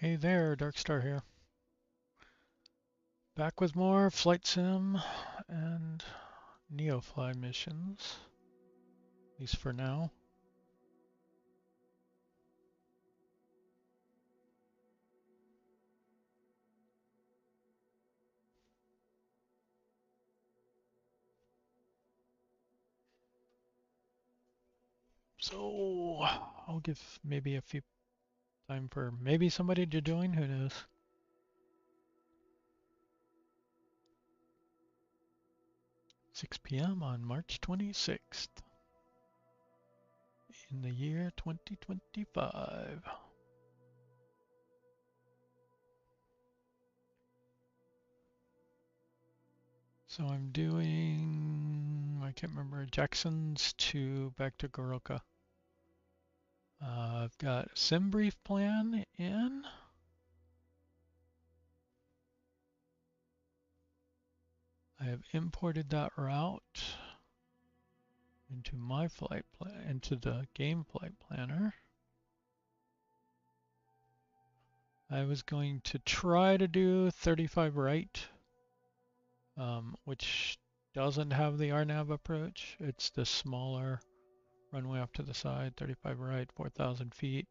Hey there, Darkstar here. Back with more flight sim and Neofly missions, at least for now. So I'll give maybe a few time for maybe somebody to join, who knows. Six p.m. on March 26th in the year 2025. So I'm doing, I can't remember, Jackson's to back to Goroka. I've got a sim brief plan in. I have imported that route into my flight plan, into the game flight planner. I was going to try to do 35 right, which doesn't have the RNAV approach. It's the smaller runway off to the side, 35 right, 4,000 feet,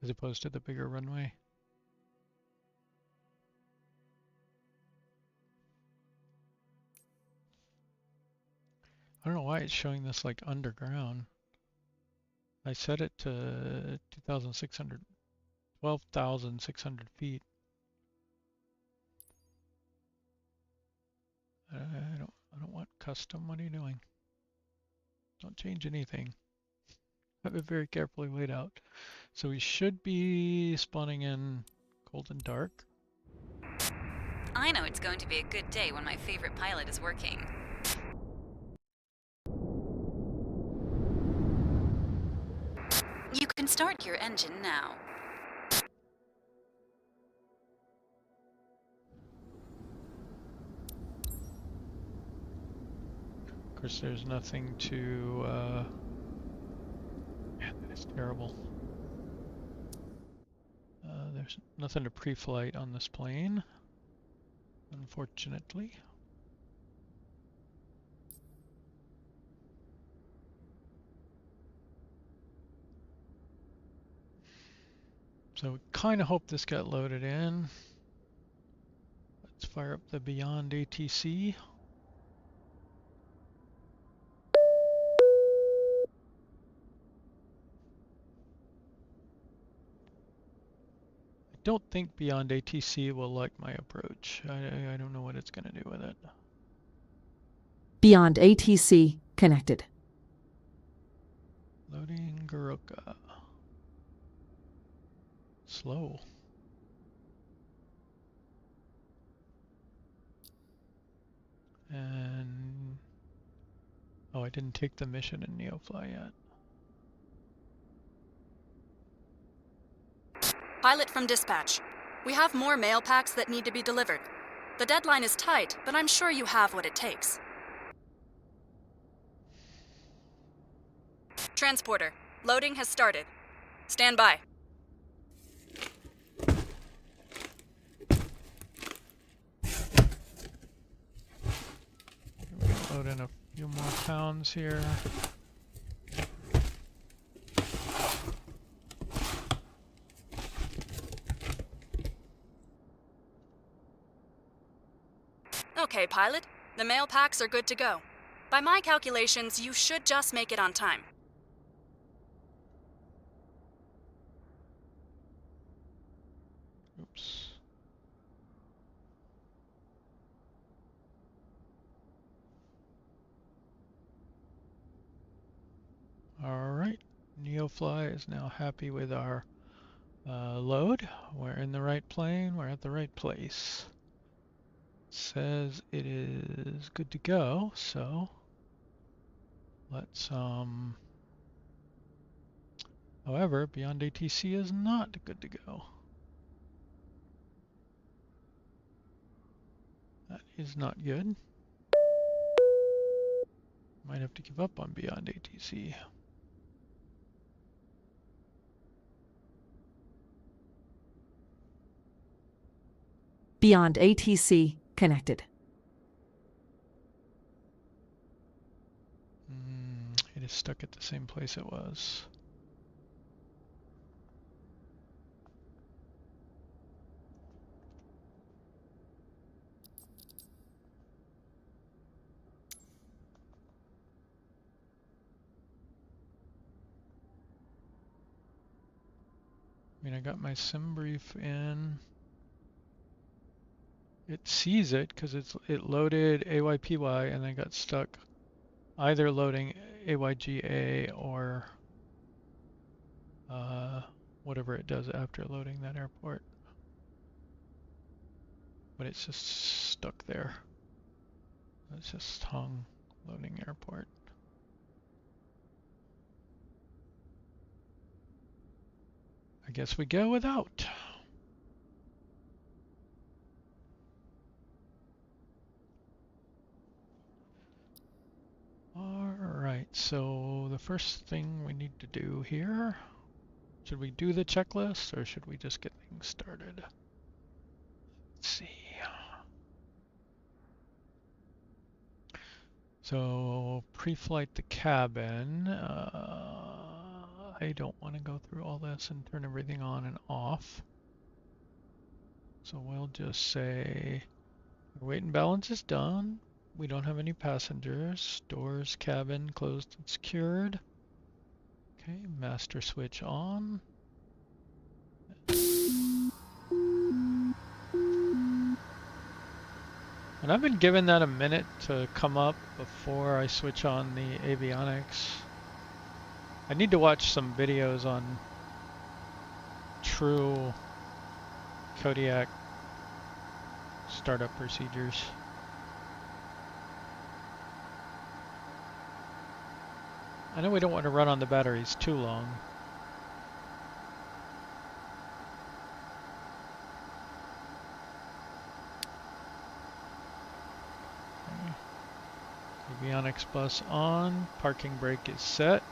as opposed to the bigger runway. I don't know why it's showing this like underground. I set it to 12,600 feet. I don't want custom. What are you doing? Don't change anything. Have it very carefully laid out. So we should be spawning in cold and dark. I know it's going to be a good day when my favorite pilot is working. You can start your engine now. Of course, there's nothing to, man, that is terrible. There's nothing to pre-flight on this plane, unfortunately. So we kind of hope this got loaded in. Let's fire up the Beyond ATC. I don't think Beyond ATC will like my approach. I don't know what it's going to do with it. Beyond ATC connected. Loading Goroka. Slow. And oh, I didn't take the mission in Neofly yet. Pilot from dispatch. We have more mail packs that need to be delivered. The deadline is tight, but I'm sure you have what it takes. Transporter, loading has started. Stand by. We can load in a few more pounds here. Okay, pilot. The mail packs are good to go. By my calculations, you should just make it on time. Oops. All right. Neofly is now happy with our load. We're in the right plane. We're at the right place. Says it is good to go, so let's however, Beyond ATC is not good to go. That is not good. Might have to give up on Beyond ATC. I Beyond ATC connected. It is stuck at the same place it was. I mean, I got my sim brief in. It sees it because it loaded AYPY and then got stuck either loading AYGA or whatever it does after loading that airport. But it's just stuck there. It's just hung loading airport. I guess we go without. Alright, so the first thing we need to do here, should we do the checklist or should we just get things started? Let's see. So pre-flight the cabin. I don't want to go through all this and turn everything on and off. So we'll just say weight and balance is done. We don't have any passengers. Doors, cabin closed and secured. Okay, master switch on. And I've been given that a minute to come up before I switch on the avionics. I need to watch some videos on true Kodiak startup procedures. I know we don't want to run on the batteries too long. Okay. Avionics bus on, parking brake is set.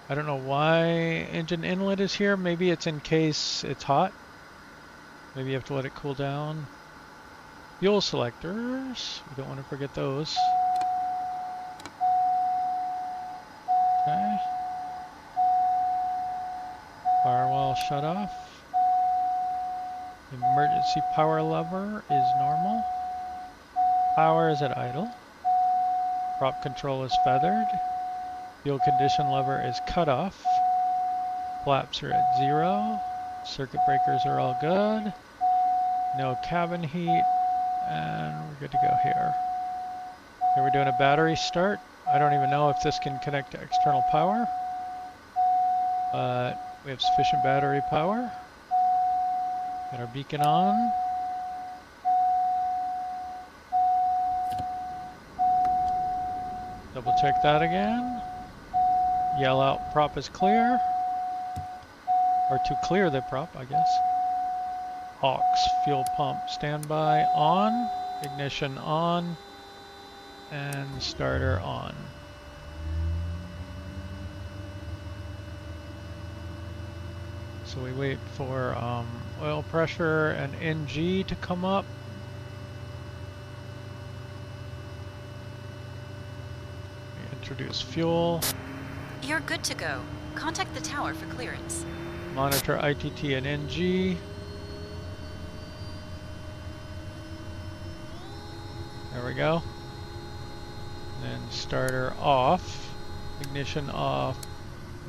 I don't know why engine inlet is here. Maybe it's in case it's hot. Maybe you have to let it cool down. Fuel selectors, we don't want to forget those. Okay. Firewall shut off. Emergency power lever is normal. Power is at idle. Prop control is feathered. Fuel condition lever is cut off. Flaps are at 0. Circuit breakers are all good. No cabin heat. And we're good to go here. Okay, we're doing a battery start. I don't even know if this can connect to external power. But we have sufficient battery power. Got our beacon on. Double check that again. Yell out prop is clear. Or to clear the prop, I guess. Aux fuel pump standby on. Ignition on. And starter on. So we wait for oil pressure and NG to come up. We introduce fuel. You're good to go. Contact the tower for clearance. Monitor ITT and NG. There we go. Then starter off. Ignition off.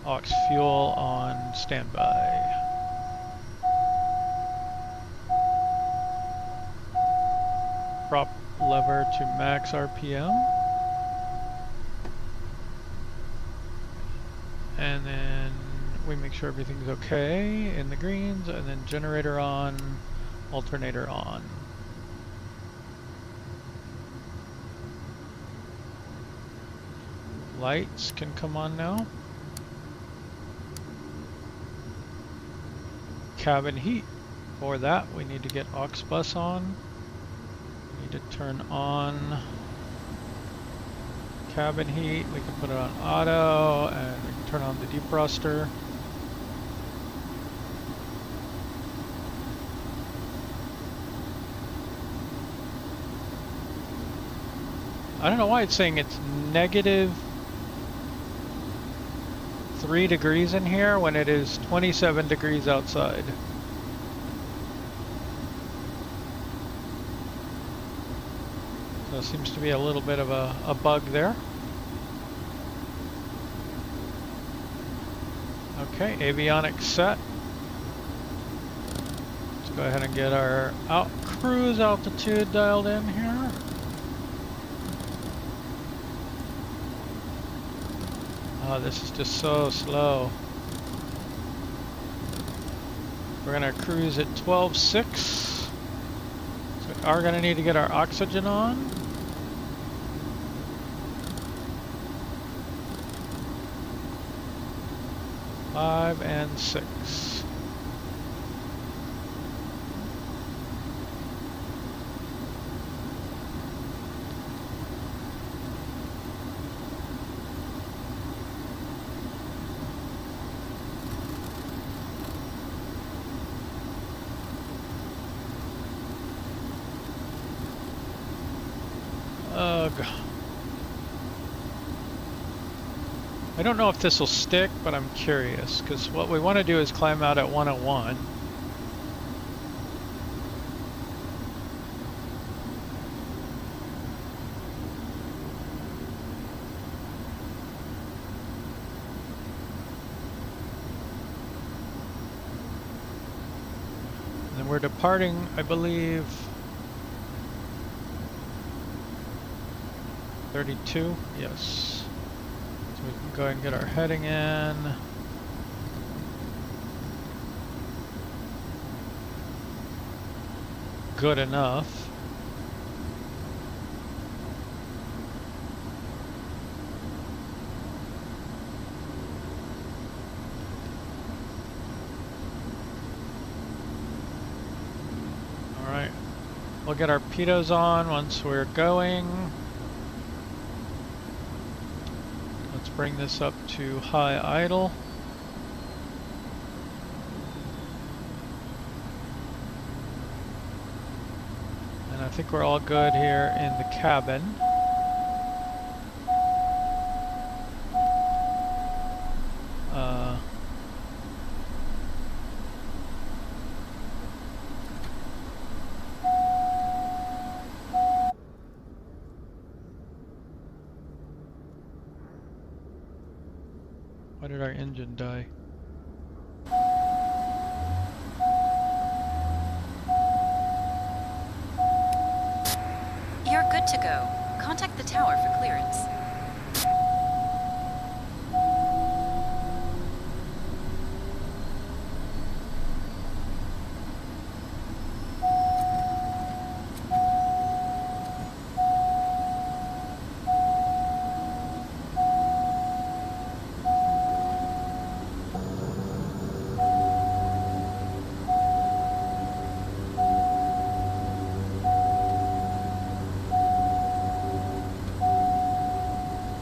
Aux fuel on standby. Prop lever to max RPM. And then we make sure everything's okay in the greens, and then generator on, alternator on. Lights can come on now. Cabin heat. For that, we need to get aux bus on. We need to turn on cabin heat. We can put it on auto, and we can turn on the defroster. I don't know why it's saying it's -3 degrees in here when it is 27 degrees outside. So it seems to be a little bit of a bug there. Okay, avionics set. Let's go ahead and get our cruise altitude dialed in here. Oh, this is just so slow. We're gonna cruise at 12.6. So we are gonna need to get our oxygen on. Five and 6. Ugh. I don't know if this will stick, but I'm curious, because what we want to do is climb out at 101. And then we're departing, I believe, 32, yes. So we can go ahead and get our heading in. Good enough. All right, we'll get our pitos on once we're going. Let's bring this up to high idle. And I think we're all good here in the cabin. Why did our engine die? You're good to go. Contact the tower for clearance.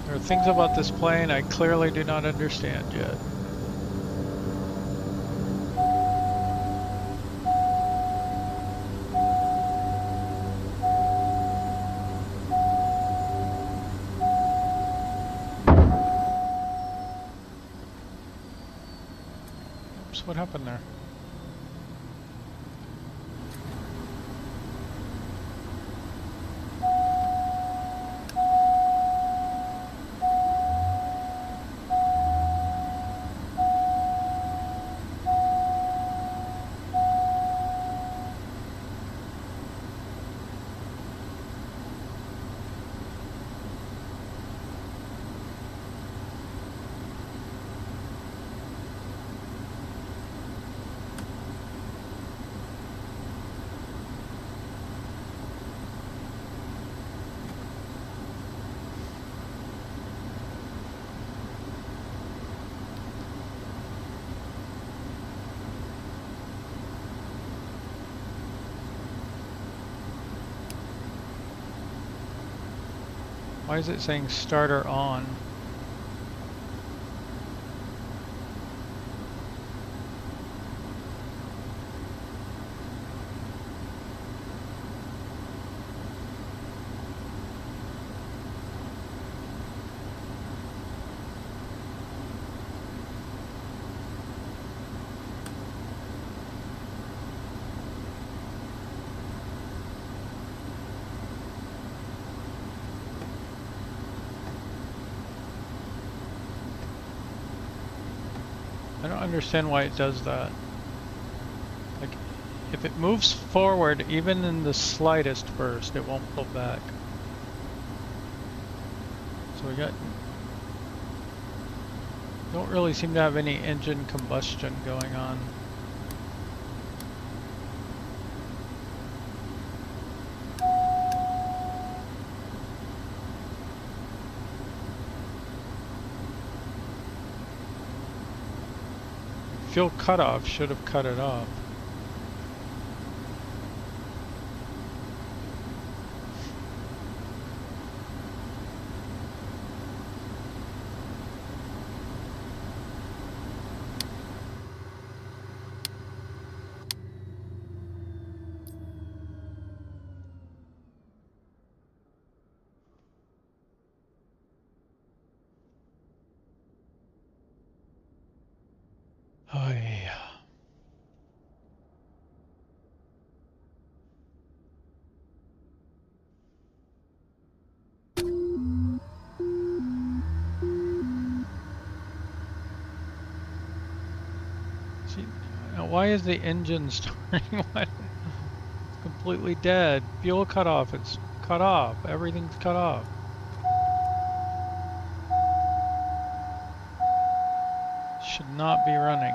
There are things about this plane I clearly do not understand yet. Oops, what happened there? Why is it saying starter on? I don't understand why it does that. Like, if it moves forward, even in the slightest burst, it won't pull back. So we don't really seem to have any engine combustion going on. Fuel cutoff should have cut it off. Oh yeah. See, now why is the engine starting? It's completely dead. Fuel cut off. It's cut off. Everything's cut off. Should not be running.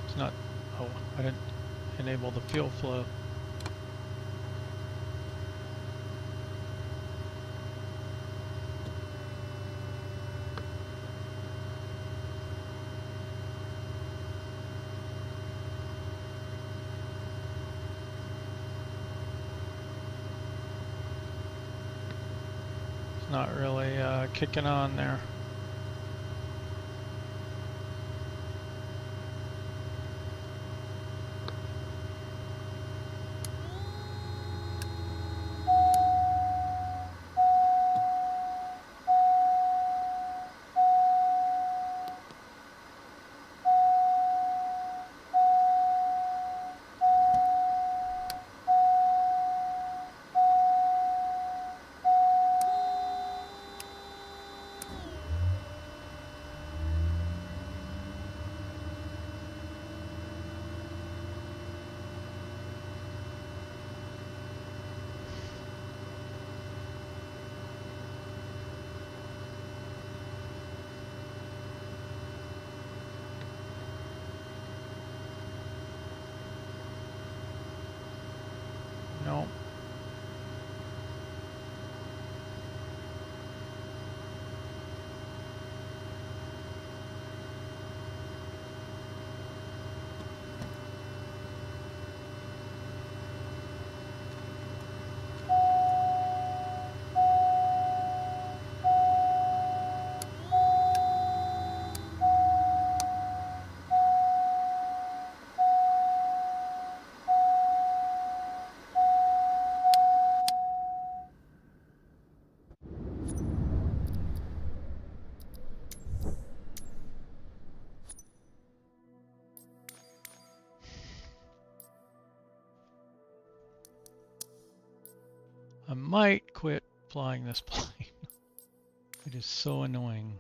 It's not. Oh, I didn't enable the fuel flow. It's not really kicking on there. No. I might quit flying this plane. It is so annoying.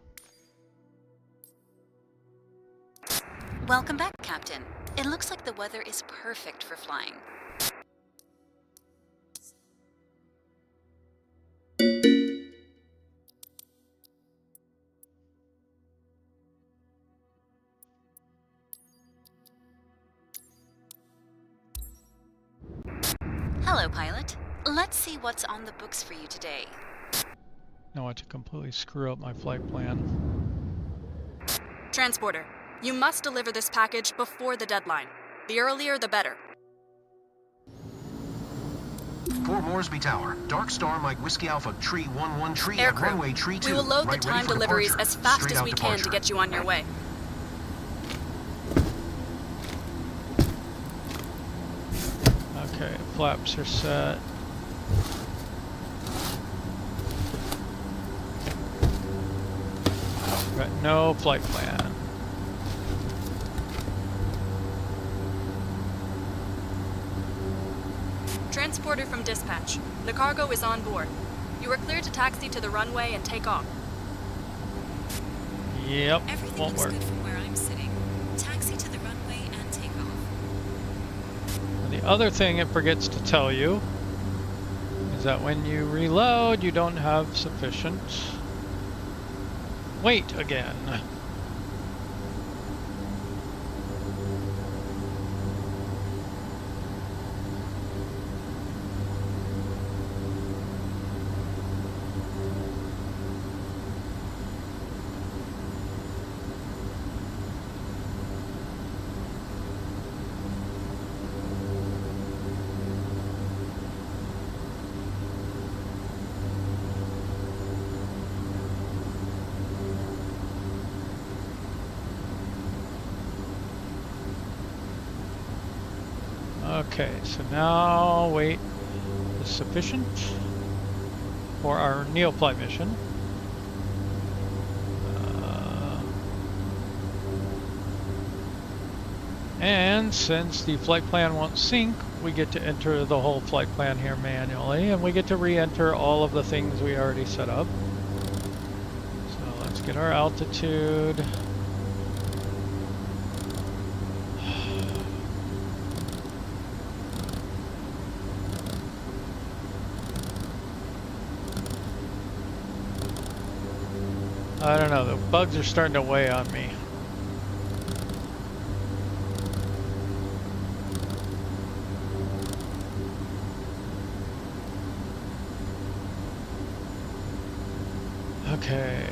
Welcome back, Captain. It looks like the weather is perfect for flying. Hello, pilot. Let's see what's on the books for you today. I want to completely screw up my flight plan. Transporter, You must deliver this package before the deadline. The earlier, the better. Port Moresby Tower, Dark Star Mike Whiskey Alpha Tree 11 Tree at Aircrew, runway Tree 2. we will load the Right, ready time for deliveries departure. as fast Straight as out we can to departure. get you on your way. Okay, flaps are set. Got no flight plan. Transporter from dispatch. The cargo is on board. You are cleared to taxi to the runway and take off. Yep, Everything won't looks work. good from where I'm sitting. Taxi to the runway and take off. And the other thing it forgets to tell you is that when you reload, you don't have sufficient weight again. Okay, so now weight is sufficient for our Neofly mission. And since the flight plan won't sync, we get to enter the whole flight plan here manually, and we get to re-enter all of the things we already set up. So let's get our altitude. I don't know, the bugs are starting to weigh on me. Okay.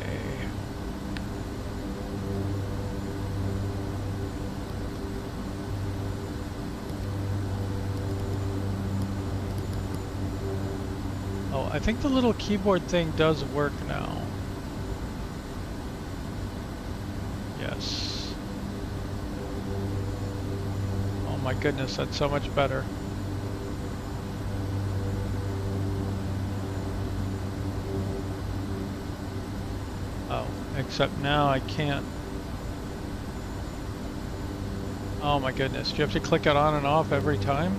Oh, I think the little keyboard thing does work now. Yes. Oh my goodness, that's so much better. Oh, except now I can't. Oh my goodness, do you have to click it on and off every time?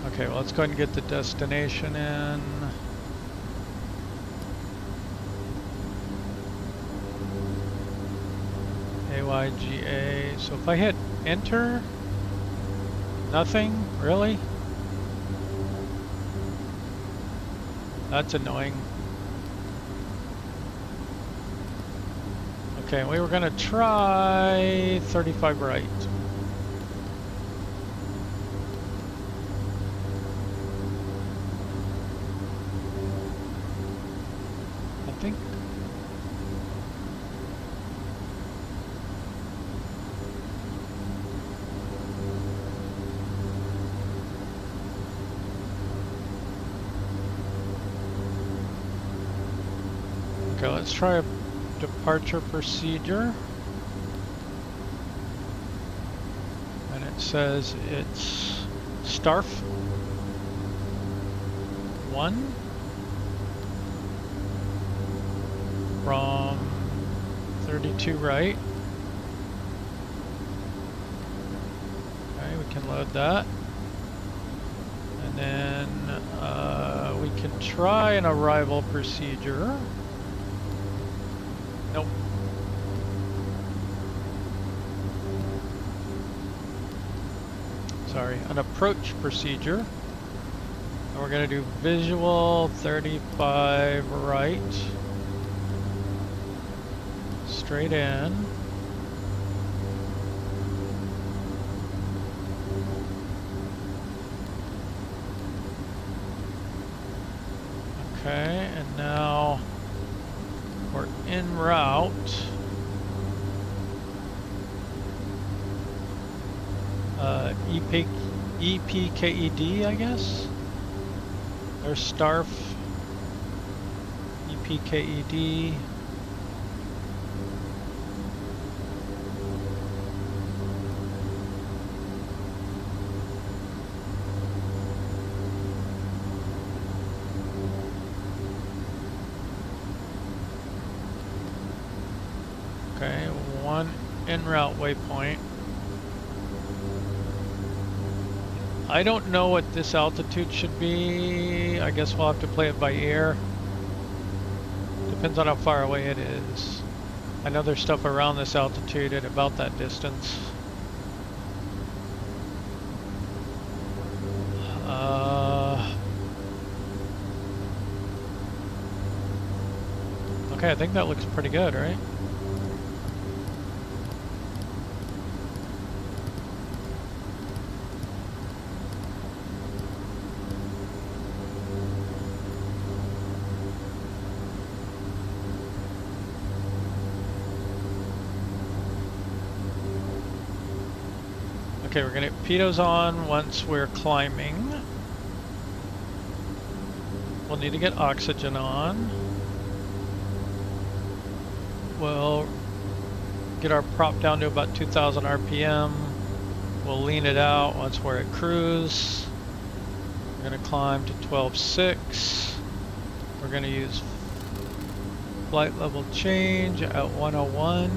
Okay, well, let's go ahead and get the destination in. AYGA. So if I hit enter, nothing, really? That's annoying. Okay, we were gonna try 35 right. I think. Okay, let's try a departure procedure. And it says it's STARF 1 from 32 right. Okay, we can load that. And then we can try an arrival procedure. Nope. an approach procedure. And we're going to do visual 35 right, straight in. Okay, and now we're en route. EPKED, I guess? There's STARF. EPKED. Okay, one en route waypoint. I don't know what this altitude should be. I guess we'll have to play it by ear. Depends on how far away it is. I know there's stuff around this altitude at about that distance. Okay, I think that looks pretty good, right? Okay, we're gonna get pitos on once we're climbing. We'll need to get oxygen on. We'll get our prop down to about 2,000 RPM. We'll lean it out once we're at cruise. We're gonna climb to 12.6. We're gonna use flight level change at 101.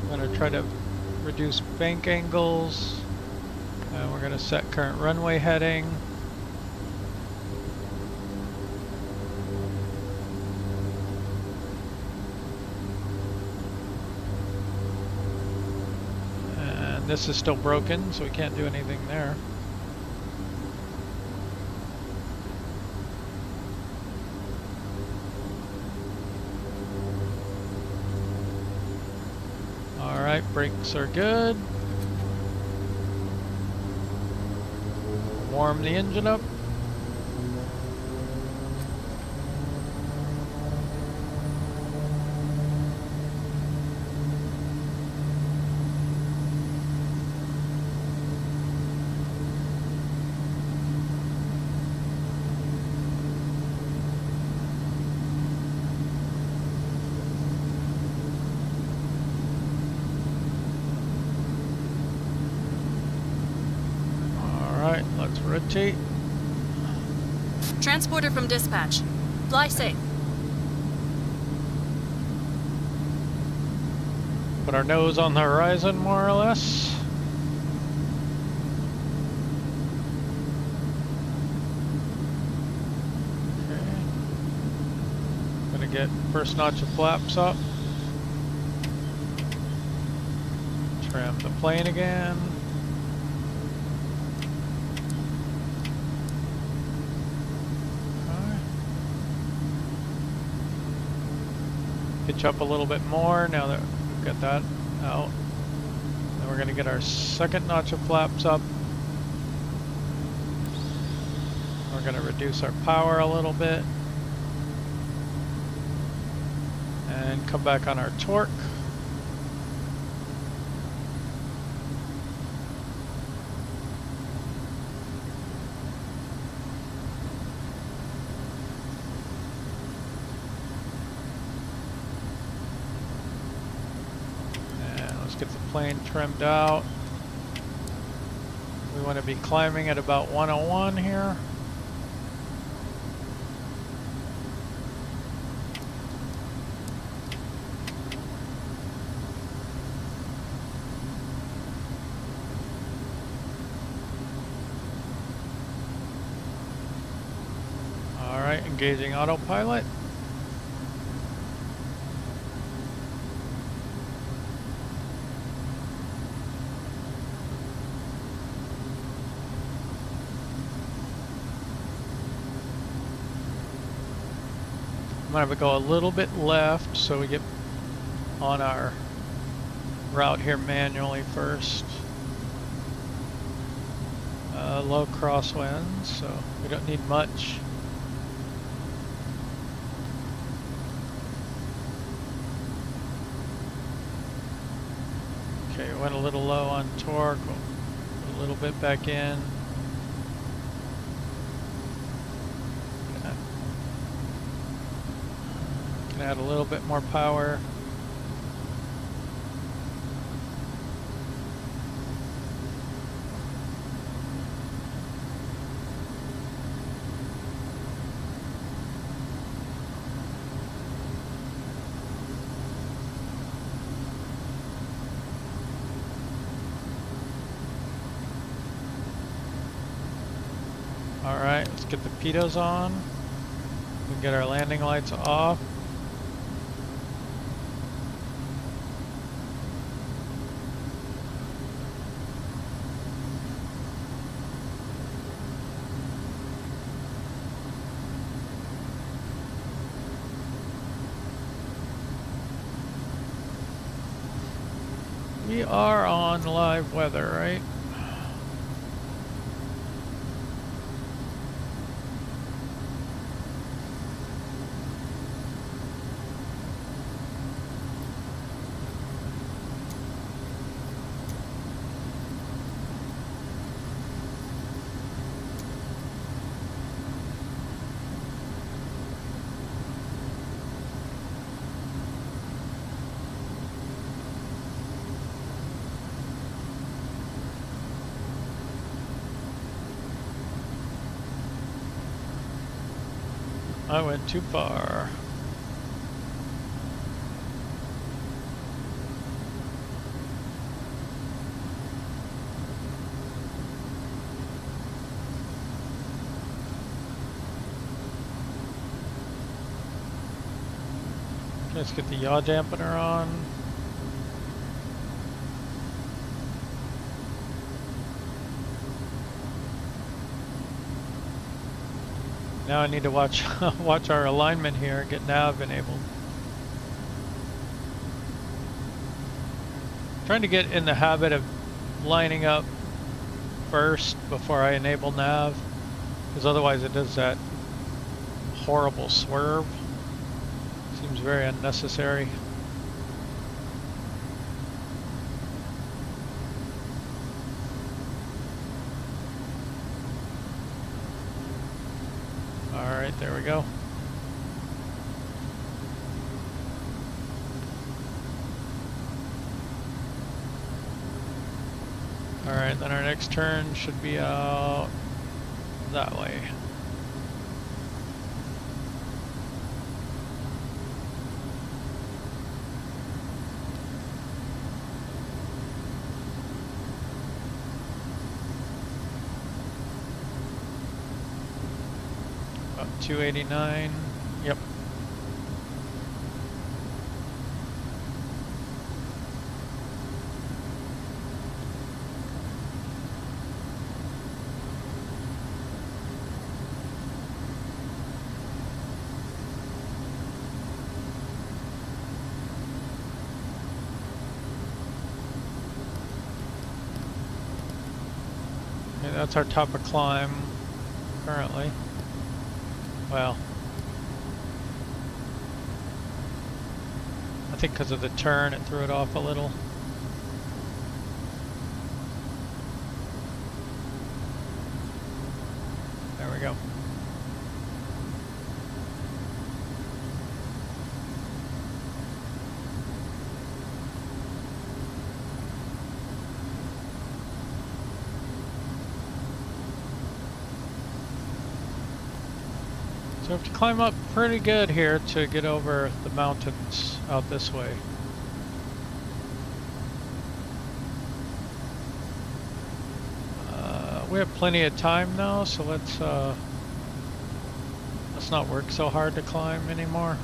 I'm going to try to reduce bank angles, and we're going to set current runway heading. And this is still broken, so we can't do anything there. Alright, brakes are good. Warm the engine up. Let's rotate. Transporter from dispatch. Fly safe. Put our nose on the horizon, more or less. Okay. Gonna get first notch of flaps up. Trim the plane again. Pitch up a little bit more now that we've got that out. Then we're going to get our second notch of flaps up. We're going to reduce our power a little bit. And come back on our torque. Get the plane trimmed out. We want to be climbing at about 101 here. All right, engaging autopilot. I'm gonna go a little bit left so we get on our route here manually first. Low crosswinds, so we don't need much. Okay, went a little low on torque, put a little bit back in. Can add a little bit more power. Alright, let's get the pitos on. We can get our landing lights off. We are on live weather, right? I went too far. Let's get the yaw dampener on. Now I need to watch watch our alignment here, get nav enabled. Trying to get in the habit of lining up first before I enable nav, because otherwise it does that horrible swerve. Seems very unnecessary. Alright, there we go. Alright, then our next turn should be out that way. About 289, yep. Okay, that's our top of climb currently. Well, I think because of the turn it threw it off a little. There we go. So we have to climb up pretty good here to get over the mountains out this way. We have plenty of time now, so let's not work so hard to climb anymore.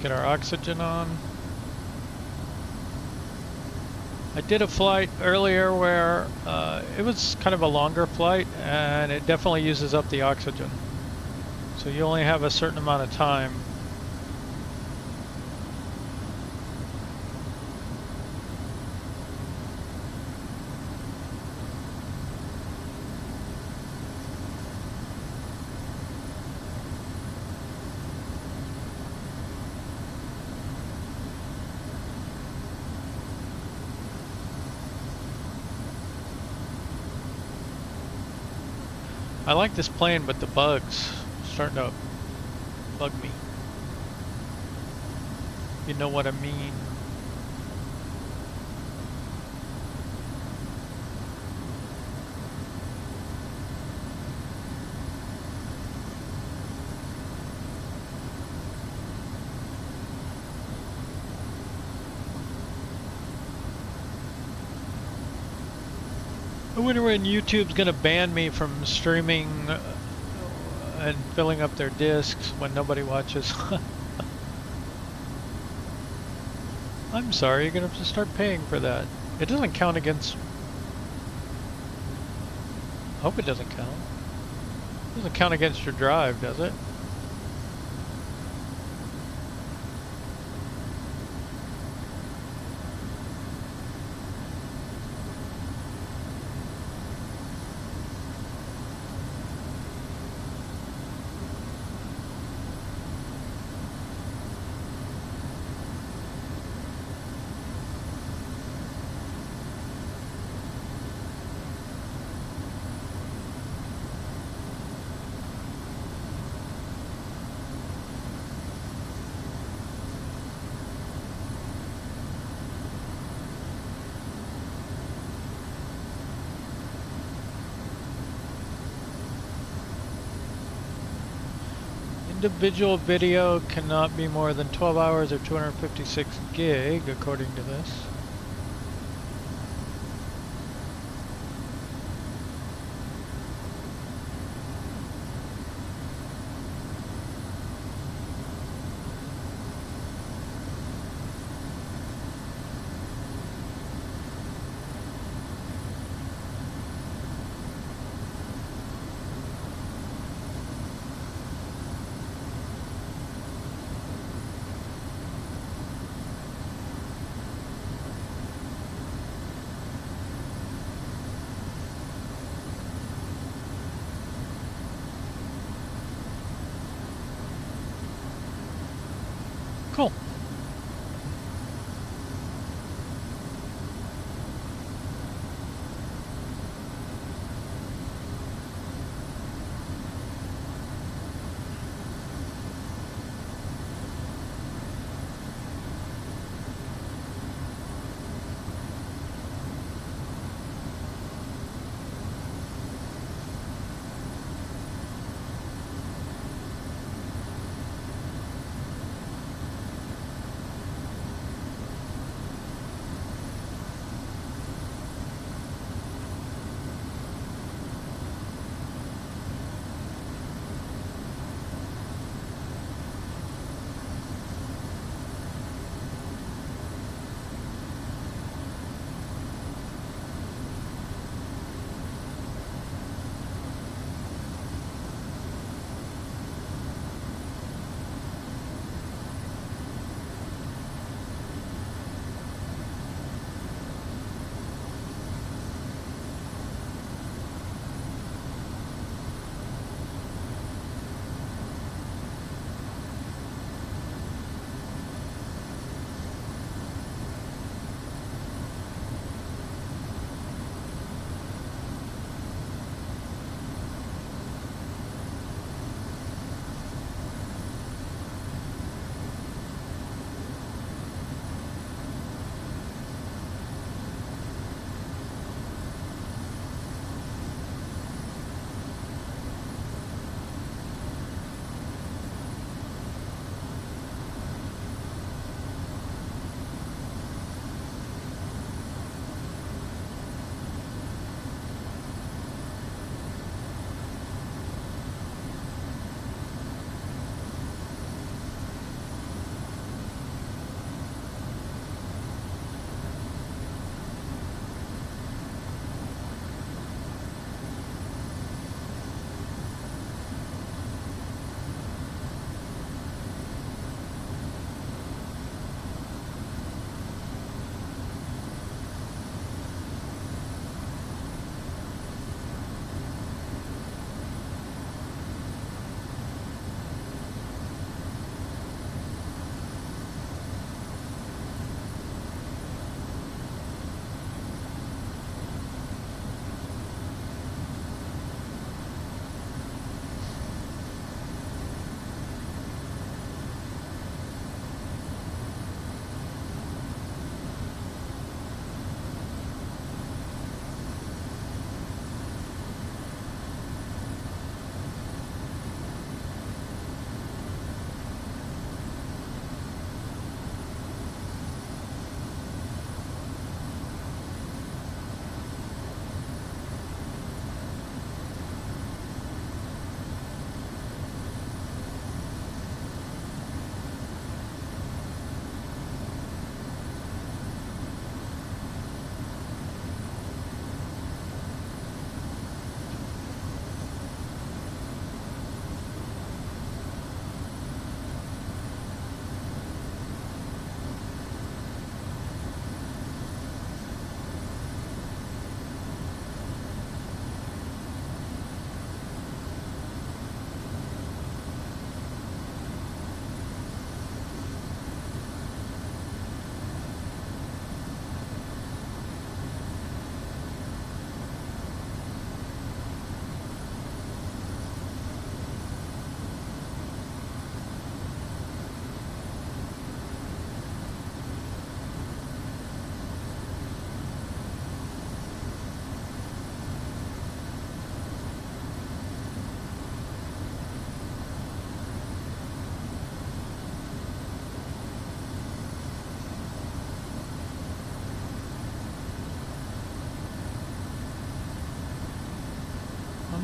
get our oxygen on. I did a flight earlier where it was kind of a longer flight, and it definitely uses up the oxygen. So you only have a certain amount of time. I like this plane, but the bugs starting to bug me. You know what I mean? I wonder when YouTube's gonna ban me from streaming and filling up their discs when nobody watches. I'm sorry, you're gonna have to start paying for that. It doesn't count against... I hope it doesn't count. It doesn't count against your drive, does it? Individual video cannot be more than 12 hours or 256 gig, according to this.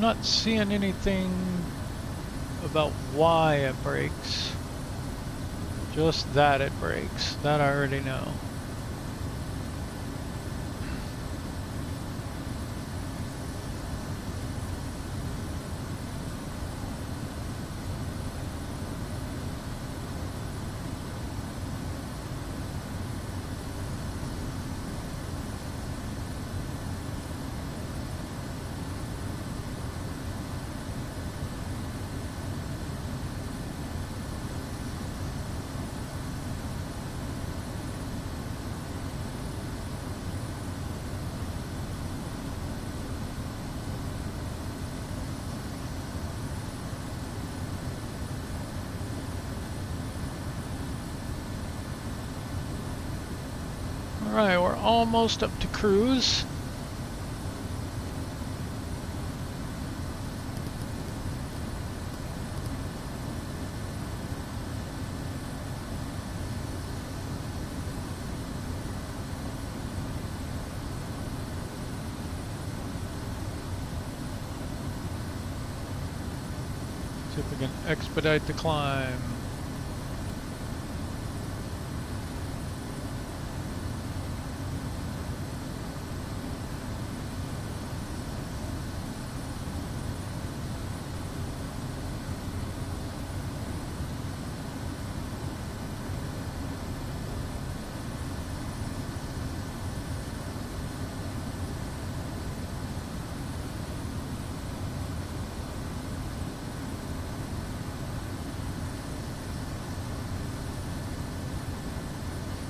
not seeing anything about why it breaks. Just that it breaks. That I already know. Alright, we're almost up to cruise. See if we can expedite the climb.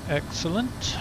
Excellent.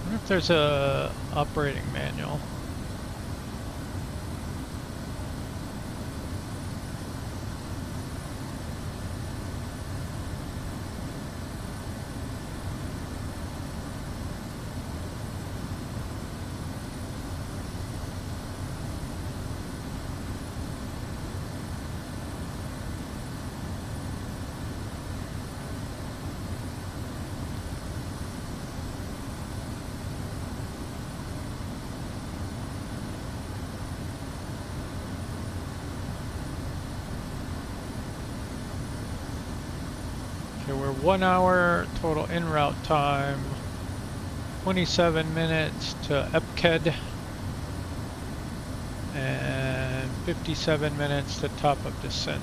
I wonder if there's a operating manual. Okay, we're 1 hour total en route time, 27 minutes to Epked, and 57 minutes to top of descent.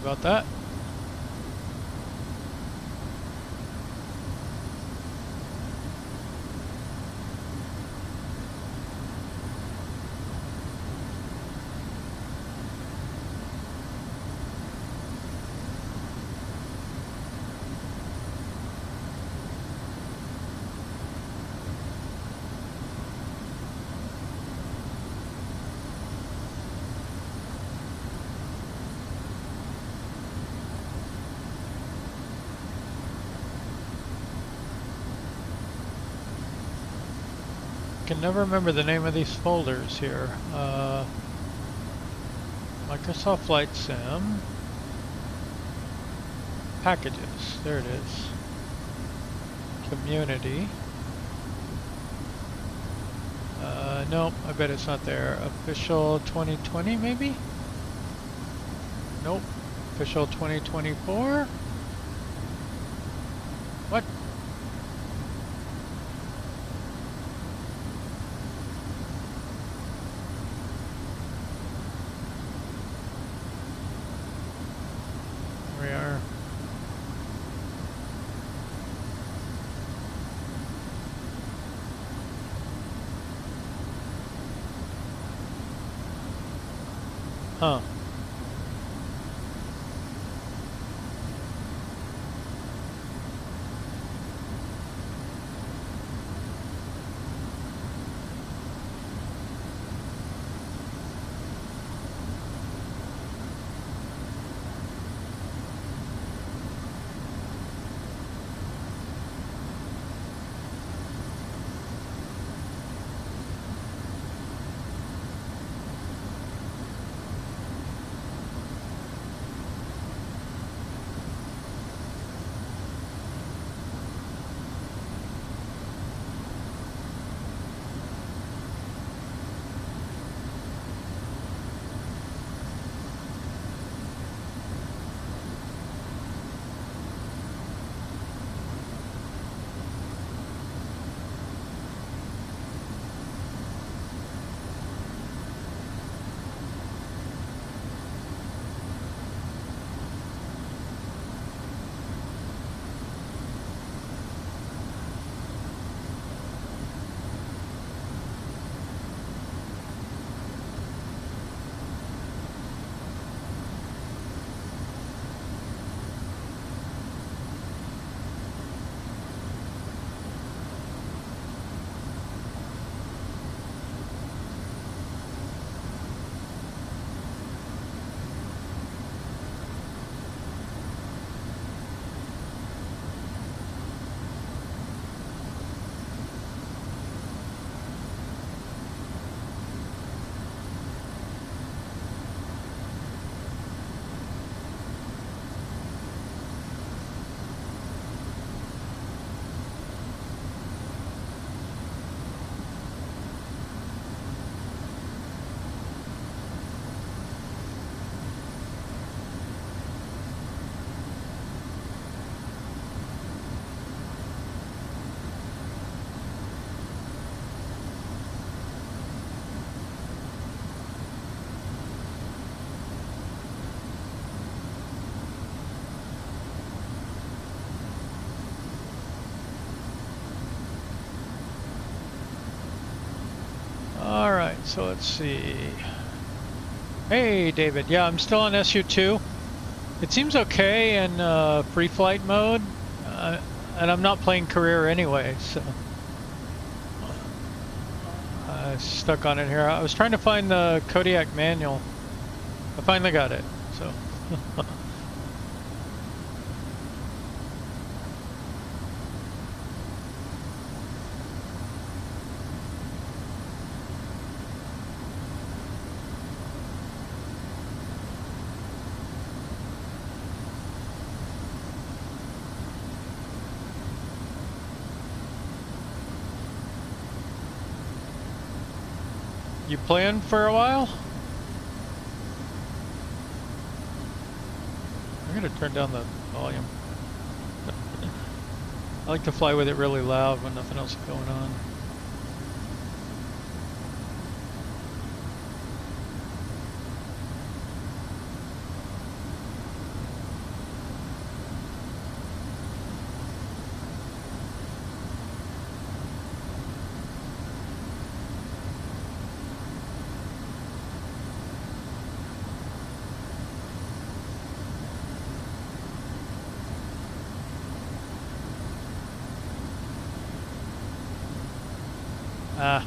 about that. I can never remember the name of these folders here. Microsoft Flight Sim. Packages, there it is. Community. Nope, I bet it's not there. Official 2020 maybe? Nope. Official 2024? What? We are. Huh. Alright, so let's see. Hey David, yeah, I'm still on SU2. It seems okay in free flight mode, and I'm not playing career anyway, so I'm stuck on it here. I was trying to find the Kodiak manual. I finally got it, so. You playing for a while? I'm gonna turn down the volume. I like to fly with it really loud when nothing else is going on. Ah.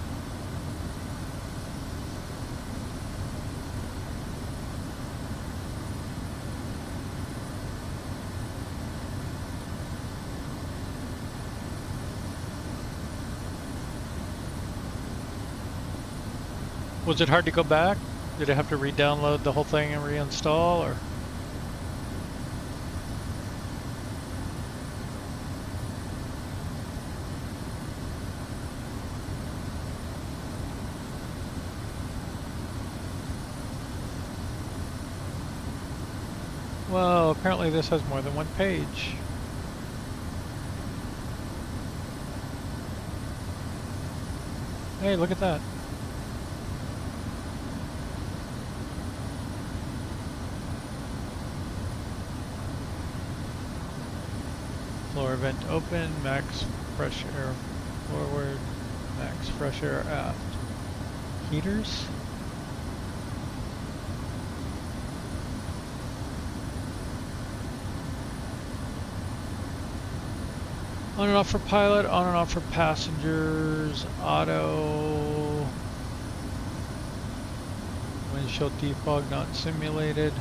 Was it hard to go back? Did I have to re-download the whole thing and reinstall, or? Well, apparently this has more than one page. Hey, look at that. Floor vent open, max fresh air forward, max fresh air aft. Heaters? On and off for pilot, on and off for passengers, auto. Windshield defog not simulated.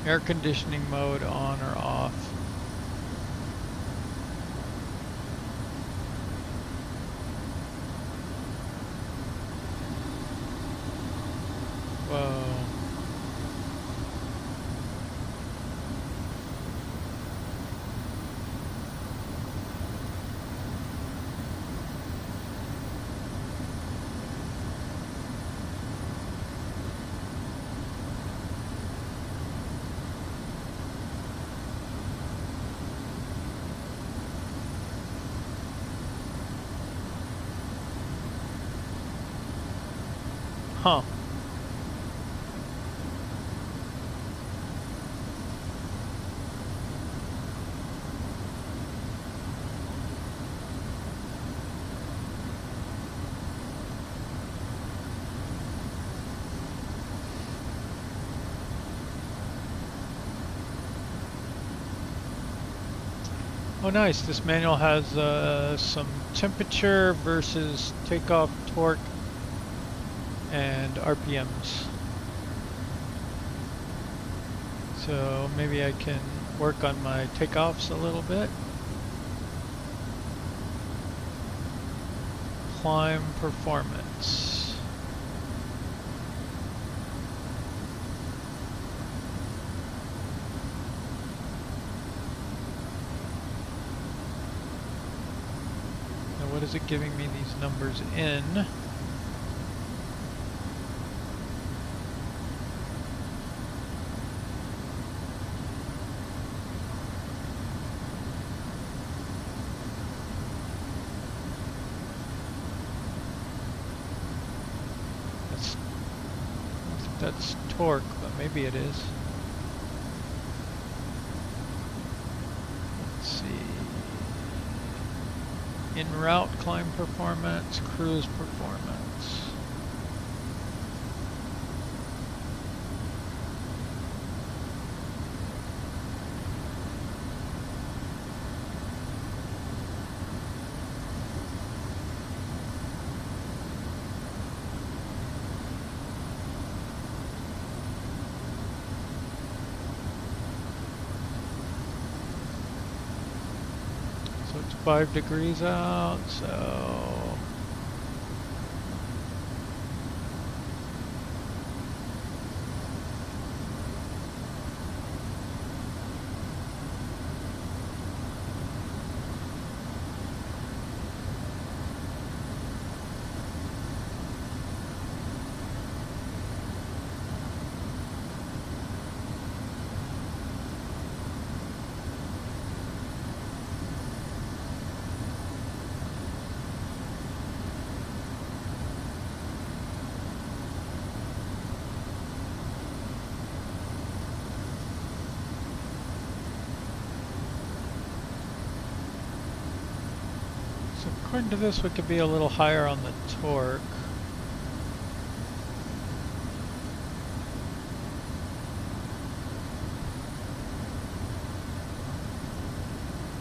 Air conditioning mode on or off. Whoa. Huh. Oh nice, this manual has some temperature versus takeoff torque and RPMs. So maybe I can work on my takeoffs a little bit. Climb performance. Now what is it giving me these numbers in? That's torque, but maybe it is. Let's see. En route climb performance, cruise performance. It's 5 degrees out, so according to this, we could be a little higher on the torque.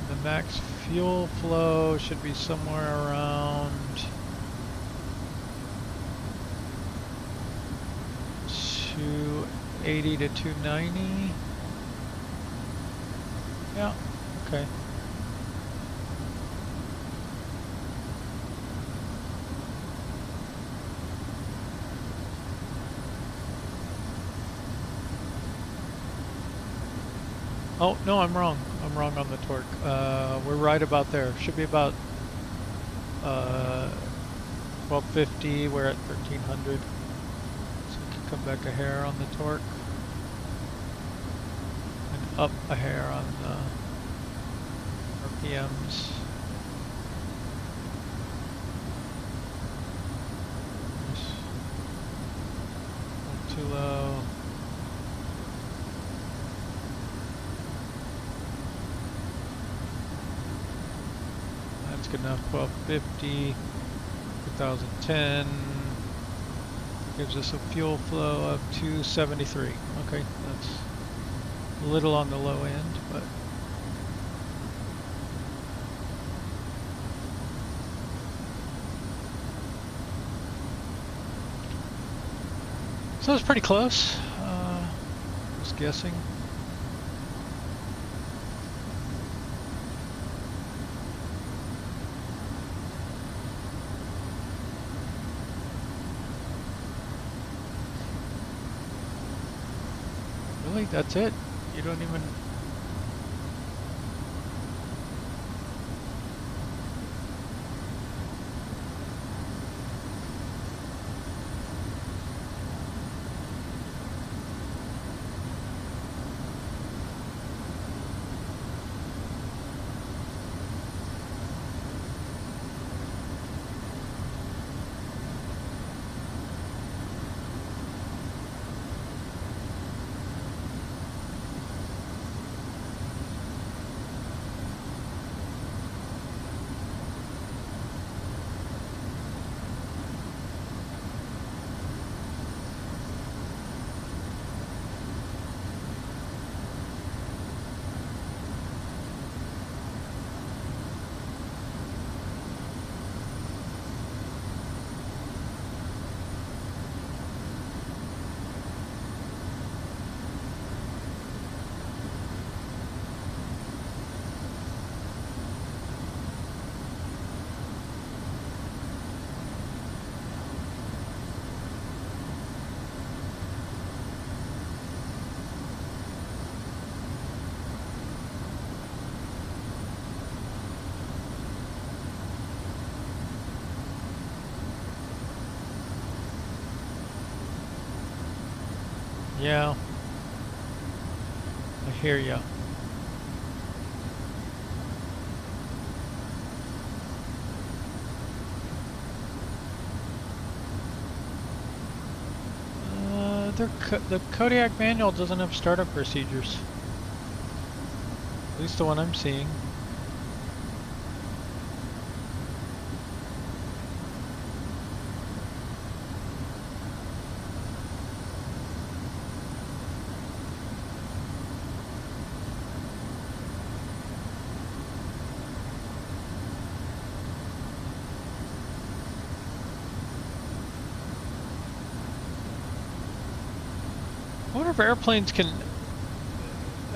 The max fuel flow should be somewhere around 280 to 290. Yeah, okay. Oh, no, I'm wrong. I'm wrong on the torque. We're right about there. Should be about 1250. We're at 1300. So we can come back a hair on the torque. And up a hair on the RPMs. Too low. That's good enough. 1250, 2010 gives us a fuel flow of 273. Okay, that's a little on the low end, but so it's pretty close. Just guessing. Really? That's it? You don't even... Yeah, I hear ya. The Kodiak manual doesn't have startup procedures. At least the one I'm seeing. I wonder if airplanes can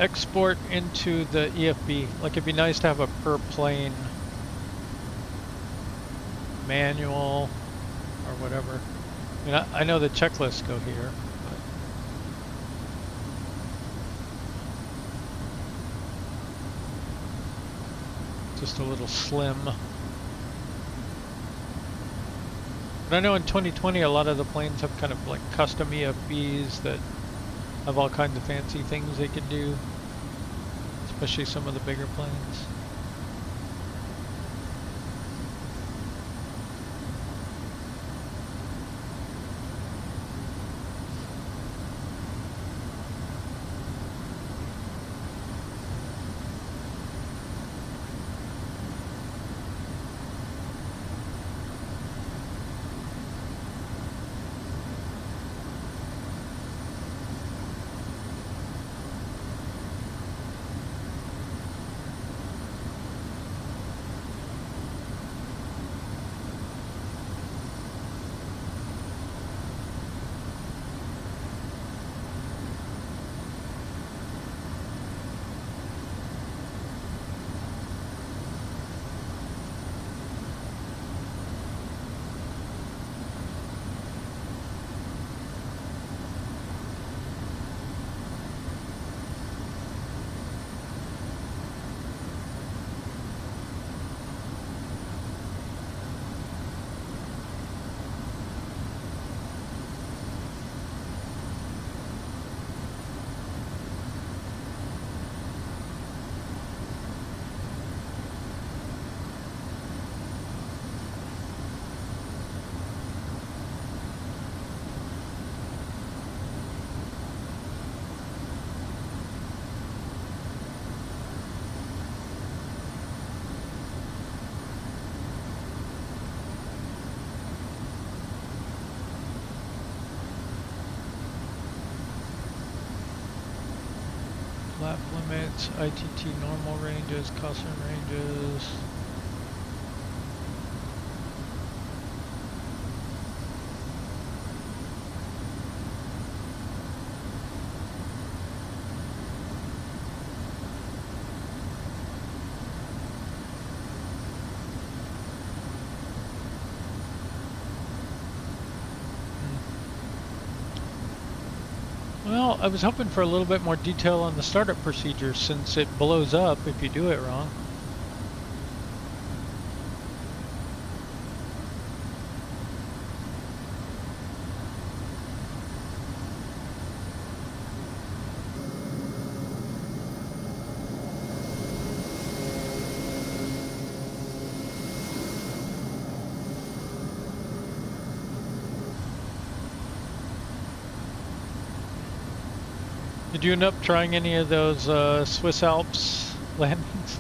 export into the EFB. Like, it'd be nice to have a per plane manual or whatever. I mean, I know the checklists go here, but just a little slim. But I know in 2020 a lot of the planes have kind of like custom EFBs that have all kinds of fancy things they can do, especially some of the bigger planes. lap limits, ITT normal ranges, caution ranges. Well, I was hoping for a little bit more detail on the startup procedure since it blows up if you do it wrong. Did you end up trying any of those Swiss Alps landings?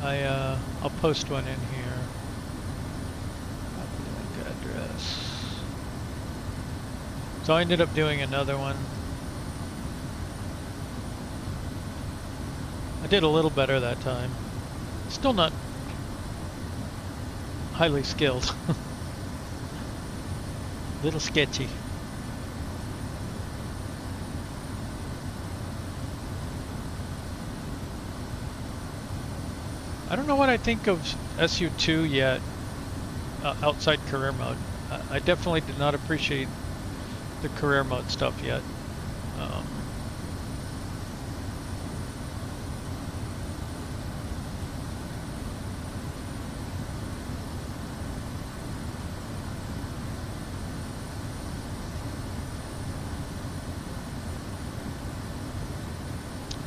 I'll post one in here. Copy link address. So I ended up doing another one. I did a little better that time. Still not highly skilled. Little sketchy. I don't know what I think of SU2 yet, outside career mode. I definitely did not appreciate the career mode stuff yet.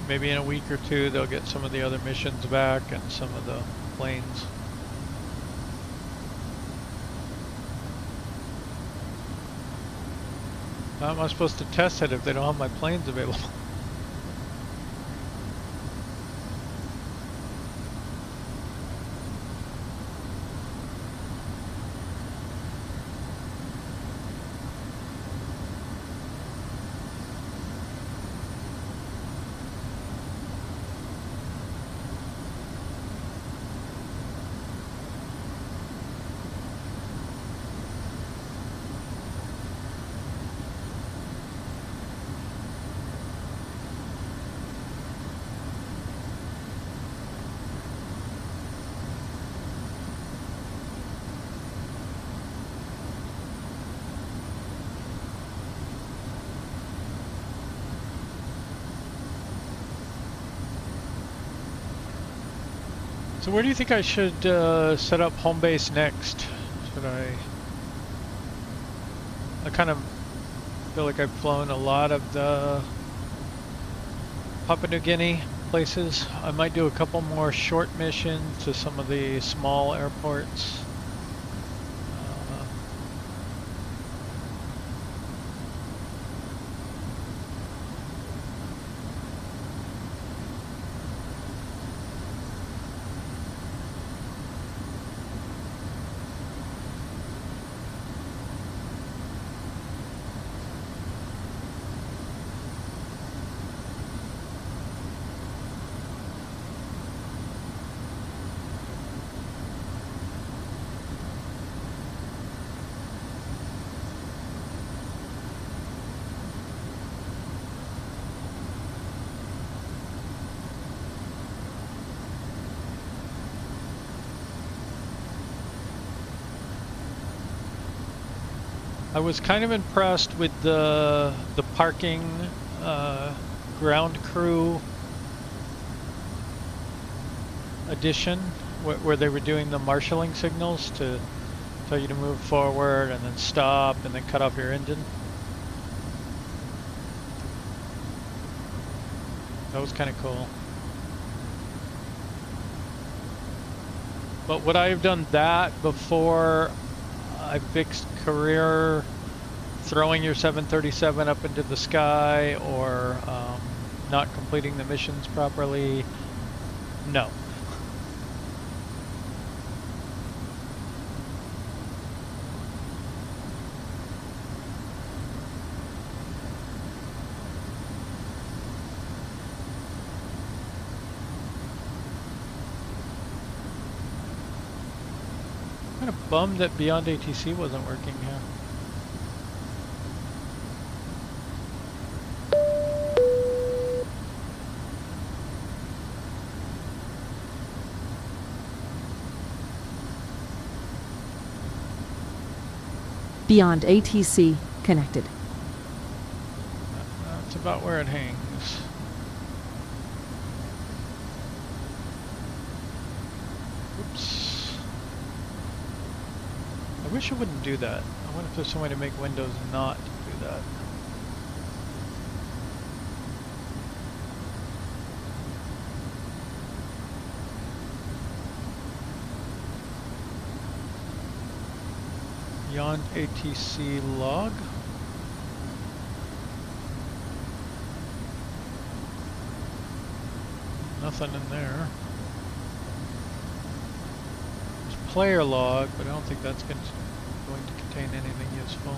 Maybe in a week or two they'll get some of the other missions back and some of the planes. How am I supposed to test it if they don't have my planes available? So where do you think I should set up home base next? Should I kind of feel like I've flown a lot of the Papua New Guinea places. I might do a couple more short missions to some of the small airports. I was kind of impressed with the parking ground crew addition, where they were doing the marshalling signals to tell you to move forward and then stop and then cut off your engine. That was kind of cool. But would I have done that before I fixed career throwing your 737 up into the sky, or not completing the missions properly? No. Kind of bummed that Beyond ATC wasn't working here. Beyond ATC connected. That's about where it hangs. Oops. I wish it wouldn't do that. I wonder if there's some way to make Windows not do that. Beyond ATC log. Nothing in there. There's player log, but I don't think that's going to contain anything useful.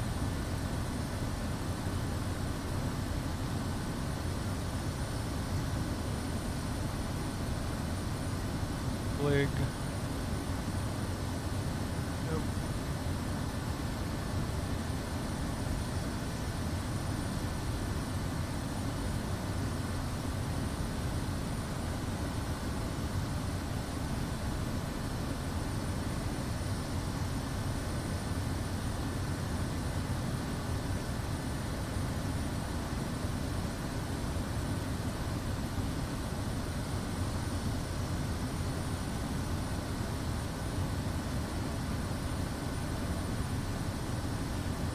Blig. Nope.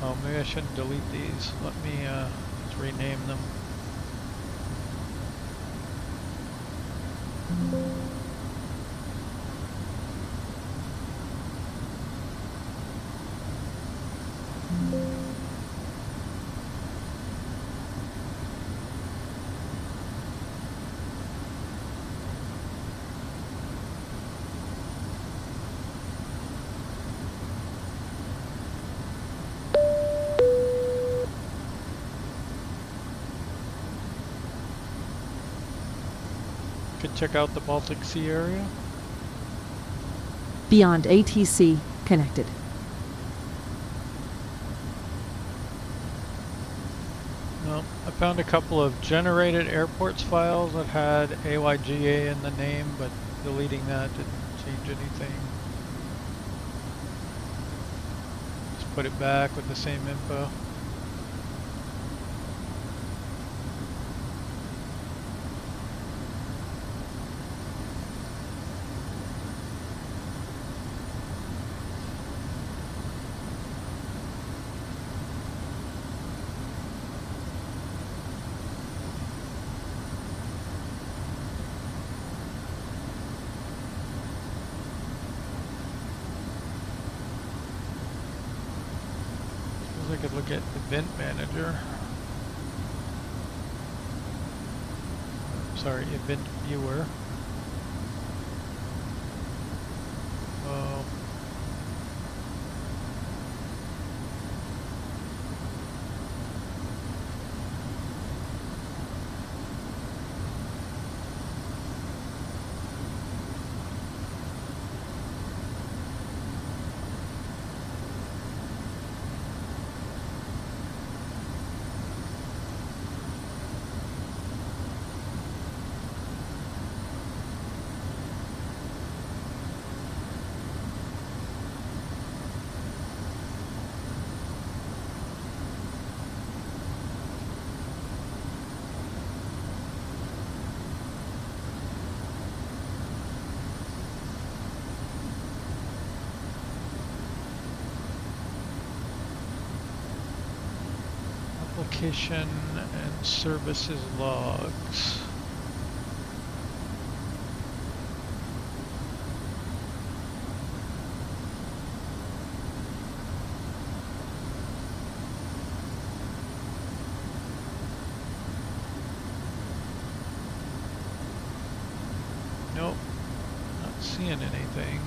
Oh, maybe I shouldn't delete these. Let me just rename them. Could check out the Baltic Sea area. Beyond ATC connected. No, I found a couple of generated airports files that had AYGA in the name, but deleting that didn't change anything. Just put it back with the same info. I could look at Event Manager. Sorry, Event Viewer. Application and services logs. seeing anything.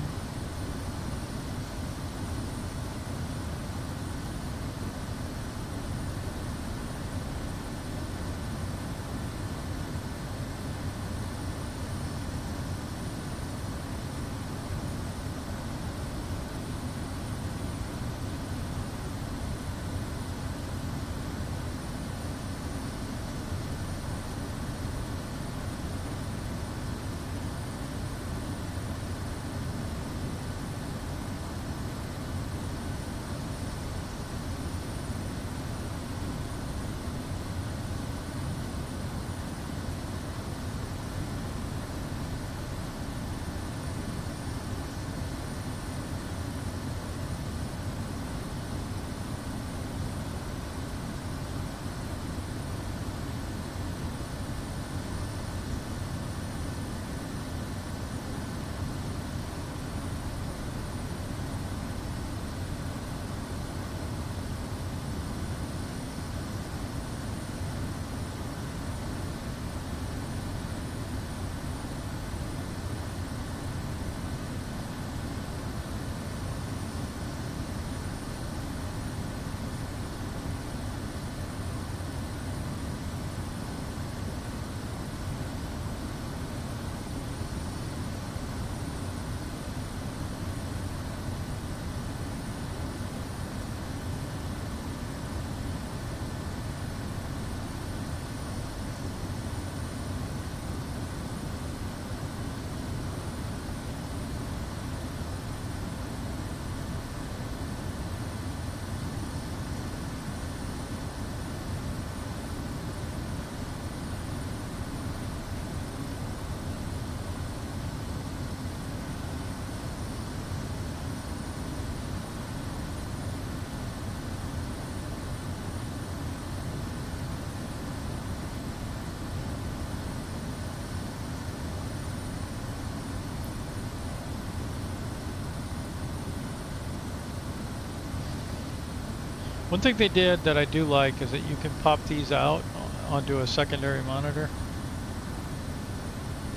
One thing they did that I do like is that you can pop these out onto a secondary monitor.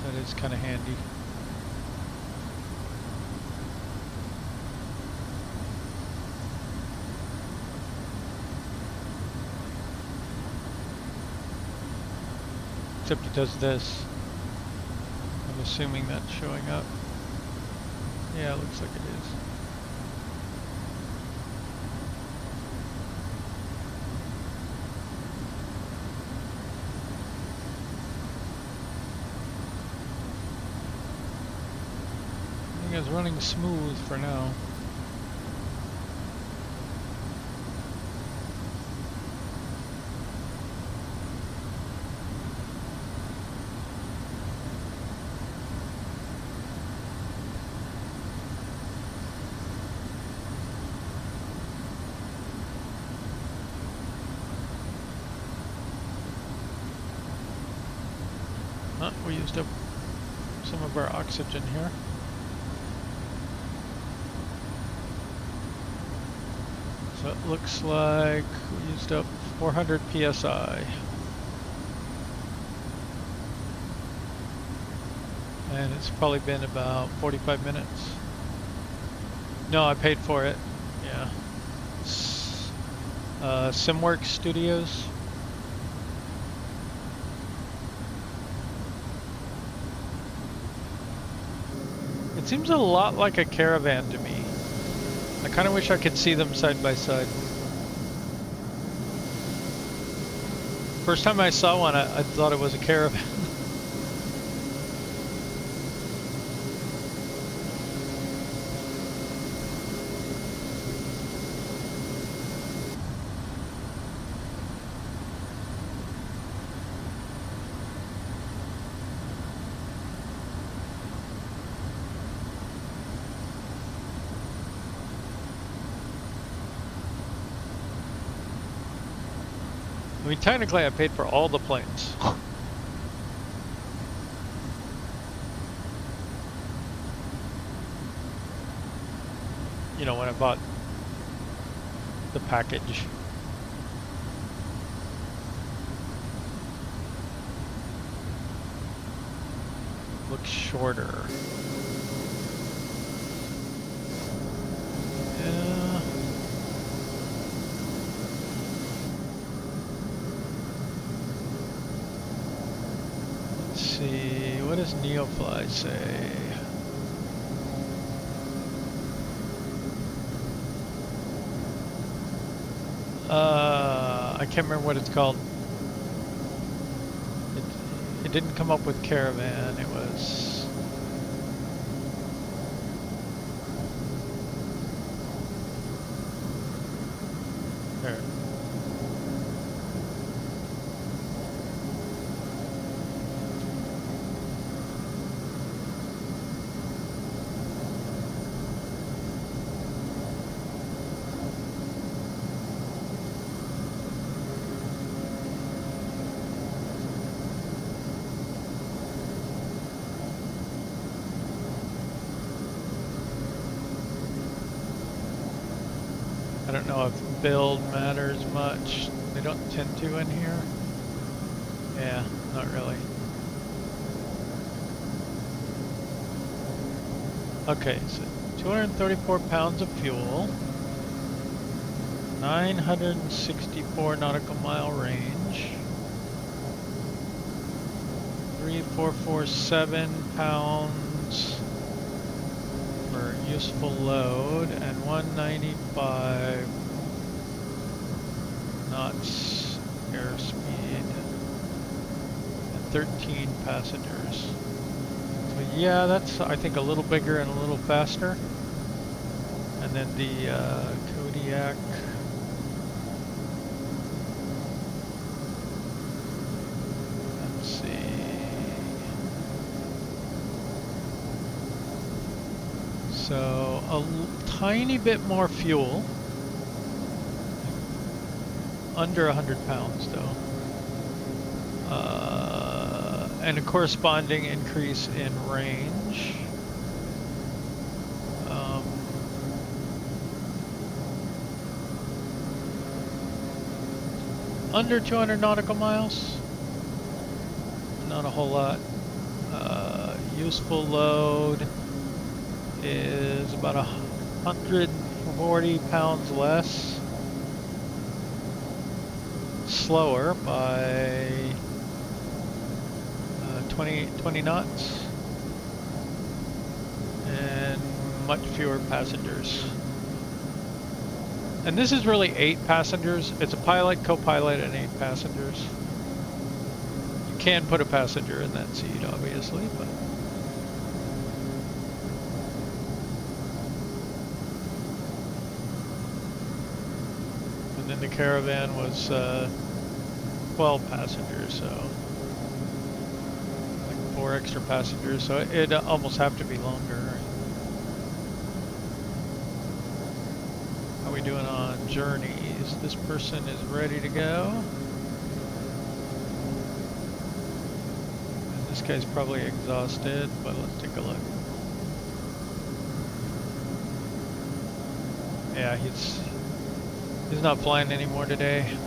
That is kind of handy. Except it does this. I'm assuming that's showing up. Yeah, it looks like it is. Everything is running smooth for now. We used up some of our oxygen here. So it looks like we used up 400 psi. And it's probably been about 45 minutes. No, I paid for it. Yeah. SimWorks Studios. It seems a lot like a Caravan to me. I kind of wish I could see them side by side. First time I saw one, I thought it was a Caravan. I mean, technically I paid for all the planes. You know, when I bought the package. Looks shorter. does Neofly say? I can't remember what it's called. It didn't come up with caravan, it was... There. I don't know if build matters much. They don't tend to in here. Yeah, not really. Okay, so 234 pounds of fuel, 964 nautical mile range, 3447 pounds for useful load, and 195 knots airspeed, and 13 passengers. So yeah, that's I think a little bigger and a little faster. And then the Kodiak. Let's see. So a tiny bit more fuel. Under 100 pounds though. And a corresponding increase in range. Under 200 nautical miles. Not a whole lot. Useful load is about 140 pounds less. Slower by 20 knots, and much fewer passengers. And this is really 8 passengers. It's a pilot, co-pilot, and 8 passengers. You can put a passenger in that seat, obviously, but and then the Caravan was 12 passengers, so 4 extra passengers, so it'd almost have to be longer. How are we doing on journeys? This person is ready to go. And this guy's probably exhausted, but let's take a look. Yeah, he's not flying anymore today.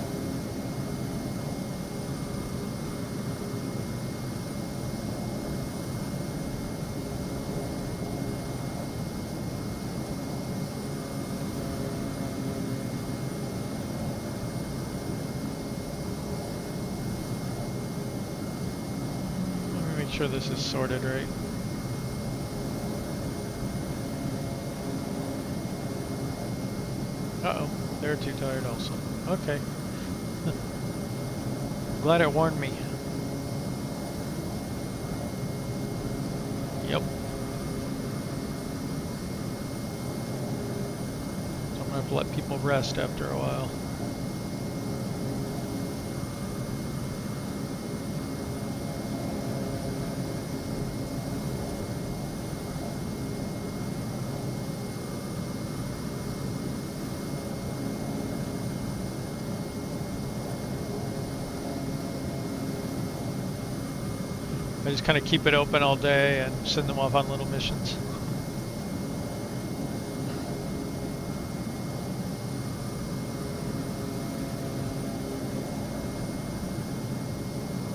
Sure this is sorted right. Uh-oh, they're too tired also. Okay. Glad it warned me. Yep. So I'm gonna have to let people rest after a while. I just kind of keep it open all day and send them off on little missions.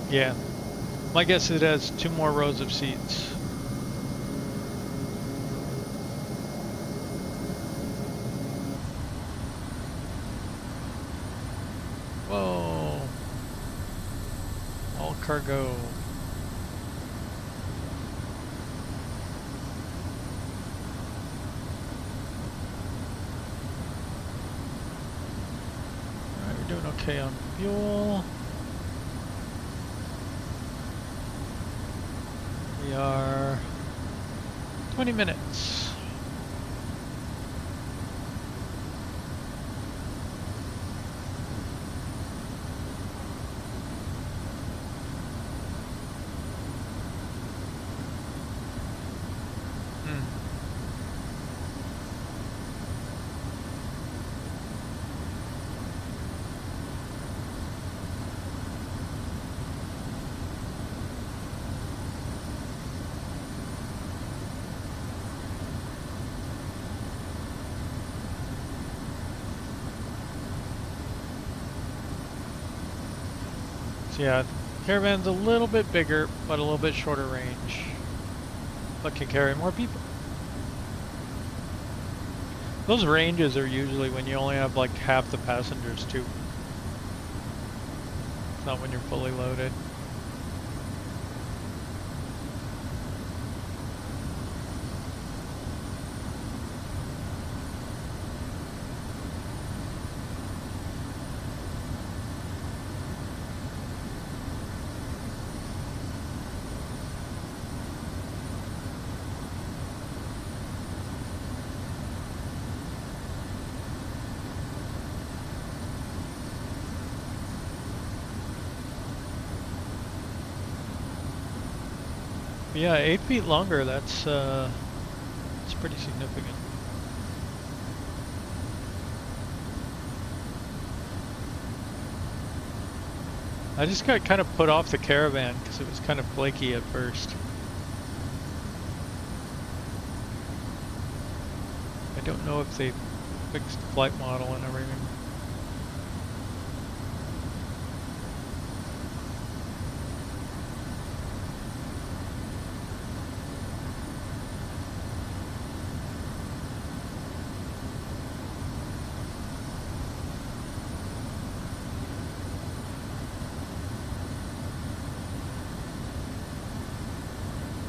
Yeah, my guess it has 2 more rows of seats. Whoa, all cargo. okay on fuel. We are 20 minutes. Yeah, caravan's a little bit bigger, but a little bit shorter range, but can carry more people. Those ranges are usually when you only have like half the passengers too. It's not when you're fully loaded. Yeah, 8 feet longer, that's pretty significant. I just got kind of put off the caravan because it was kind of flaky at first. I don't know if they fixed the flight model and everything.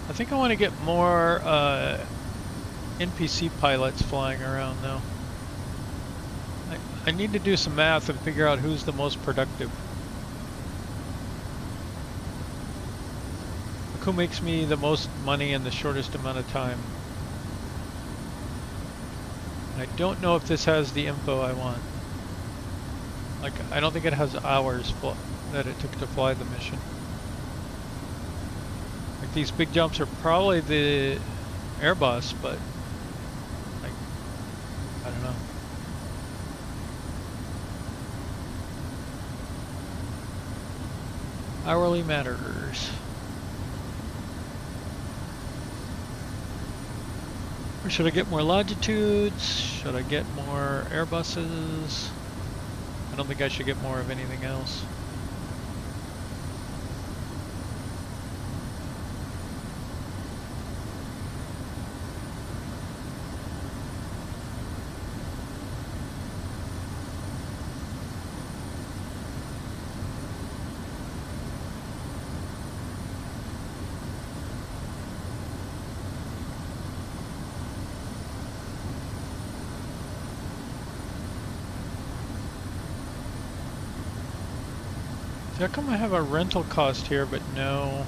I think I want to get more NPC pilots flying around now. I need to do some math and figure out who's the most productive. Like who makes me the most money in the shortest amount of time. And I don't know if this has the info I want. Like, I don't think it has hours that it took to fly the mission. Like, these big jumps are probably the Airbus, but like, I don't know. Hourly matters. Or should I get more longitudes? Should I get more Airbuses? I don't think I should get more of anything else. How come I have a rental cost here, but no?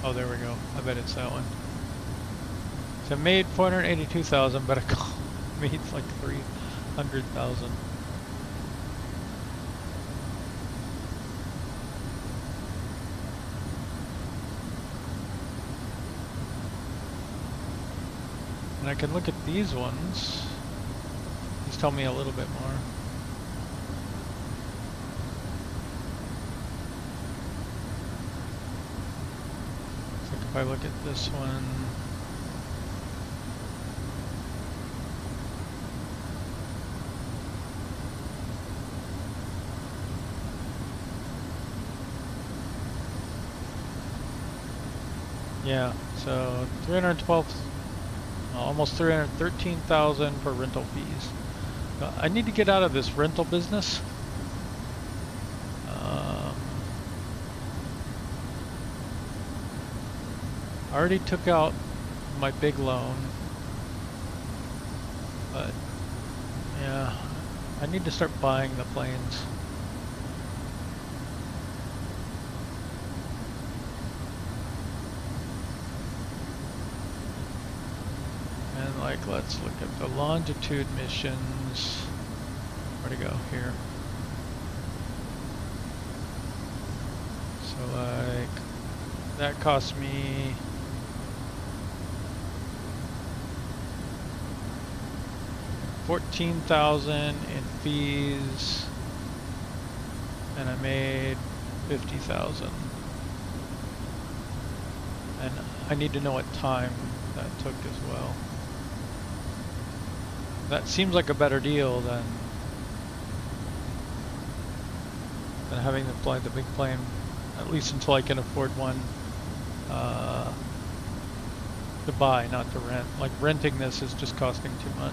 Oh, there we go. I bet it's that one. So I made 482,000, but I made like 300,000. And I can look at these ones. These tell me a little bit more. If I look at this one, yeah, so 312, almost 313,000 for rental fees. I need to get out of this rental business. I already took out my big loan, but yeah, I need to start buying the planes. like, let's look at the longitude missions. Where'd it go? Here. So like, that cost me $14,000 in fees, and I made $50,000. And I need to know what time that took as well. That seems like a better deal than having to fly the big plane, at least until I can afford one to buy, not to rent. Like, renting this is just costing too much.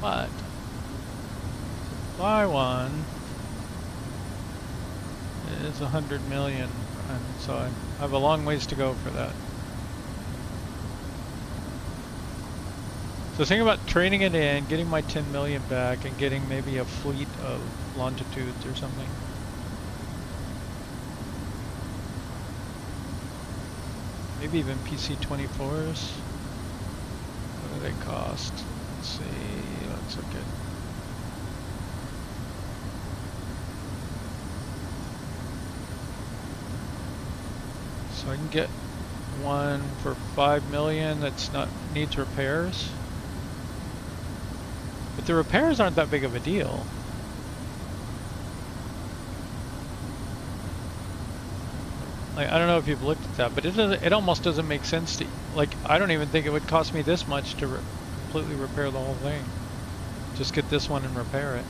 But to buy one is 100 million, and so I have a long ways to go for that. So think about trading it in, getting my 10 million back, and getting maybe a fleet of longitudes or something. Maybe even PC-24s. What do they cost? Let's see, let's look at. So I can get one for 5 million that's not needs repairs. But the repairs aren't that big of a deal. Like, I don't know if you've looked at that, but it almost doesn't make sense to, like, I don't even think it would cost me this much to completely repair the whole thing. Just get this one and repair it.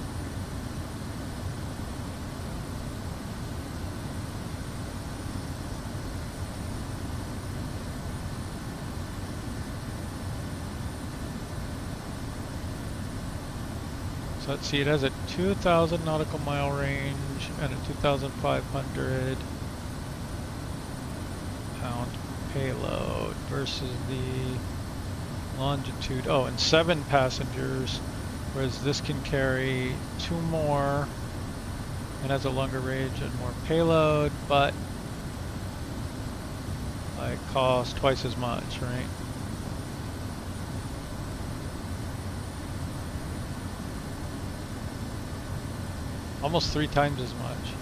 So let's see, it has a 2,000 nautical mile range and a 2,500 pound payload versus the longitude. Oh, and 7 passengers, whereas this can carry 2 more and has a longer range and more payload, but like costs twice as much, right? Almost 3 times as much.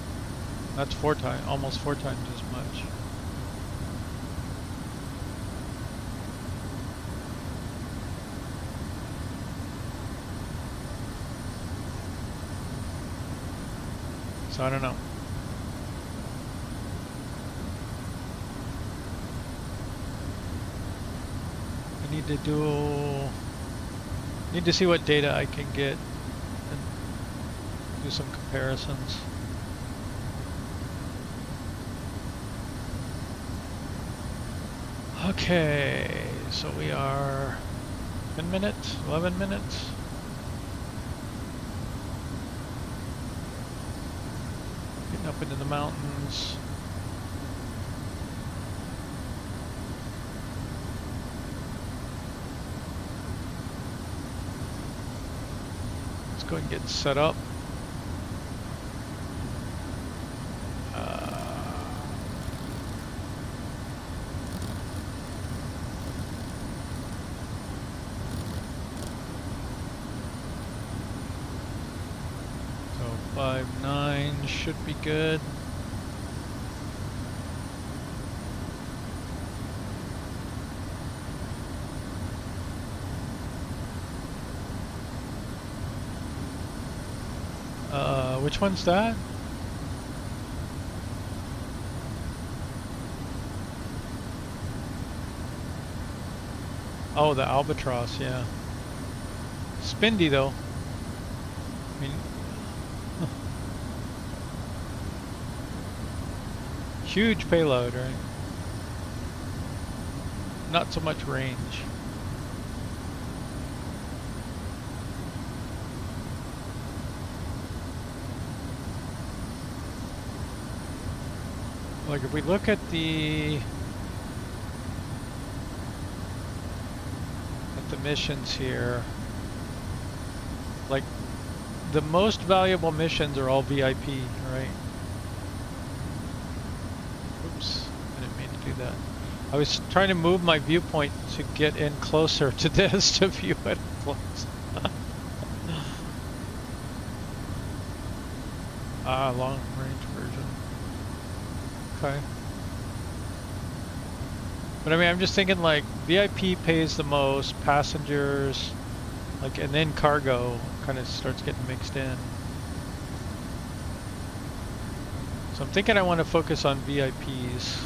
That's 4 times, almost 4 times as much. So I don't know. I need to see what data I can get and do some comparisons. Okay, so we are 10 minutes, 11 minutes. Getting up into the mountains. Let's go and get set up. So 5.9 should be good. Which one's that? Oh, the Albatross, yeah. Spindy though. I mean, huge payload, right? Not so much range. Like if we look at the missions here, like, the most valuable missions are all VIP, right? Oops, I didn't mean to do that. I was trying to move my viewpoint to get in closer to this to view it close. Long range version. Okay. But I mean, I'm just thinking like VIP pays the most, passengers, like, and then cargo kind of starts getting mixed in. So I'm thinking I want to focus on VIPs.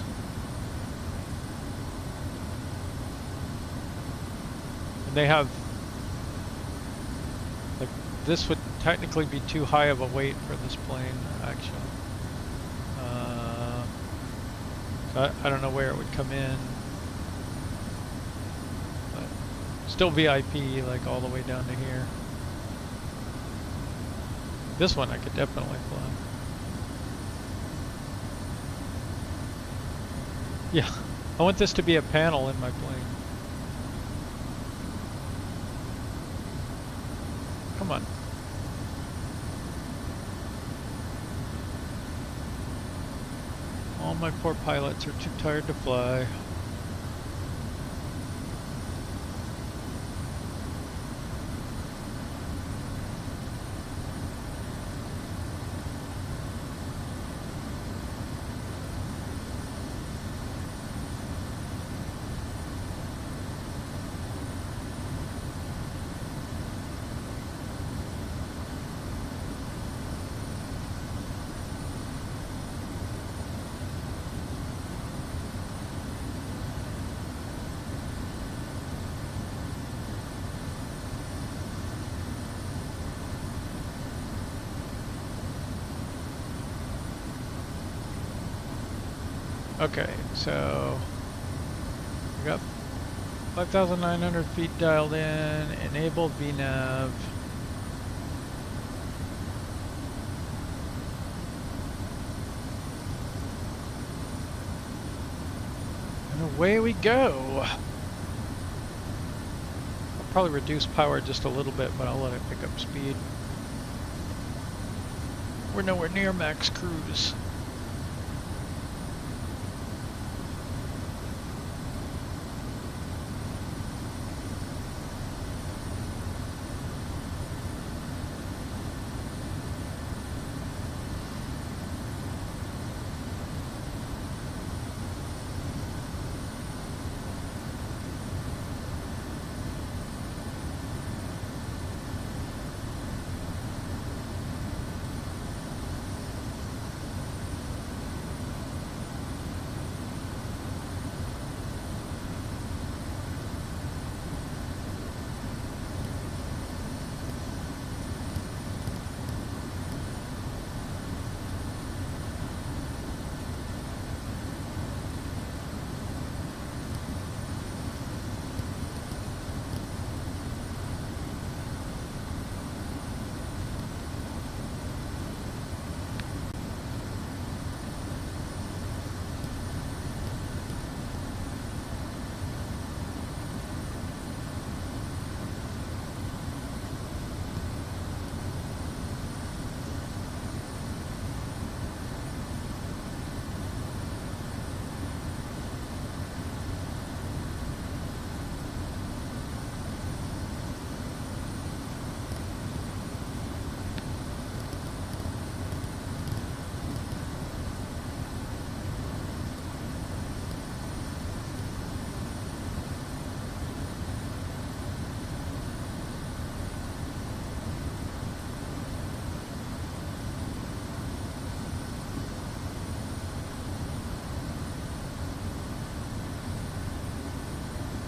And they have, like, this would technically be too high of a weight for this plane, actually. So I don't know where it would come in. But still VIP, like, all the way down to here. This one I could definitely fly. Yeah, I want this to be a panel in my plane. Come on. All my poor pilots are too tired to fly. Okay, so we got 5,900 feet dialed in, enabled VNAV. And away we go. I'll probably reduce power just a little bit, but I'll let it pick up speed. We're nowhere near max cruise.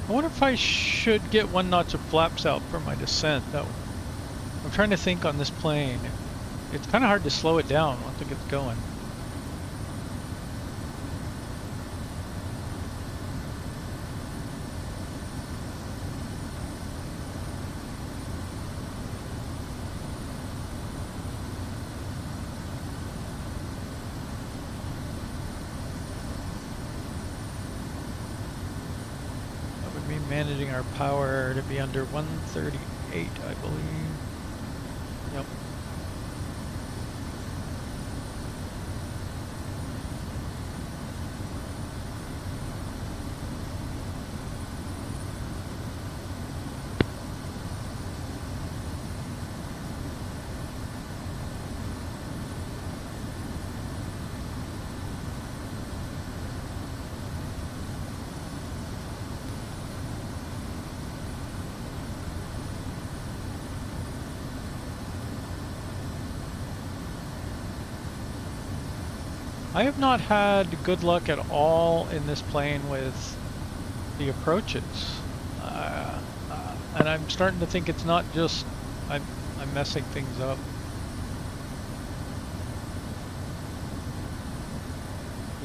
I wonder if I should get 1 notch of flaps out for my descent. I'm trying to think on this plane. It's kind of hard to slow it down once it gets going. Managing our power to be under 138, I believe. Yep. I have not had good luck at all in this plane with the approaches. And I'm starting to think it's not just I'm messing things up.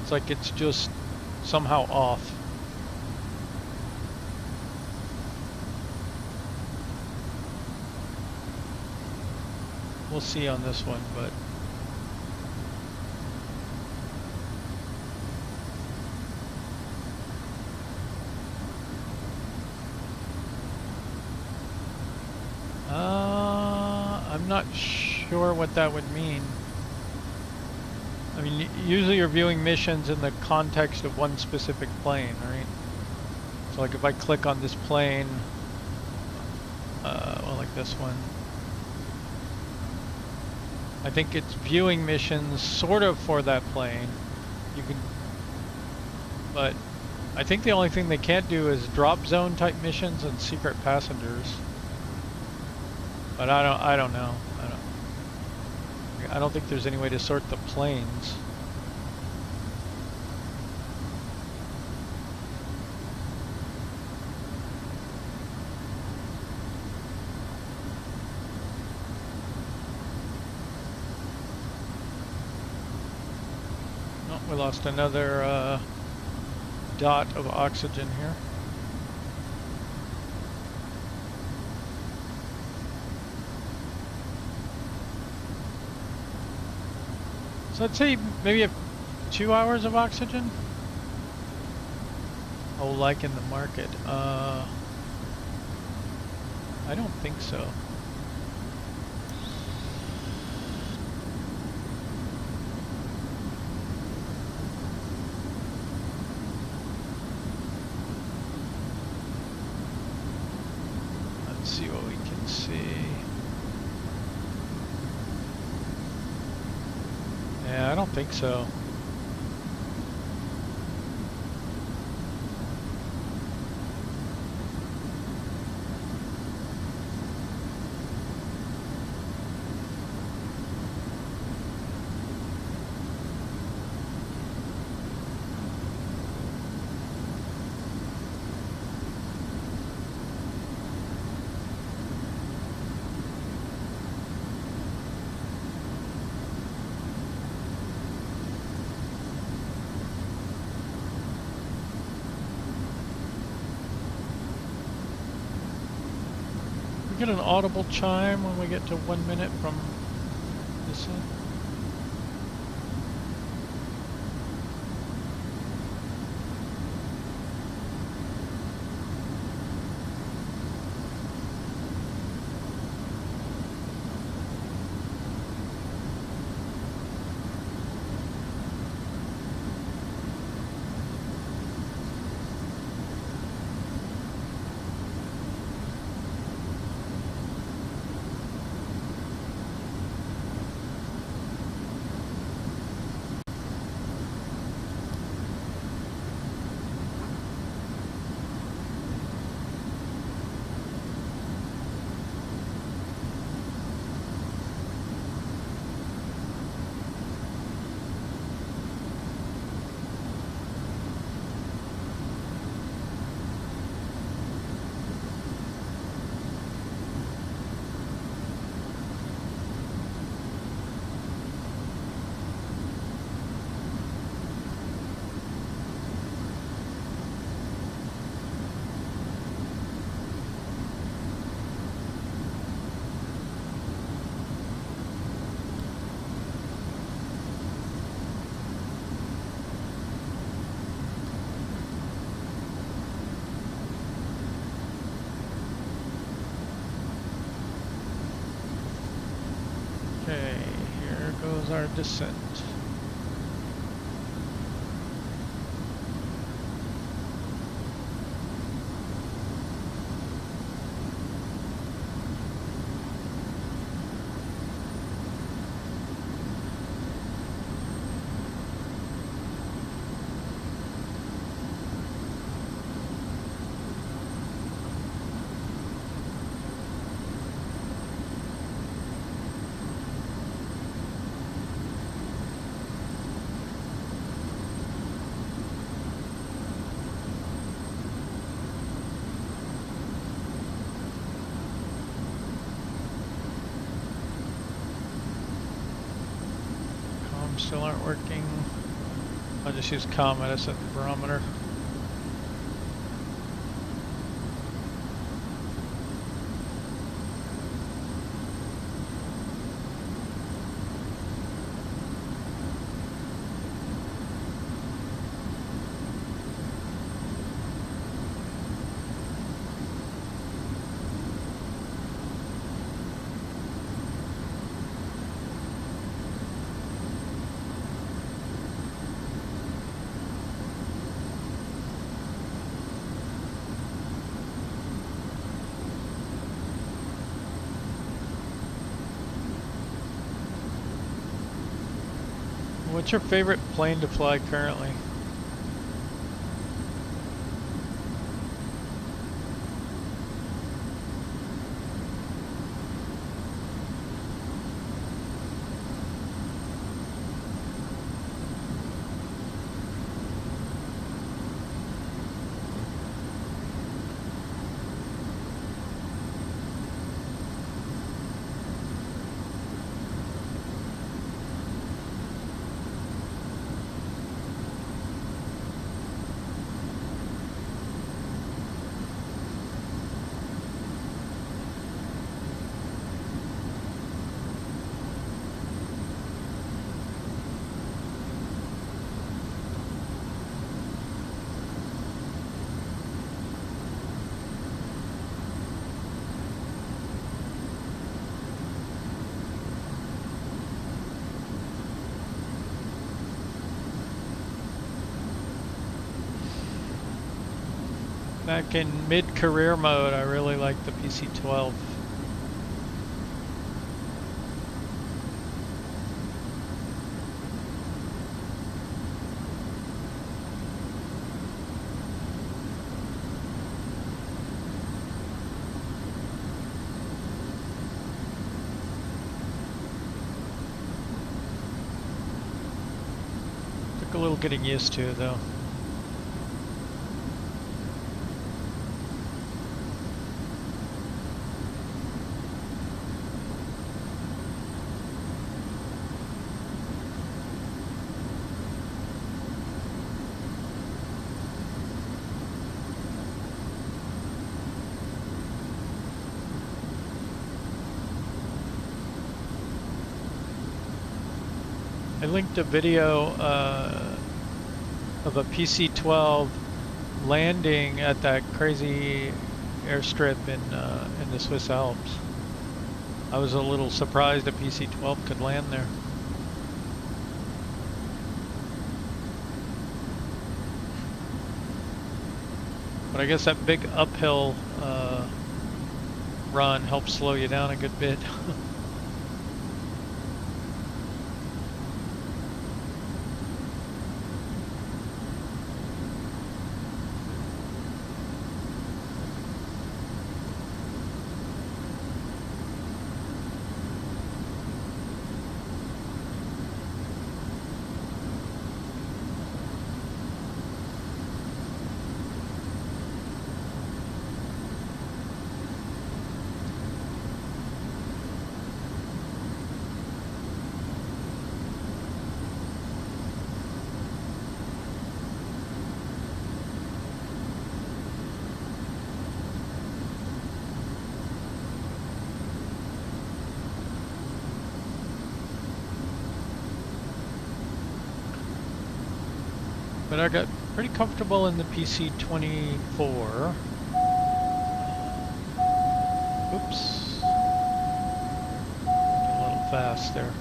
It's like it's just somehow off. We'll see on this one, but I'm not sure what that would mean. I mean, usually you're viewing missions in the context of one specific plane, right? So like if I click on this plane, well, like this one, I think it's viewing missions sort of for that plane. You can, but I think the only thing they can't do is drop zone type missions and secret passengers. But I don't know. I don't think there's any way to sort the planes. Oh, we lost another dot of oxygen here. So I'd say maybe a 2 hours of oxygen. Oh, like in the market. I don't think so. Let's see what we can see. Yeah, I don't think so. We get an audible chime when we get to 1 minute from this end. Okay, here goes our descent. Still aren't working. I'll just use Comet as a barometer. What's your favorite plane to fly currently? Back in mid-career mode, I really like the PC-12. Took a little getting used to, though. I linked a video of a PC-12 landing at that crazy airstrip in the Swiss Alps. I was a little surprised a PC-12 could land there. But I guess that big uphill run helps slow you down a good bit. But I got pretty comfortable in the PC-24. Oops. A little fast there.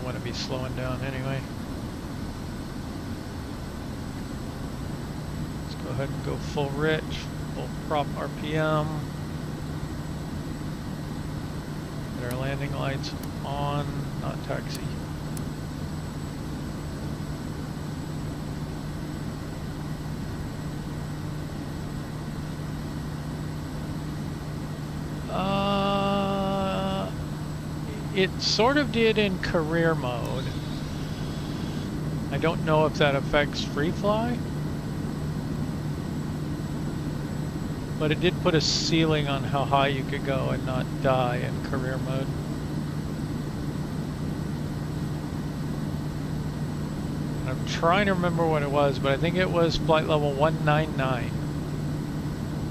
Want to be slowing down anyway. Let's go ahead and go full rich, full prop RPM. Get our landing lights on, not taxi. It sort of did in career mode. I don't know if that affects free fly, but it did put a ceiling on how high you could go and not die in career mode. I'm trying to remember what it was, but I think it was flight level 199.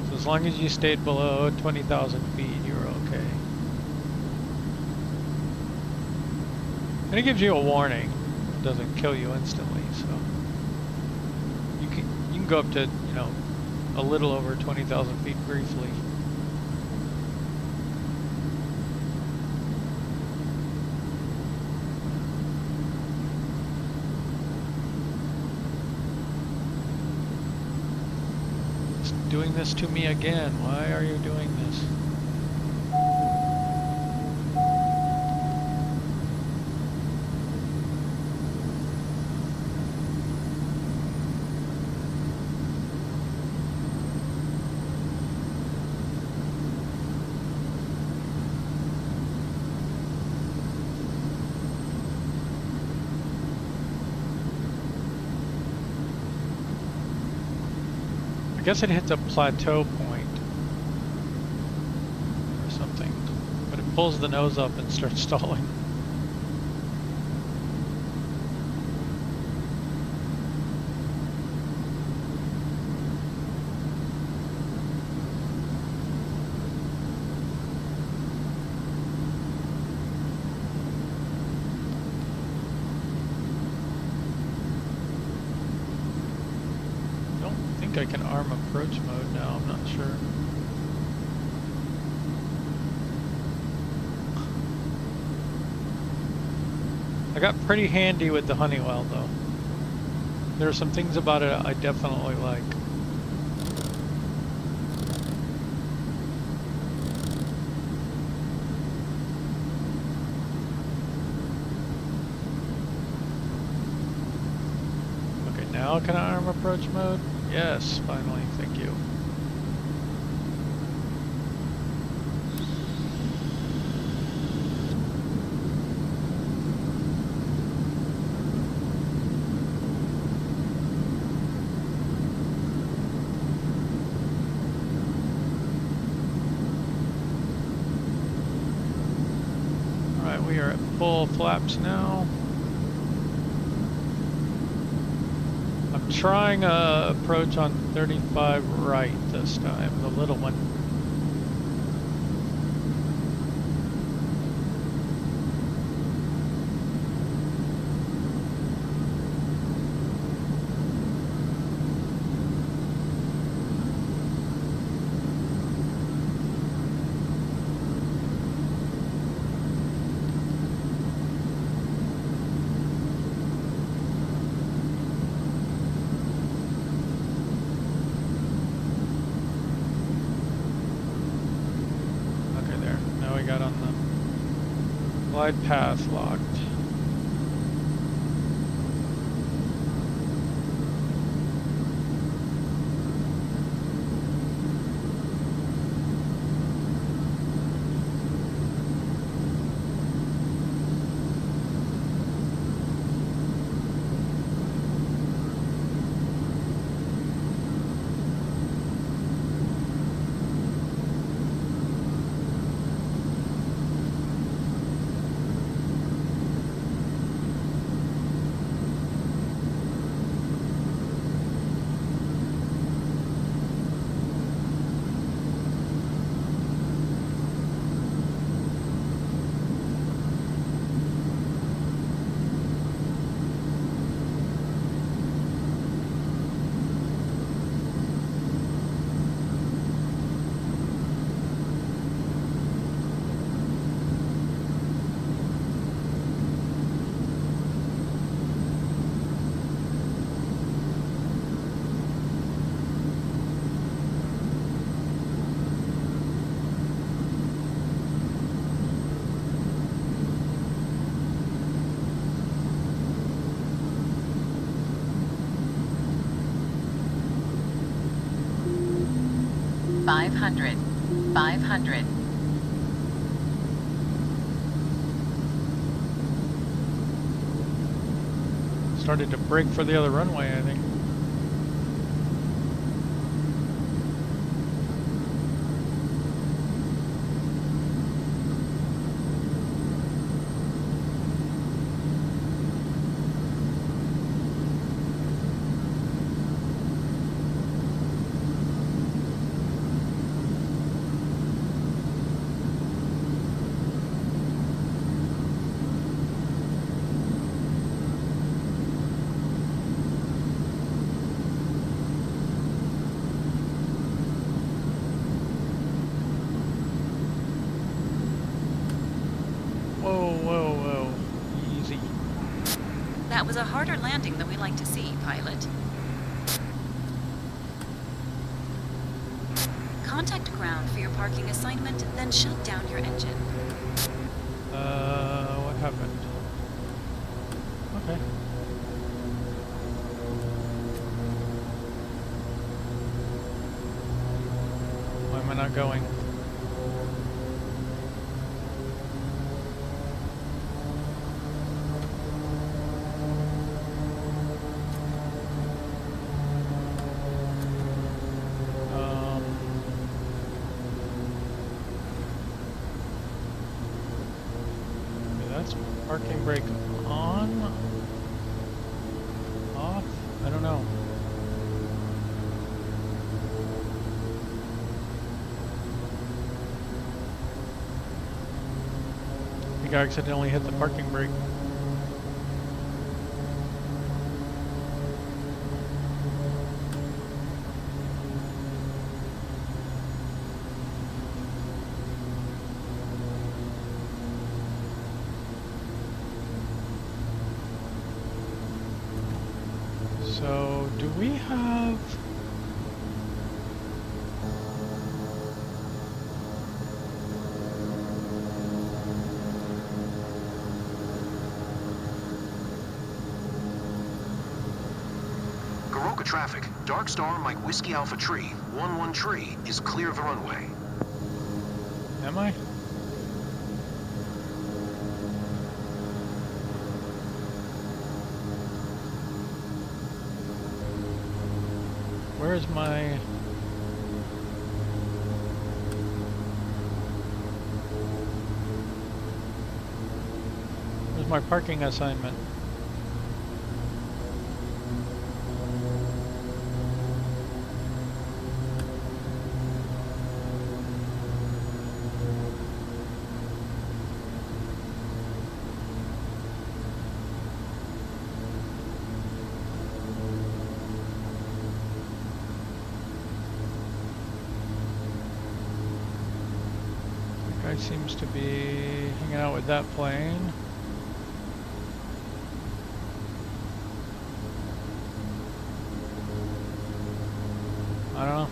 So as long as you stayed below 20,000 feet, you were okay. And it gives you a warning. It doesn't kill you instantly, so you can go up to, you know, a little over 20,000 feet briefly. It's doing this to me again. Why are you doing this? I guess it hits a plateau point or something, but it pulls the nose up and starts stalling. I can arm approach mode now, I'm not sure. I got pretty handy with the Honeywell though. There are some things about it I definitely like. Okay, now can I arm approach mode? Yes, finally, thank you. All right, we are at full flaps now. Trying a approach on 35 right this time, the little one. Glide path locked. 500. 500. Started to brake for the other runway, I think. Whoa, whoa, whoa. Easy. That was a harder landing than we like to see, pilot. Contact ground for your parking assignment, then shut down your engine. What happened? Okay. Why am I not going? Parking brake on? Off? I don't know. I think I accidentally hit the parking brake. So, do we have... Garoka traffic. Dark Star Mike Whiskey Alpha Tree 11 Tree is clear of the runway. Am I? Where's my... Where's my parking assignment? Guy seems to be hanging out with that plane. I don't know.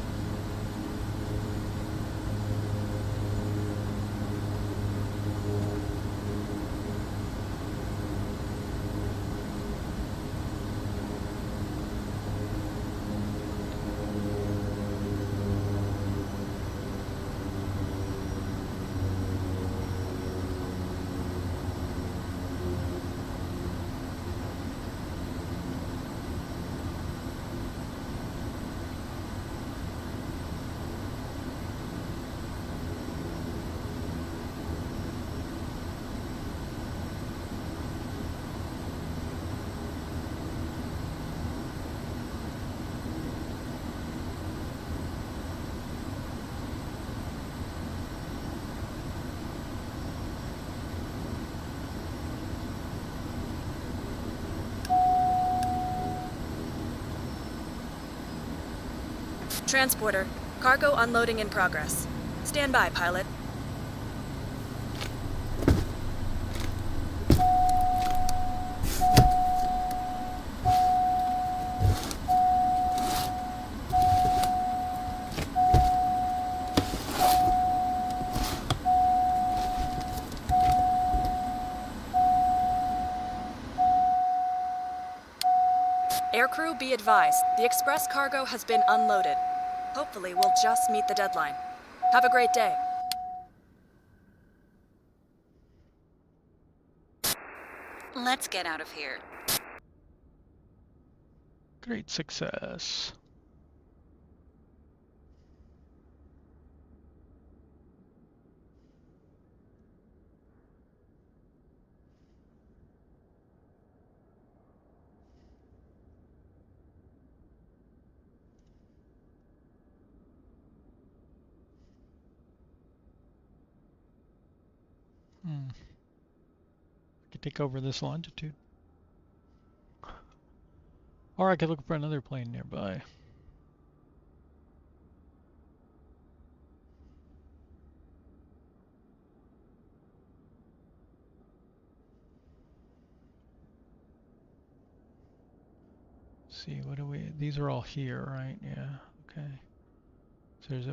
Transporter. Cargo unloading in progress. Stand by, pilot. Aircrew, be advised. The express cargo has been unloaded. Hopefully, we'll just meet the deadline. Have a great day. Let's get out of here. Great success. I could take over this longitude. Or I could look for another plane nearby. See, what do we, these are all here, right? Yeah, okay. So there's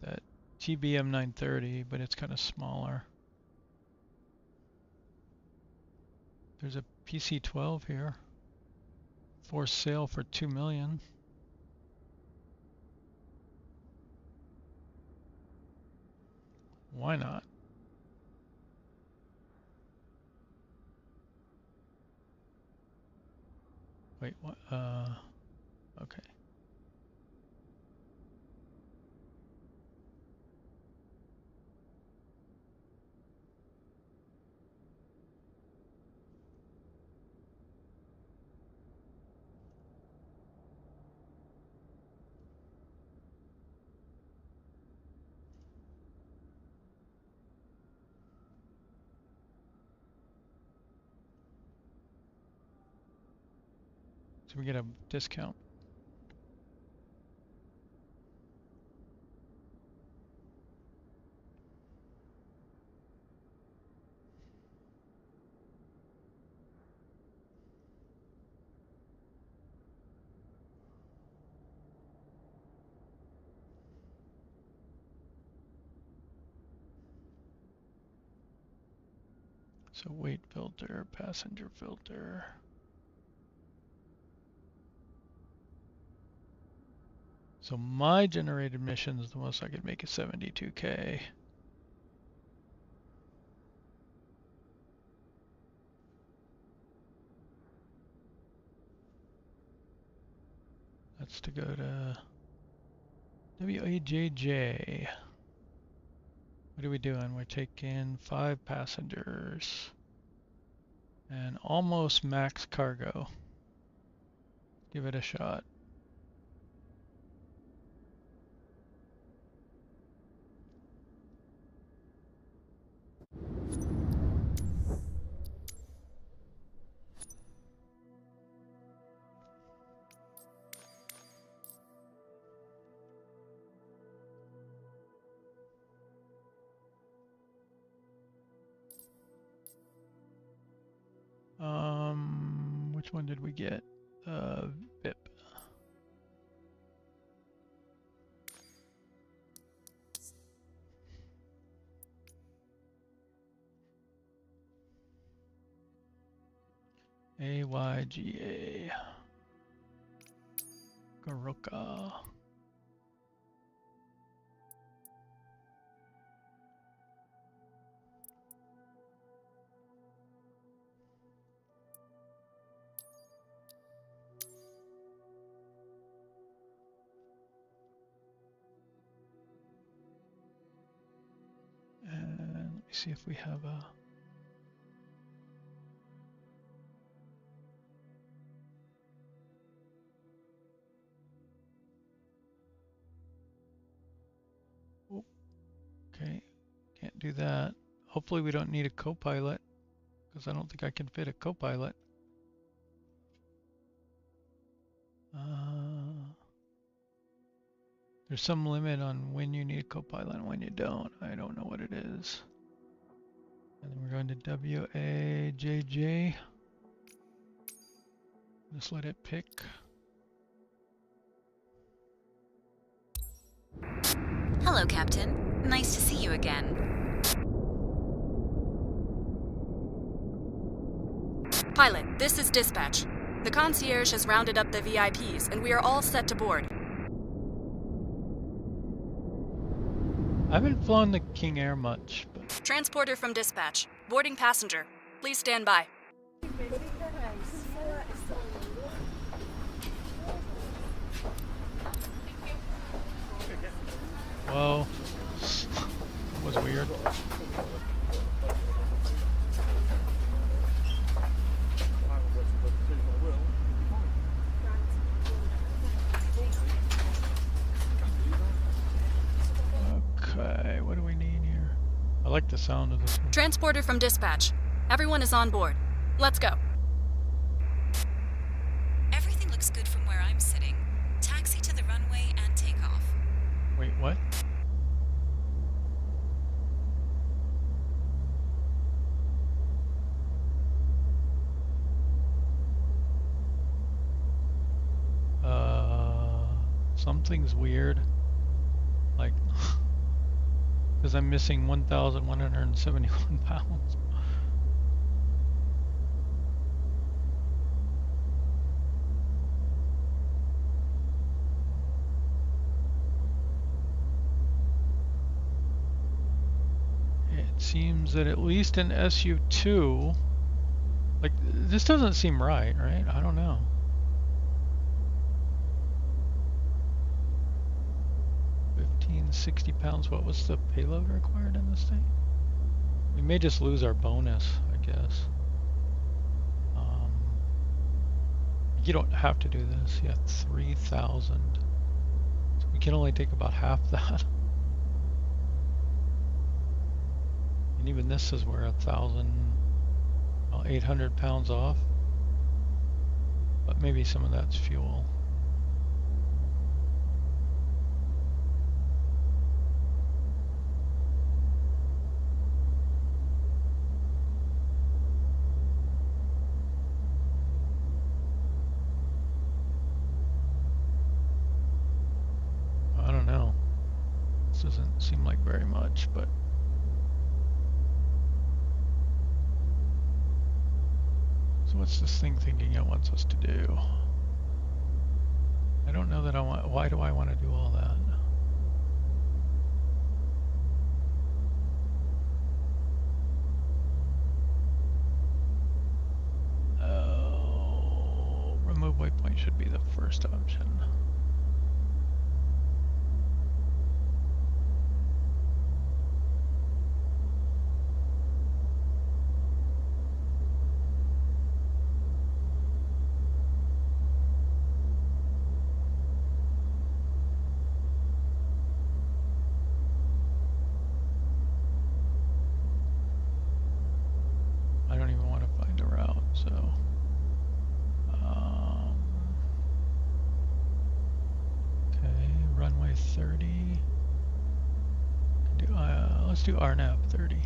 that TBM 930, but it's kind of smaller. There's a PC-12 here. For sale for $2 million. Why not? Wait, what? Okay. So we get a discount. So weight filter, passenger filter. So my generated missions, the most I could make is 72K. That's to go to WAJJ. What are we doing? We're taking 5 passengers and almost max cargo. Give it a shot. Which one did we get? VIP. AYGA. Garoka. And let me see if we have a... Oh, okay, can't do that. Hopefully we don't need a co-pilot, because I don't think I can fit a co-pilot. There's some limit on when you need a co-pilot and when you don't. I don't know what it is. And then we're going to WAJJ. Just let it pick. Hello, Captain. Nice to see you again. Pilot, this is dispatch. The concierge has rounded up the VIPs, and we are all set to board. I haven't flown the King Air much, but Transporter from dispatch. Boarding passenger. Please stand by. whoa, that was weird. Okay, what do we need here? I like the sound of this one. Transporter from dispatch. Everyone is on board. Let's go. Everything looks good from where I'm sitting. Taxi to the runway and take off. Wait, what? Something's weird. Like, because I'm missing 1,171 pounds. It seems that at least in SU2, like, this doesn't seem right? I don't know. £60. What was the payload required in this thing? We may just lose our bonus, I guess. You don't have to do this. Yeah, 3,000. So we can only take about half that. And even this is where 800 pounds off. But maybe some of that's fuel. Doesn't seem like very much, but so what's this thing thinking it wants us to do? I don't know that I want. Why do I want to do all that? Oh, remove waypoint should be the first option. Let's do RNAV 30.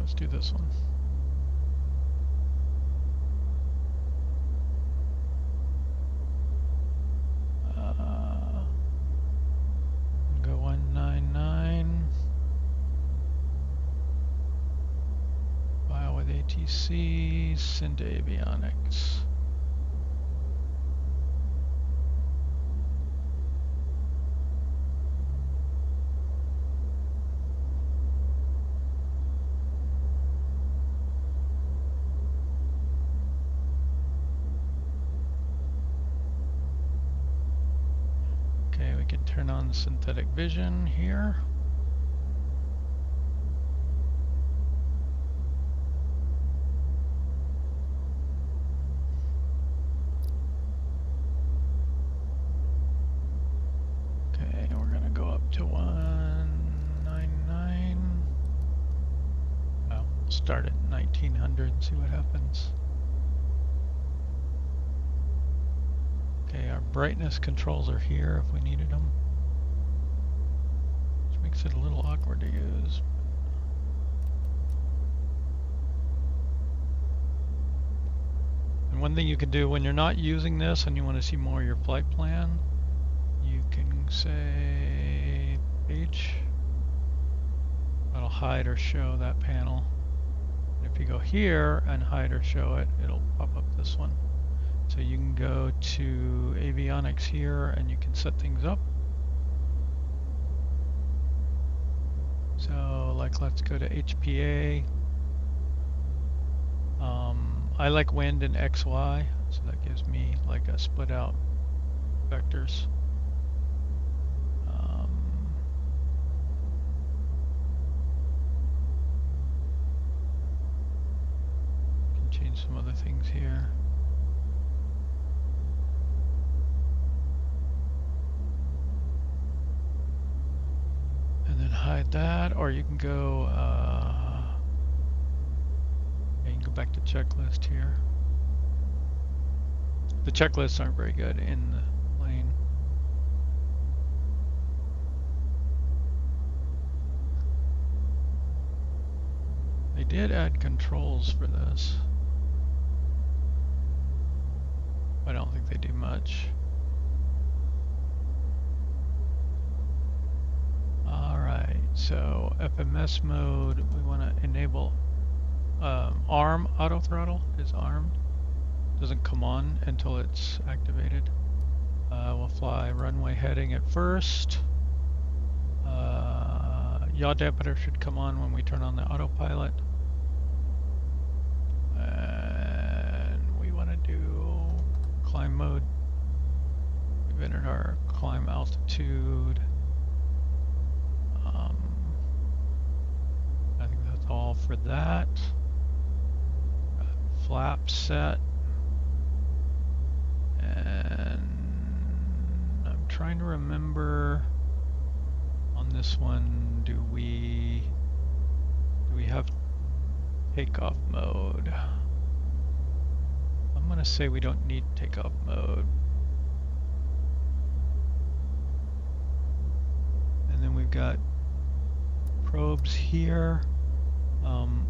Let's do this one. Go 199. File with ATC, send to avionics. Turn on synthetic vision here. Okay, we're gonna go up to 199. Well, we'll start at 1900 and see what happens. brightness controls are here if we needed them. Which makes it a little awkward to use. And one thing you can do when you're not using this and you want to see more of your flight plan, you can say page. That'll hide or show that panel. And if you go here and hide or show it, it'll pop up this one. So you can go to avionics here and you can set things up. So like let's go to HPA. I like wind in XY, so that gives me like a split out vectors. Can change some other things here. And then hide that, or you can go you can go back to checklist here. The checklists aren't very good in the plane. They did add controls for this. I don't think they do much. Alright, so FMS mode, we want to enable arm auto throttle is armed. Doesn't come on until it's activated. We'll fly runway heading at first. Yaw dampener should come on when we turn on the autopilot. And we want to do climb mode. We've entered our climb altitude. I think that's all for that. Flap set. And I'm trying to remember on this one, do we have takeoff mode? I'm gonna say we don't need takeoff mode. And then we've got probes here,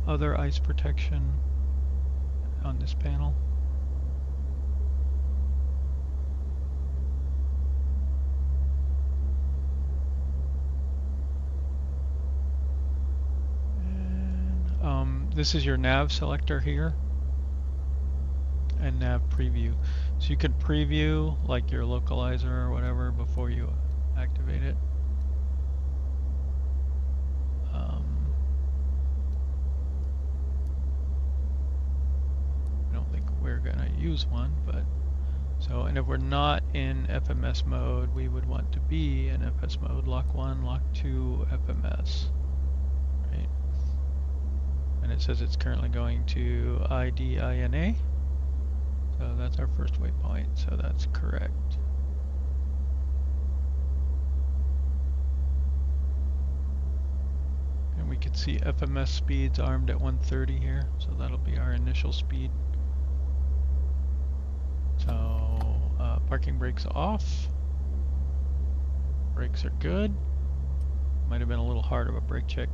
other ice protection on this panel. And this is your nav selector here and nav preview. So you can preview like your localizer or whatever before you activate it. I don't think we're gonna use one, but so, and if we're not in FMS mode, we would want to be in FS mode, lock 1, lock 2, FMS, right? And it says it's currently going to IDINA, so that's our first waypoint, so that's correct. And we can see FMS speeds armed at 130 here, so that'll be our initial speed. So parking brakes off. Brakes are good. Might have been a little hard of a brake check.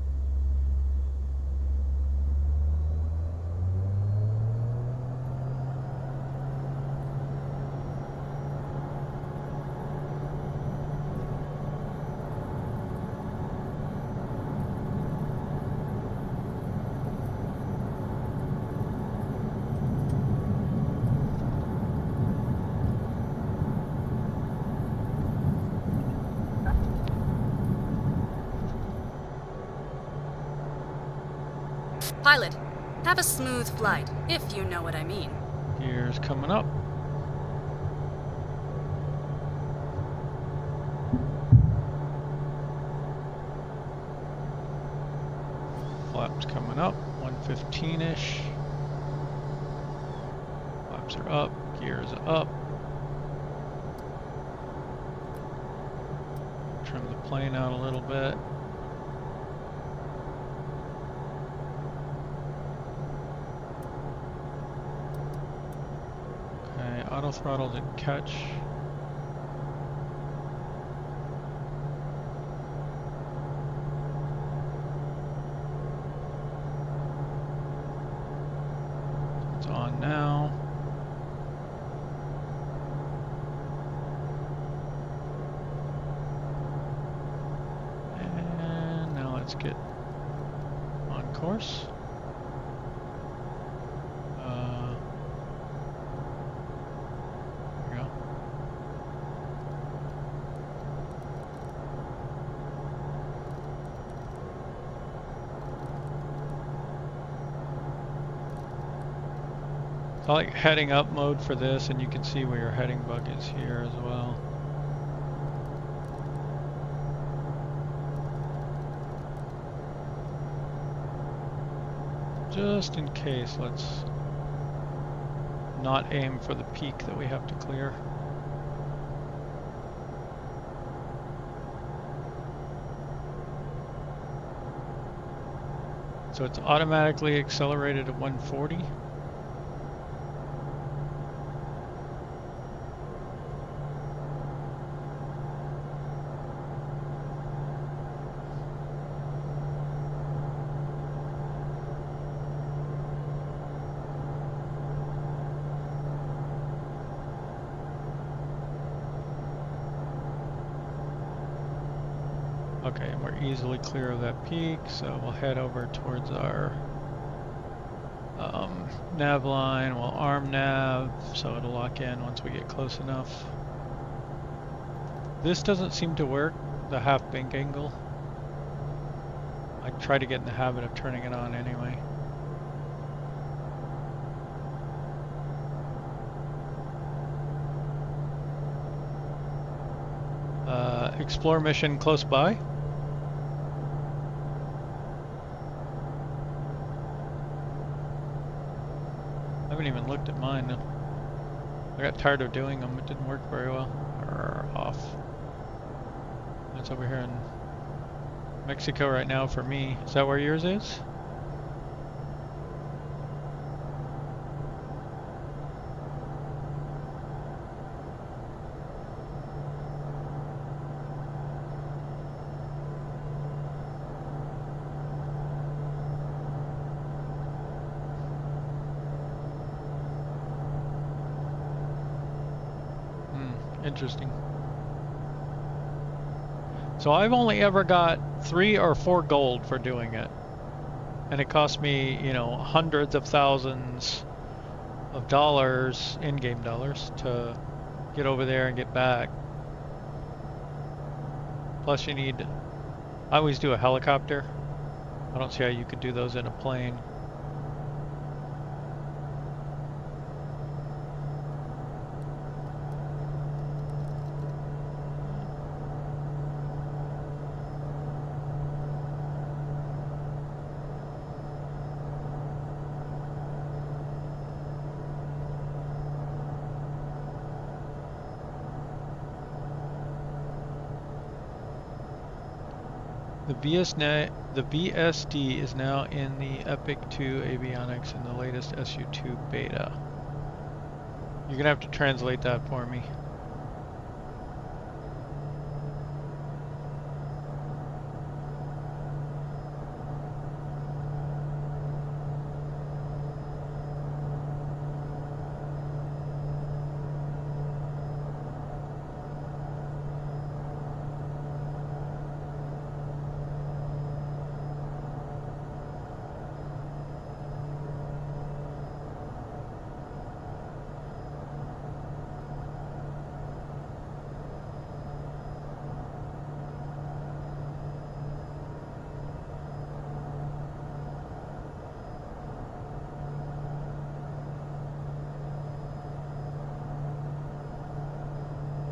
Pilot, have a smooth flight, if you know what I mean. Gears coming up. Flaps coming up, 115-ish. Flaps are up, gears up. Trim the plane out a little bit. Auto throttle didn't catch. let's get on course. There we go. I like heading up mode for this, and you can see where your heading bug is here as well. Just in case, let's not aim for the peak that we have to clear. So it's automatically accelerated at 140. Okay, and we're easily clear of that peak, so we'll head over towards our nav line. We'll arm nav, so it'll lock in once we get close enough. This doesn't seem to work, the half bank angle. I try to get in the habit of turning it on anyway. Explore mission close by. I haven't even looked at mine. I got tired of doing them. It didn't work very well. Or off. It's over here in Mexico right now for me. Is that where yours is? Interesting. So I've only ever got 3 or 4 gold for doing it. And it cost me, you know, hundreds of thousands of dollars, in-game dollars, to get over there and get back. Plus you need, I always do a helicopter. I don't see how you could do those in a plane. The VSD is now in the EPIC 2 avionics in the latest SU2 beta. You're gonna have to translate that for me.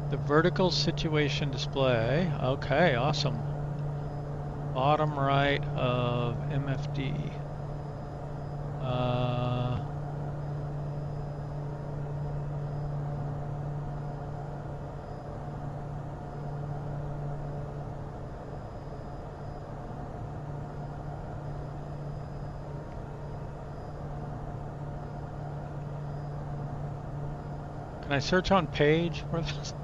The vertical situation display. Okay, awesome. Bottom right of MFD. Can I search on page? Where this?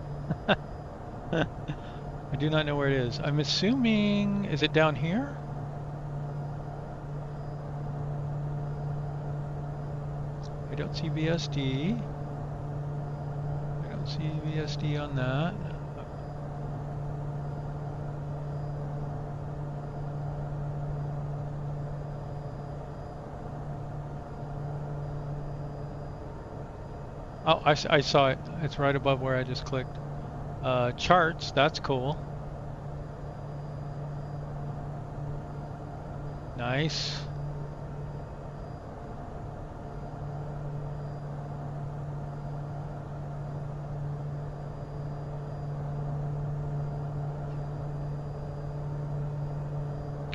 I do not know where it is. I'm assuming, is it down here? I don't see VSD. I don't see VSD on that. Oh, I saw it. It's right above where I just clicked. Charts, that's cool. Nice.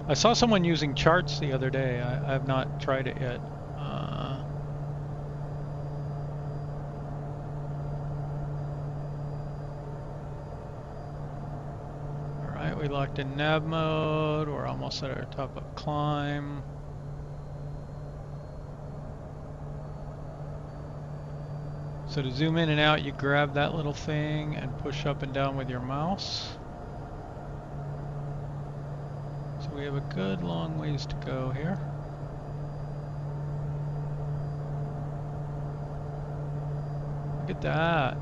I saw someone using charts the other day. I have not tried it yet. Alright, we locked in nav mode. We're almost at our top of climb. So to zoom in and out, you grab that little thing and push up and down with your mouse. So we have a good long ways to go here. Look at that.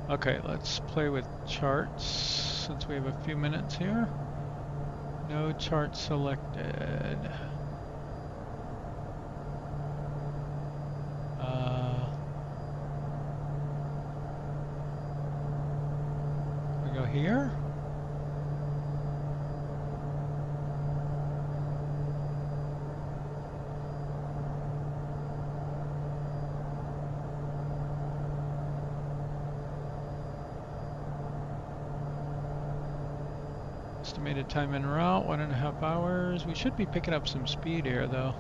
Okay, let's play with charts since we have a few minutes here. No chart selected. We go here. Estimated time en route, 1.5 hours. We should be picking up some speed here though.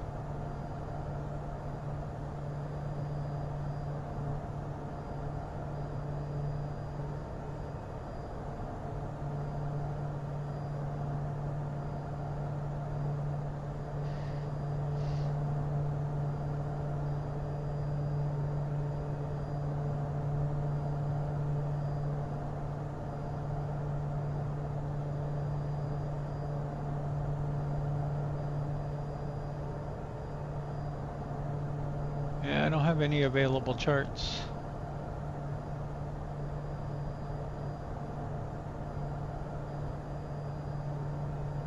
Yeah, I don't have any available charts.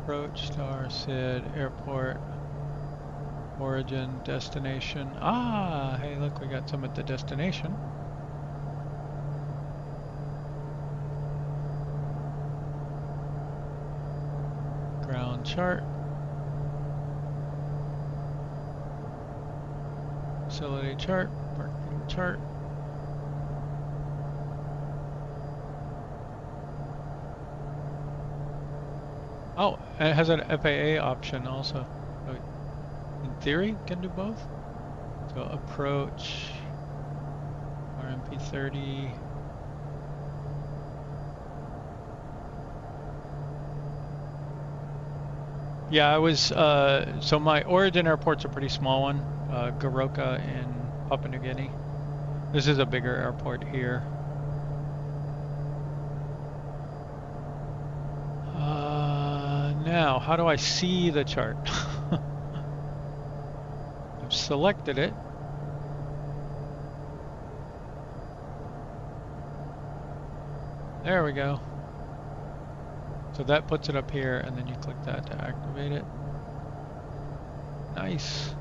Approach, star, SID, airport, origin, destination. Ah, hey look, we got some at the destination. Ground chart. Facility chart, parking chart. Oh, and it has an FAA option also. So in theory, can do both. So approach, RMP30. Yeah, I was, so my origin airport's a pretty small one. Goroka in Papua New Guinea. This is a bigger airport here. Now, how do I see the chart? I've selected it. There we go. So that puts it up here, and then you click that to activate it. Nice.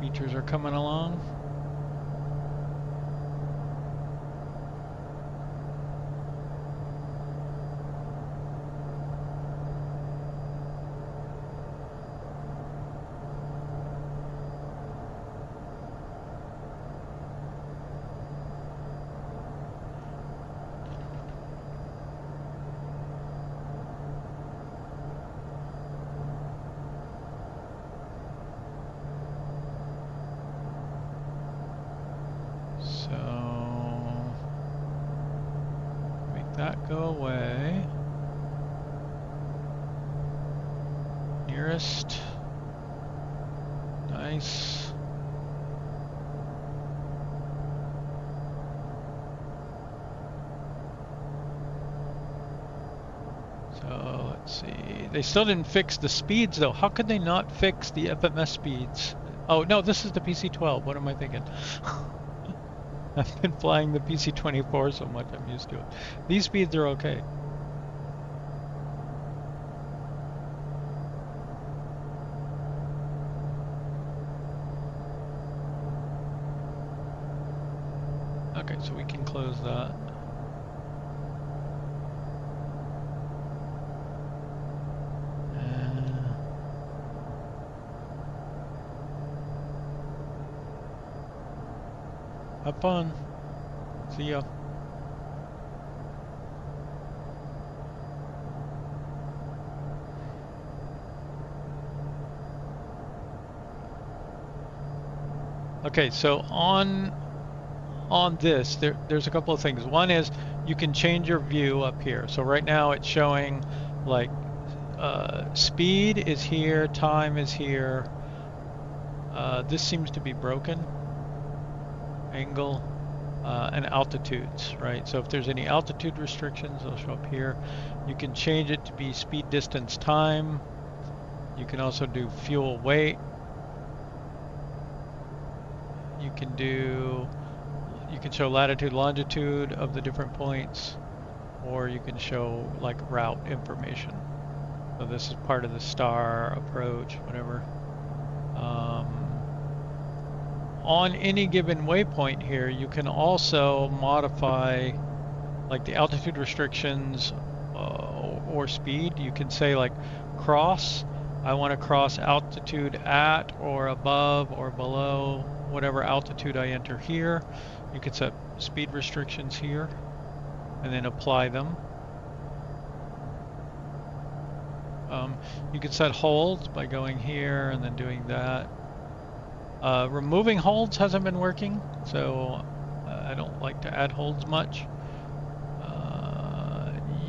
Features are coming along. That go away. Nearest. Nice. So let's see. They still didn't fix the speeds though. How could they not fix the FMS speeds? Oh no, this is the PC-12. What am I thinking? I've been flying the PC-24 so much I'm used to it. These speeds are okay. Okay, so we can close that. Have fun. See ya. Okay, so on this, there's a couple of things. One is you can change your view up here. So right now it's showing like speed is here, time is here. This seems to be broken. Angle and altitudes, right? So if there's any altitude restrictions, they'll show up here. You can change it to be speed, distance, time. You can also do fuel weight. You can show latitude, longitude of the different points, or you can show like route information. So this is part of the star approach, whatever. On any given waypoint here, you can also modify like the altitude restrictions or speed. You can say like cross. I want to cross altitude at or above or below whatever altitude I enter here. You can set speed restrictions here and then apply them. You can set holds by going here and then doing that. Removing holds hasn't been working, so I don't like to add holds much.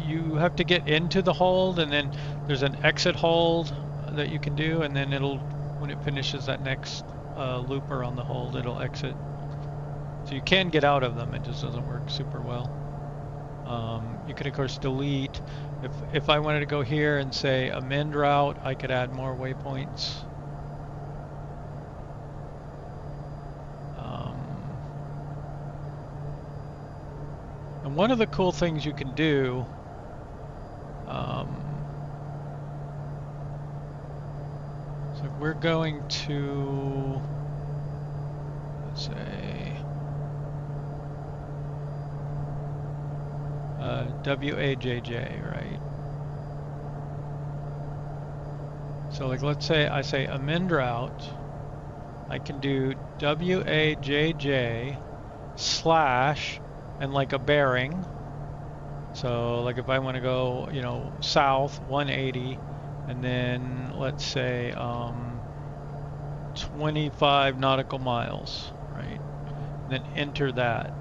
You have to get into the hold, and then there's an exit hold that you can do, and then it'll, when it finishes that next loop around the hold, it'll exit. So you can get out of them, it just doesn't work super well. You can of course delete. If I wanted to go here and say amend route, I could add more waypoints. And one of the cool things you can do, so if we're going to, let's say, WAJJ, right? So like, let's say I say amend route, I can do WAJJ slash and like a bearing. So like if I want to go, you know, south 180 and then let's say 25 nautical miles, right? And then enter that.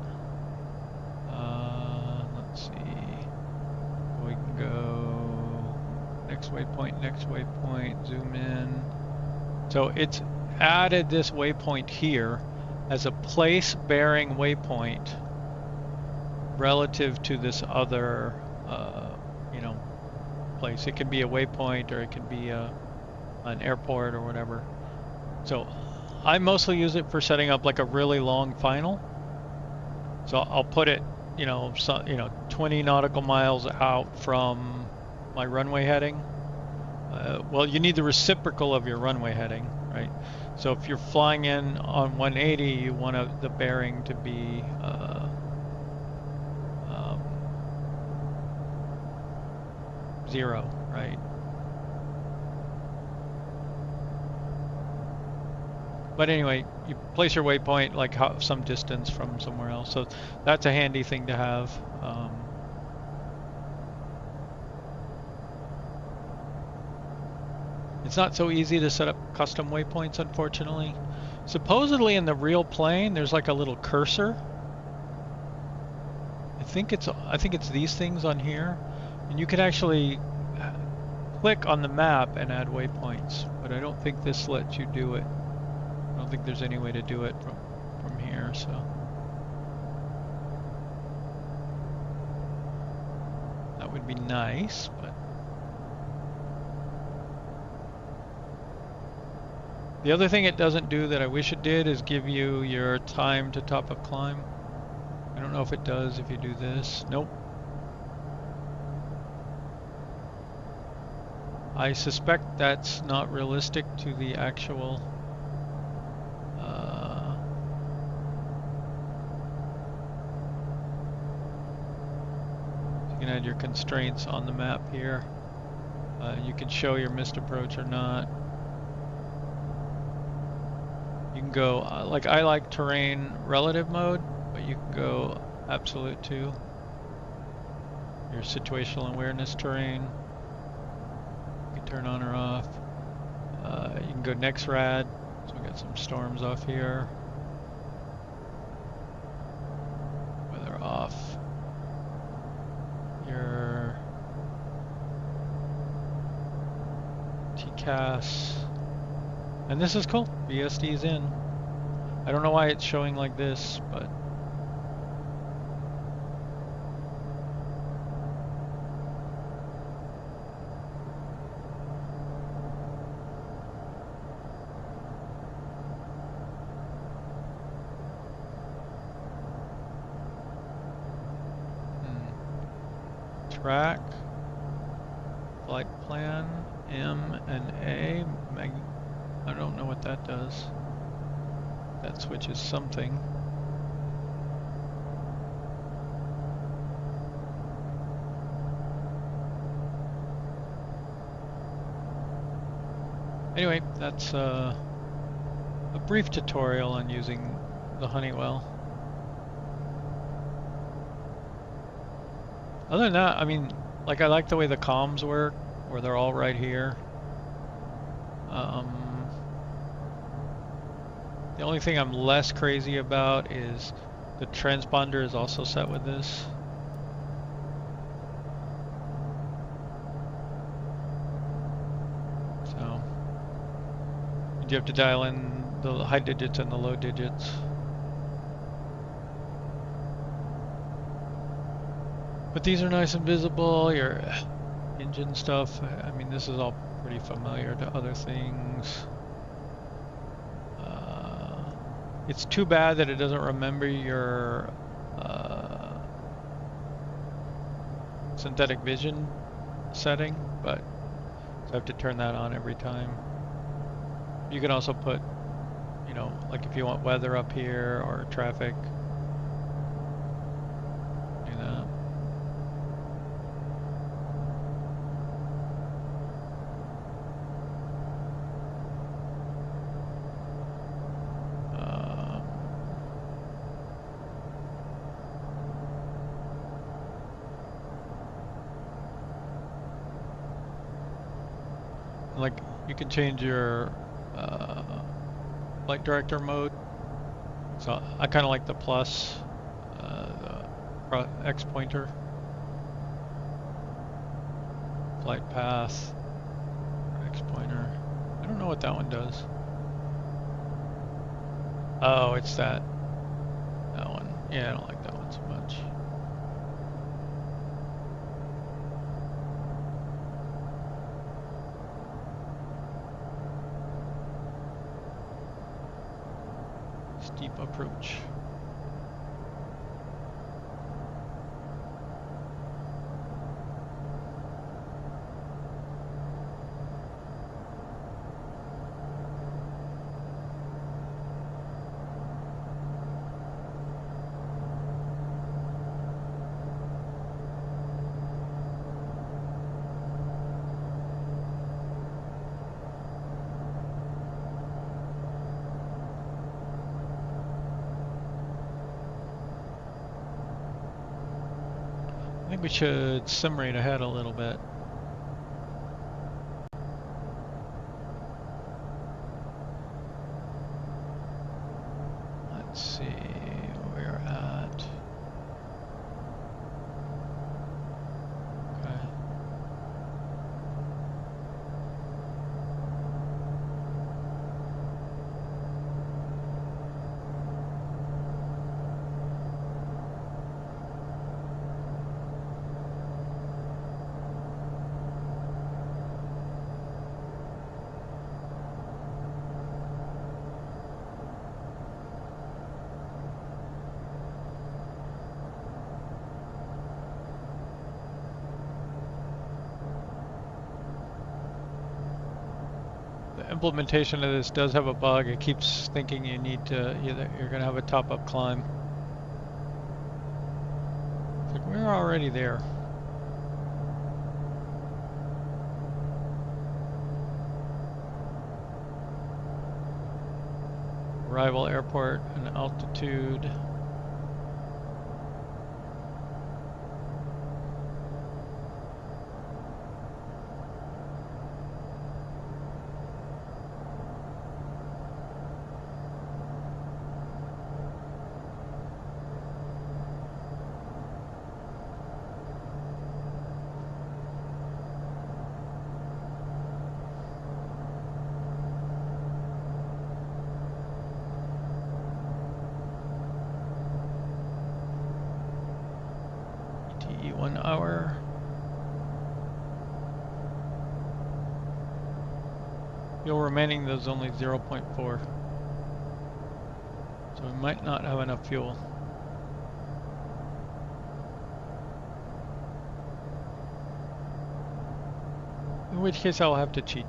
Let's see. We can go next waypoint, zoom in. So it's added this waypoint here as a place bearing waypoint relative to this other, you know, place. It can be a waypoint or it can be an airport or whatever. So I mostly use it for setting up like a really long final. So I'll put it, you know, 20 nautical miles out from my runway heading. Well, you need the reciprocal of your runway heading, right? So if you're flying in on 180, you want the bearing to be 0, right? But anyway, you place your waypoint like some distance from somewhere else. So that's a handy thing to have. It's not so easy to set up custom waypoints, unfortunately. Supposedly in the real plane, there's like a little cursor. I think it's these things on here, and you can actually click on the map and add waypoints. But I don't think this lets you do it. I don't think there's any way to do it from here. So that would be nice, but The other thing it doesn't do that I wish it did is give you your time to top of climb. I don't know if it does if you do this. Nope. I suspect that's not realistic to the actual you can add your constraints on the map here. You can show your missed approach or not. You can go, like I like terrain relative mode, but you can go absolute too. Your situational awareness terrain. You can turn on or off. You can go next rad. So we got some storms off here. Weather off. Your TCAS. And this is cool. VSD is in. I don't know why it's showing like this, but track, flight plan, M and A. I don't know what that does. That switches something. Anyway, that's a brief tutorial on using the Honeywell. Other than that, I mean, like I like the way the comms work, where they're all right here. The only thing I'm less crazy about is the transponder is also set with this. So you have to dial in the high digits and the low digits. But these are nice and visible. Your engine stuff, I mean, this is all pretty familiar to other things. It's too bad that it doesn't remember your synthetic vision setting, but so I have to turn that on every time. You can also put, you know, like if you want weather up here or traffic, do that. Like you can change your flight director mode. So I kind of like the plus, the X pointer, flight path, X pointer. I don't know what that one does. Oh, it's that one. Yeah, I don't like that one so much. Steep approach. I think we should sim rate ahead a little bit. Let's see where we're at. Okay. implementation of this does have a bug. It keeps thinking you need to you're gonna have a top-up climb. It's like we're already there. Arrival airport and altitude. ETE 1 hour. Fuel remaining, there's only 0.4. So we might not have enough fuel. In which case I'll have to cheat.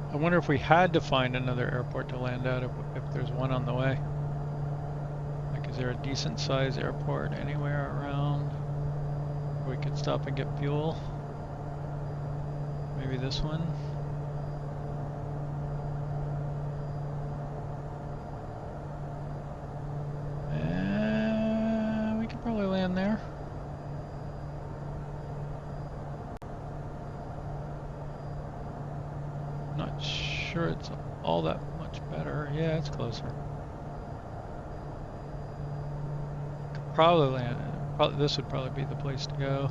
I wonder if we had to find another airport to land at, if there's one on the way. Like, is there a decent sized airport anywhere around where we could stop and get fuel? Maybe this one? We could probably land there. Not sure it's all that much better. Yeah, it's closer. Could probably land. This would probably be the place to go.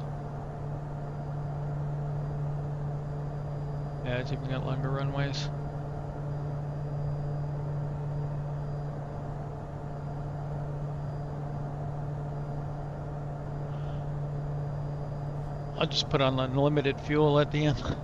Yeah, it's even got longer runways. I'll just put on unlimited fuel at the end.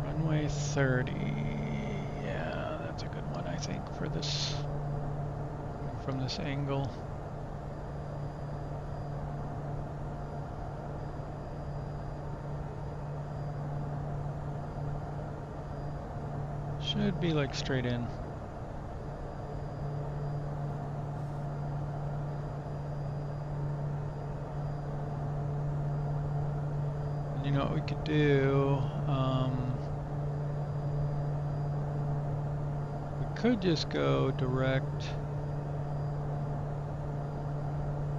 Runway 30. Yeah, that's a good one, I think, for this, from this angle. Should be like straight in. And you know what we could do? We could just go direct,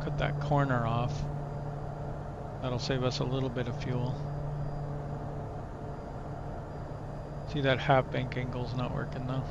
cut that corner off. That'll save us a little bit of fuel. See, that half bank angle's not working though.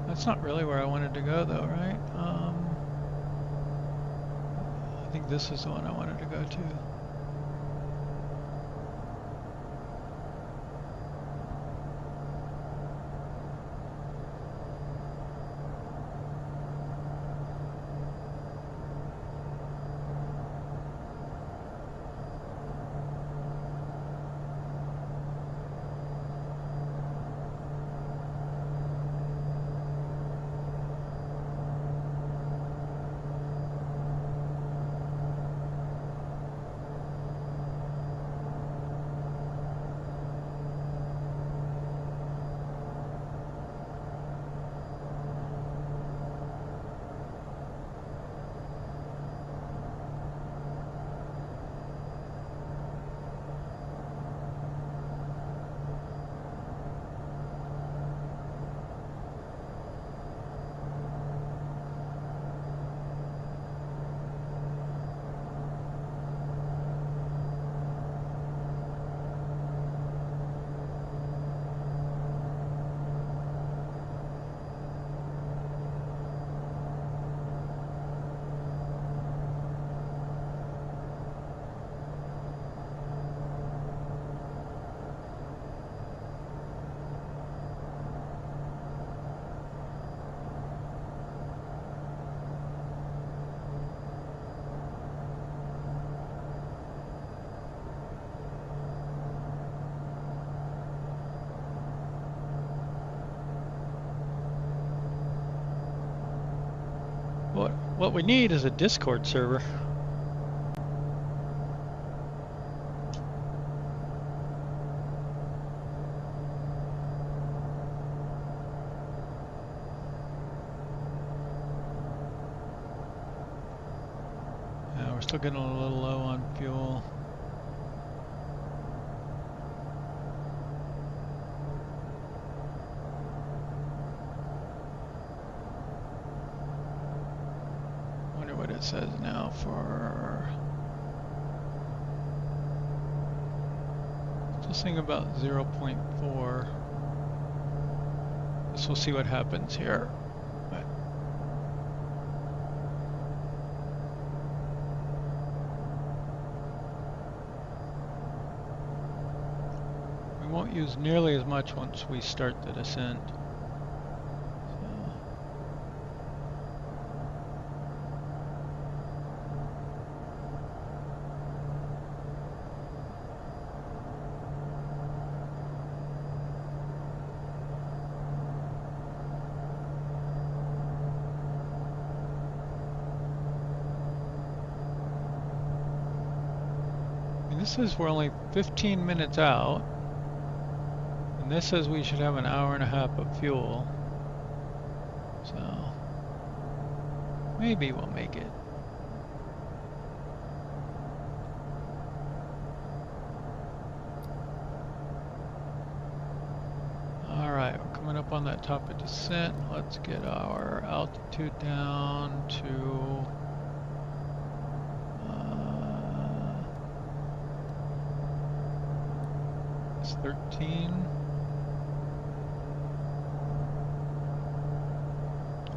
That's not really where I wanted to go though, right? I think this is the one I wanted to go to. What we need is a Discord server. We're still getting a little low on fuel. Wonder what it says now for. Still seeing about 0.4. Guess we'll see what happens here. We won't use nearly as much once we start the descent. This says we're only 15 minutes out, and this says we should have an hour and a half of fuel, so maybe we'll make it. Alright, we're coming up on that top of descent. Let's get our altitude down to 13.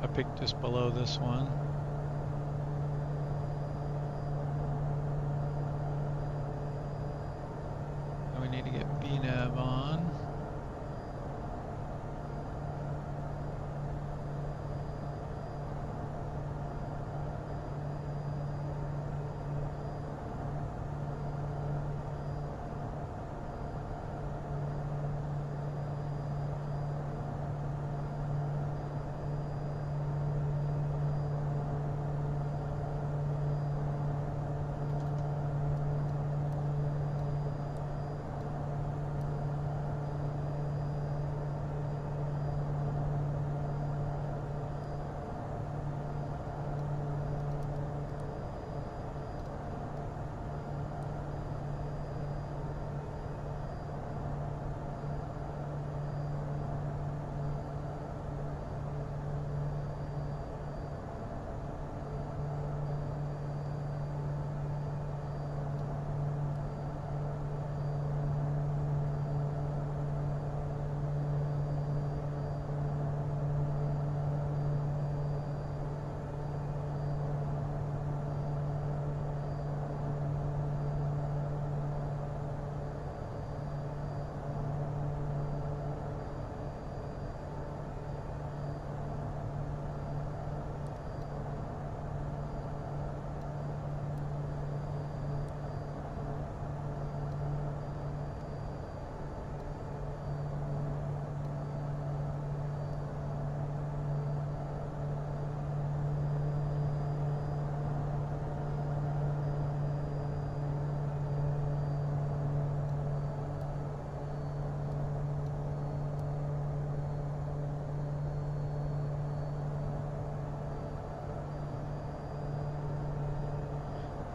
I picked just below this one. And we need to get VNAV on.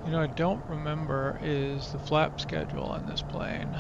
You know, I don't remember is the flap schedule on this plane.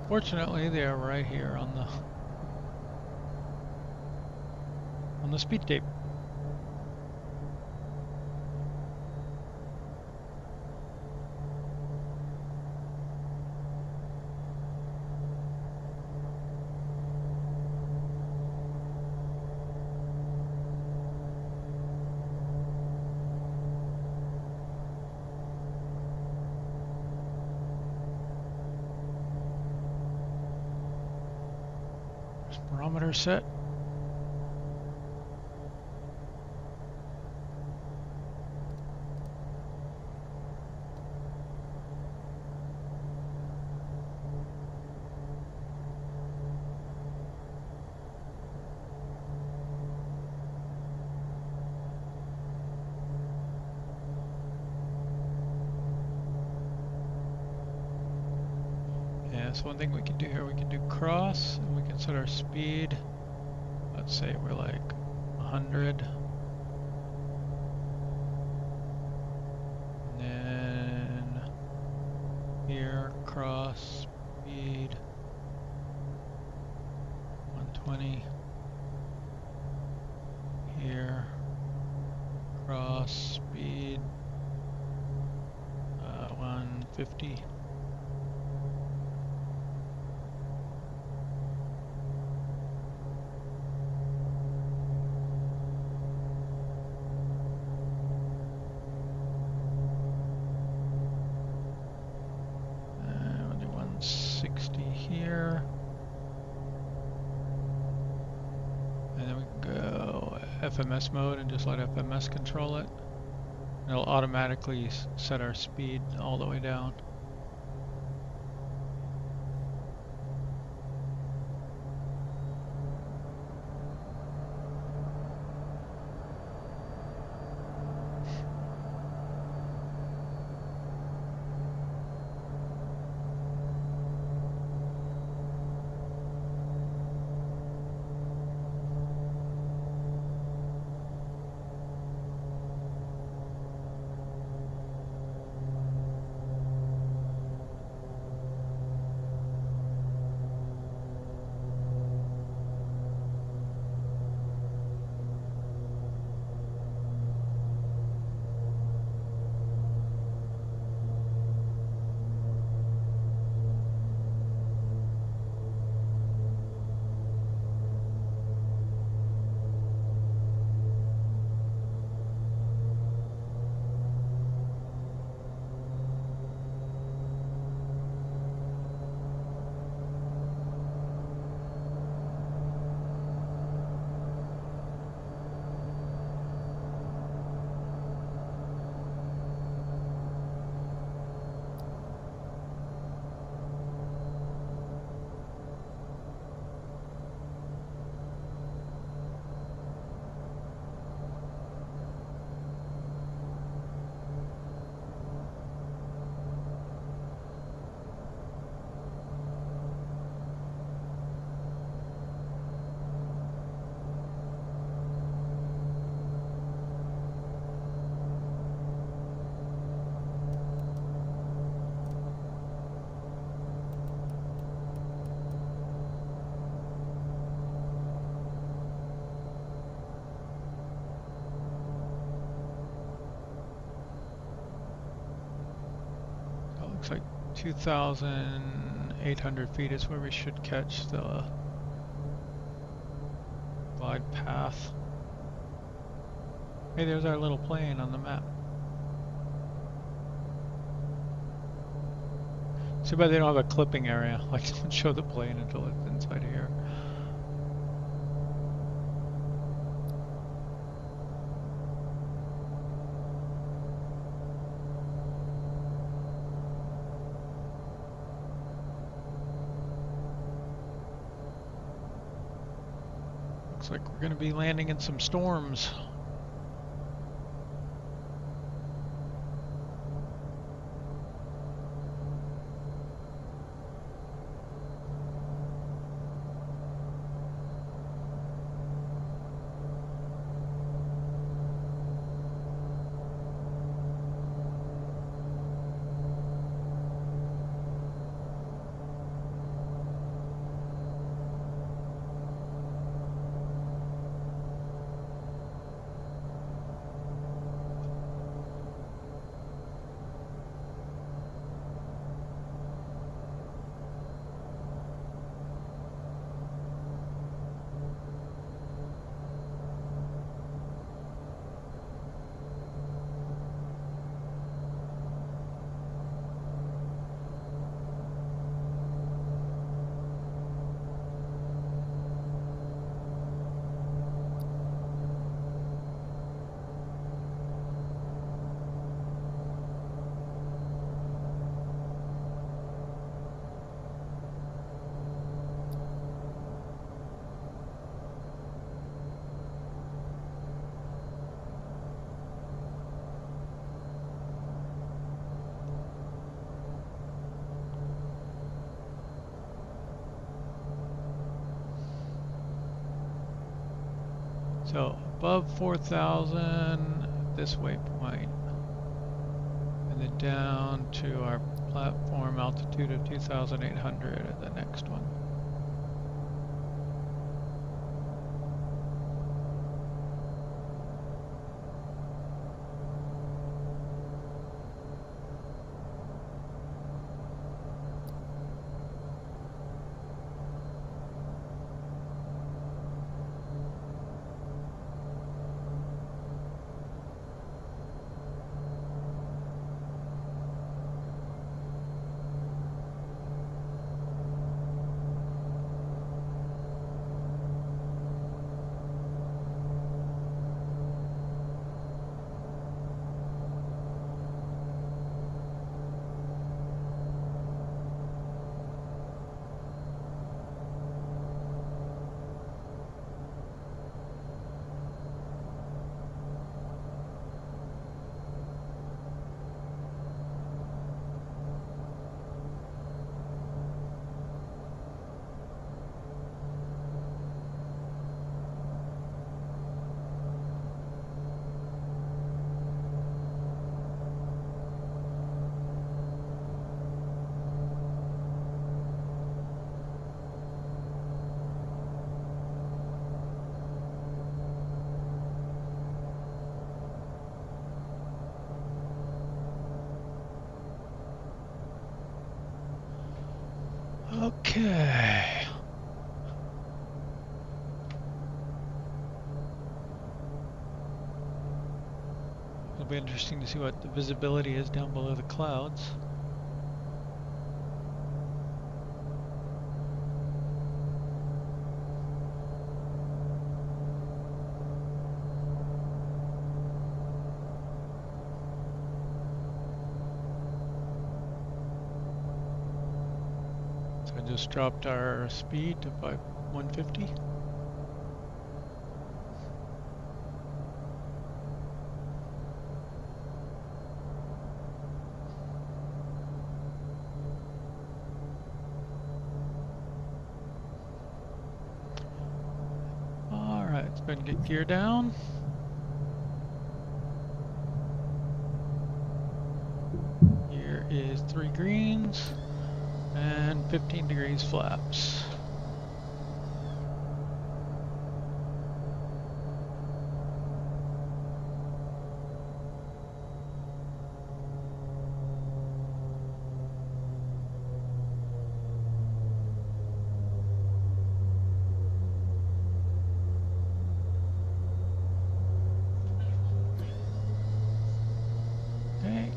Fortunately, they are right here on the speed tape. Barometer set. Yeah, so one thing we can do here, we can do cross, and we can set our speed. Let's say we're like 100. And then here, cross, speed, 120. Here, cross, speed, 150. We'll do 160 here. And then we can go FMS mode and just let FMS control it. It'll automatically set our speed all the way down. Looks like 2,800 feet is where we should catch the glide path. Hey, there's our little plane on the map. Too bad they don't have a clipping area. Like, don't show the plane until it's inside here. Looks like we're going to be landing in some storms. So above 4,000 this waypoint, and then down to our platform altitude of 2,800 at the next one. Okay. It'll be interesting to see what the visibility is down below the clouds. So I just dropped our speed to 150. Let's go ahead and get gear down. Here is 3 greens and 15 degrees flaps.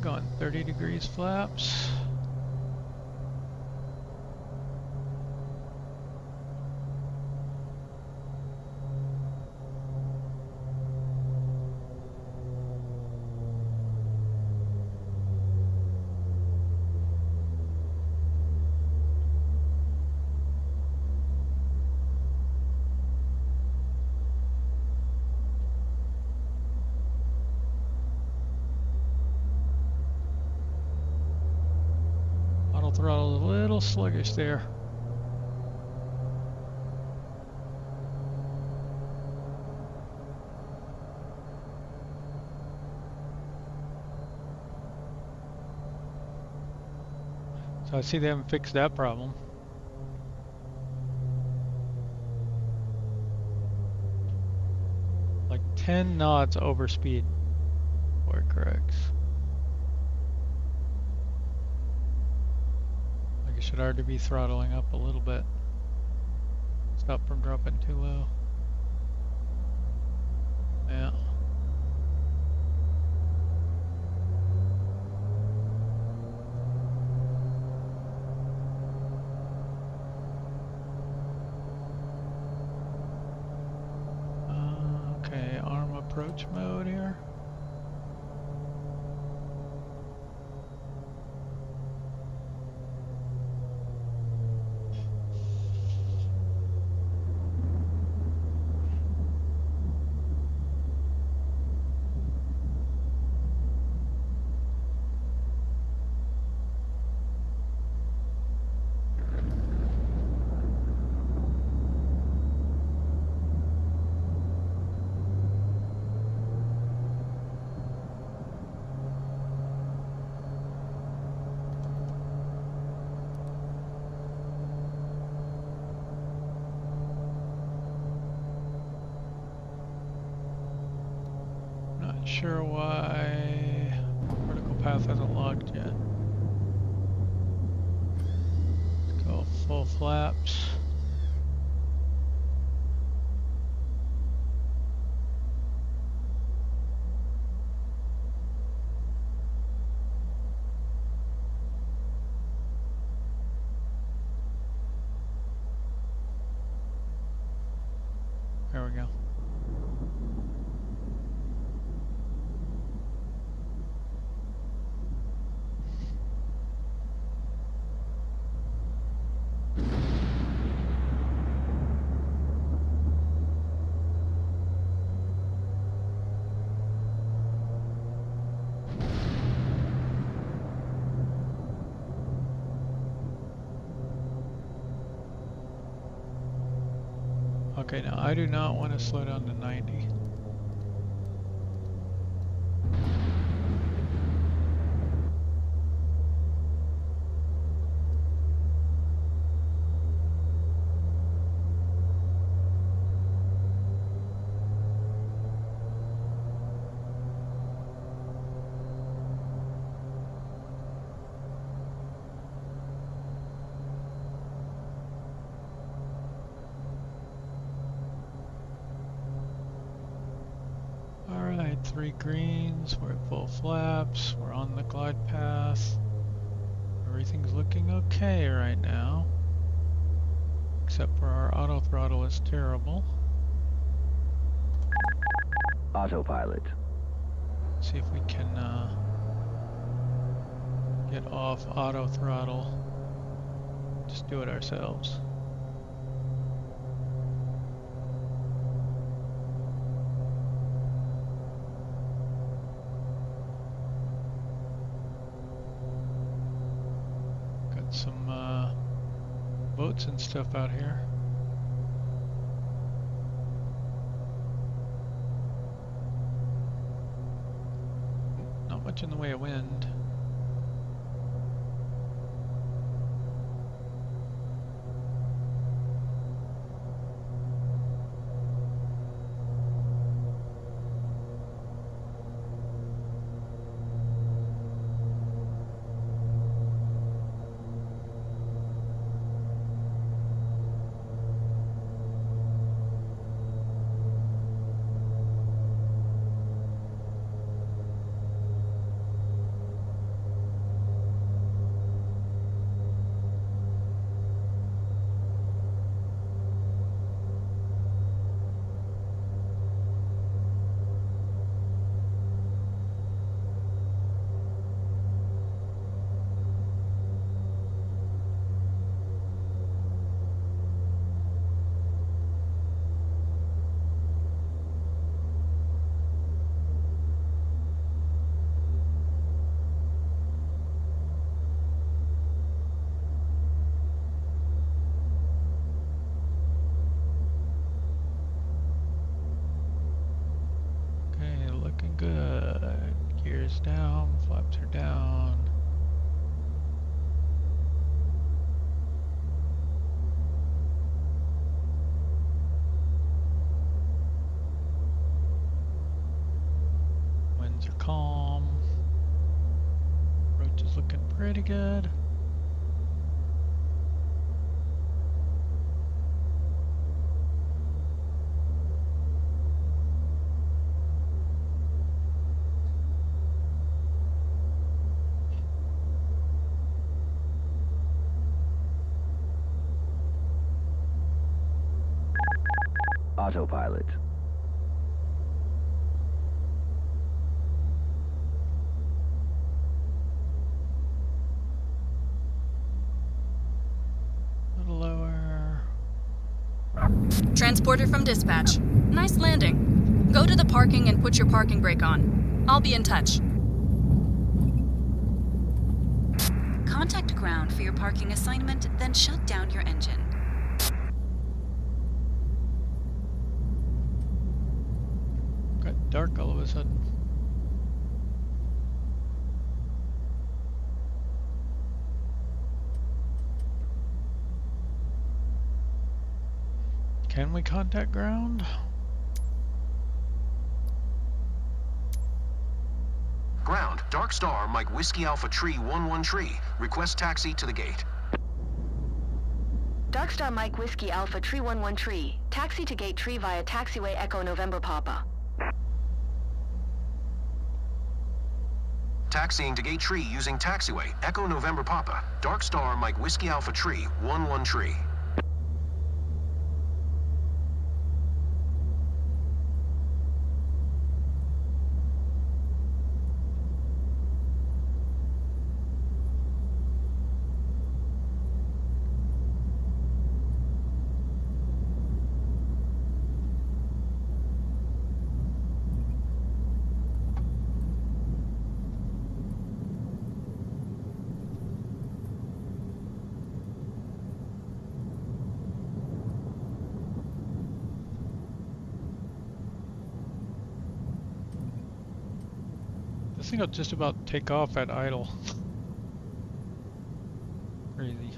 Going 30 degrees flaps. Throttle a little sluggish there. So I see they haven't fixed that problem. Like 10 knots over speed before it corrects. I should already be throttling up a little bit. Stop from dropping too low. Yeah. Okay, arm approach mode here. sure why vertical path hasn't locked yet. Let's go full flaps. There we go. Okay, now I do not want to slow down to 90. Alright, 3 greens, we're at full flaps, we're on the glide path. Everything's looking okay right now. Except for our auto throttle is terrible. Autopilot. See if we can get off auto throttle. Just do it ourselves. Got some boats and stuff out here. Not much in the way of wind. Good. Gears down, flaps are down. Winds are calm. Approach is looking pretty good. Autopilot. A little lower. Transporter from dispatch. Nice landing. Go to the parking and put your parking brake on. I'll be in touch. Contact ground for your parking assignment, then shut down your engine. Got dark all of a sudden. Can we contact ground? Dark Star, Mike Whiskey Alpha Tree 11 Tree. Request taxi to the gate. Dark Star Mike Whiskey Alpha Tree 11 Tree. Taxi to Gate Tree via Taxiway Echo November Papa. Taxiing to Gate Tree using Taxiway Echo November Papa. Dark Star, Mike Whiskey Alpha Tree 11 Tree. This thing will just about take off at idle. Crazy.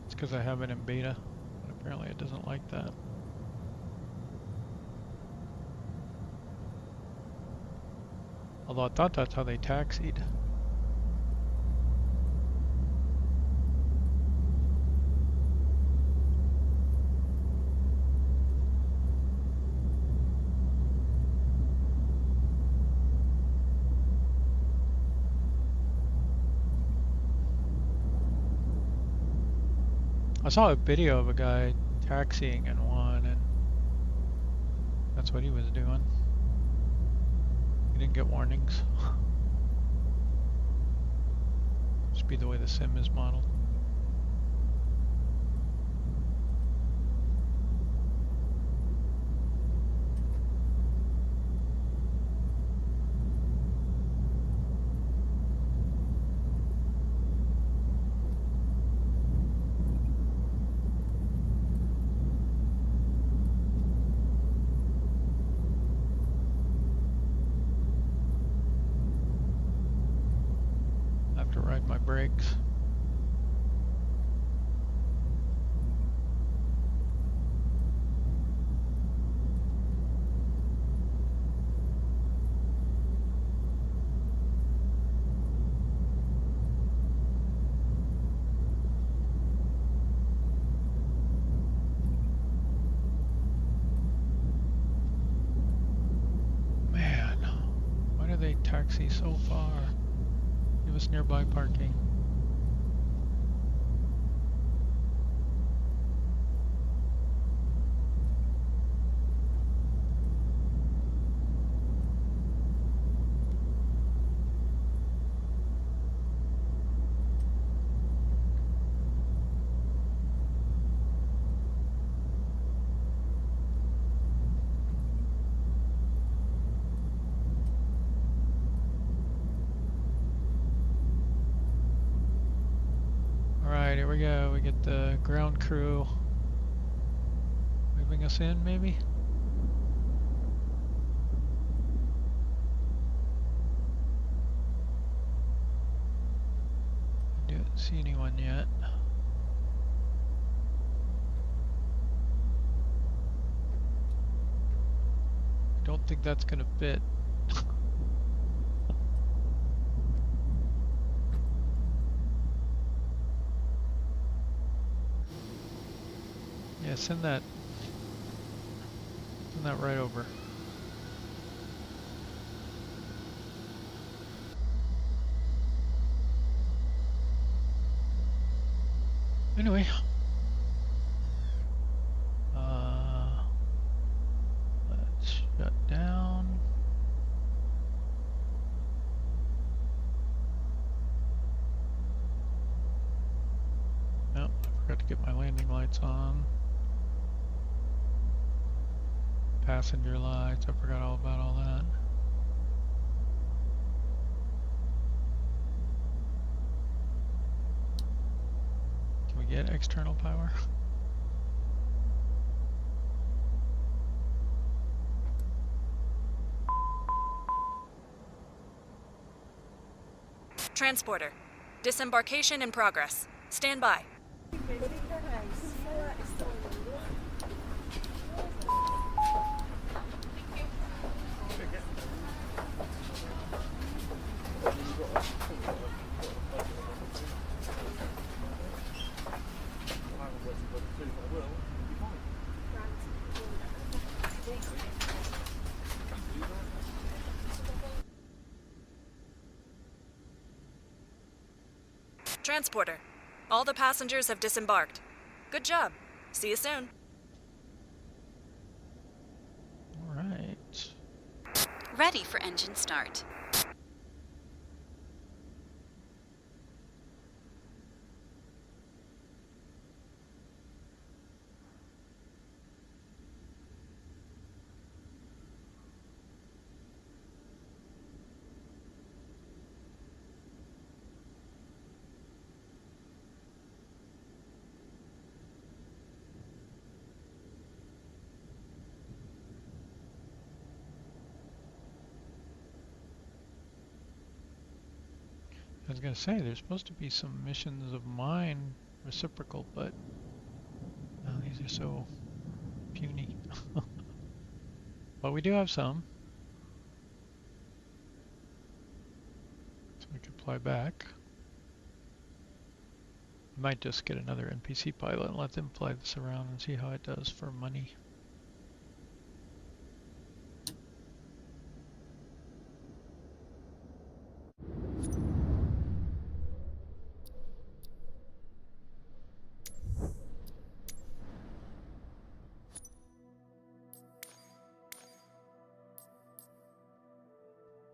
It's because I have it in beta, but apparently it doesn't like that. Although I thought that's how they taxied. I saw a video of a guy taxiing in one, and that's what he was doing. He didn't get warnings. Must be the way the sim is modeled. Ride my brakes. Man, why do they taxi so far? Give us nearby parking. Alright, here we go. We get the ground crew moving us in, maybe? I don't see anyone yet. I don't think that's gonna fit. Yeah, send that right over. Anyway, let's shut down. Oh, I forgot to get my landing lights on. Passenger lights, I forgot all about all that. Can we get external power? Transporter. Disembarkation in progress. Stand by. Transporter. All the passengers have disembarked. Good job. See you soon. All right. Ready for engine start. I was going to say, there's supposed to be some missions of mine reciprocal, but these are so puny. But we do have some. So we can fly back. I might just get another NPC pilot and let them fly this around and see how it does for money.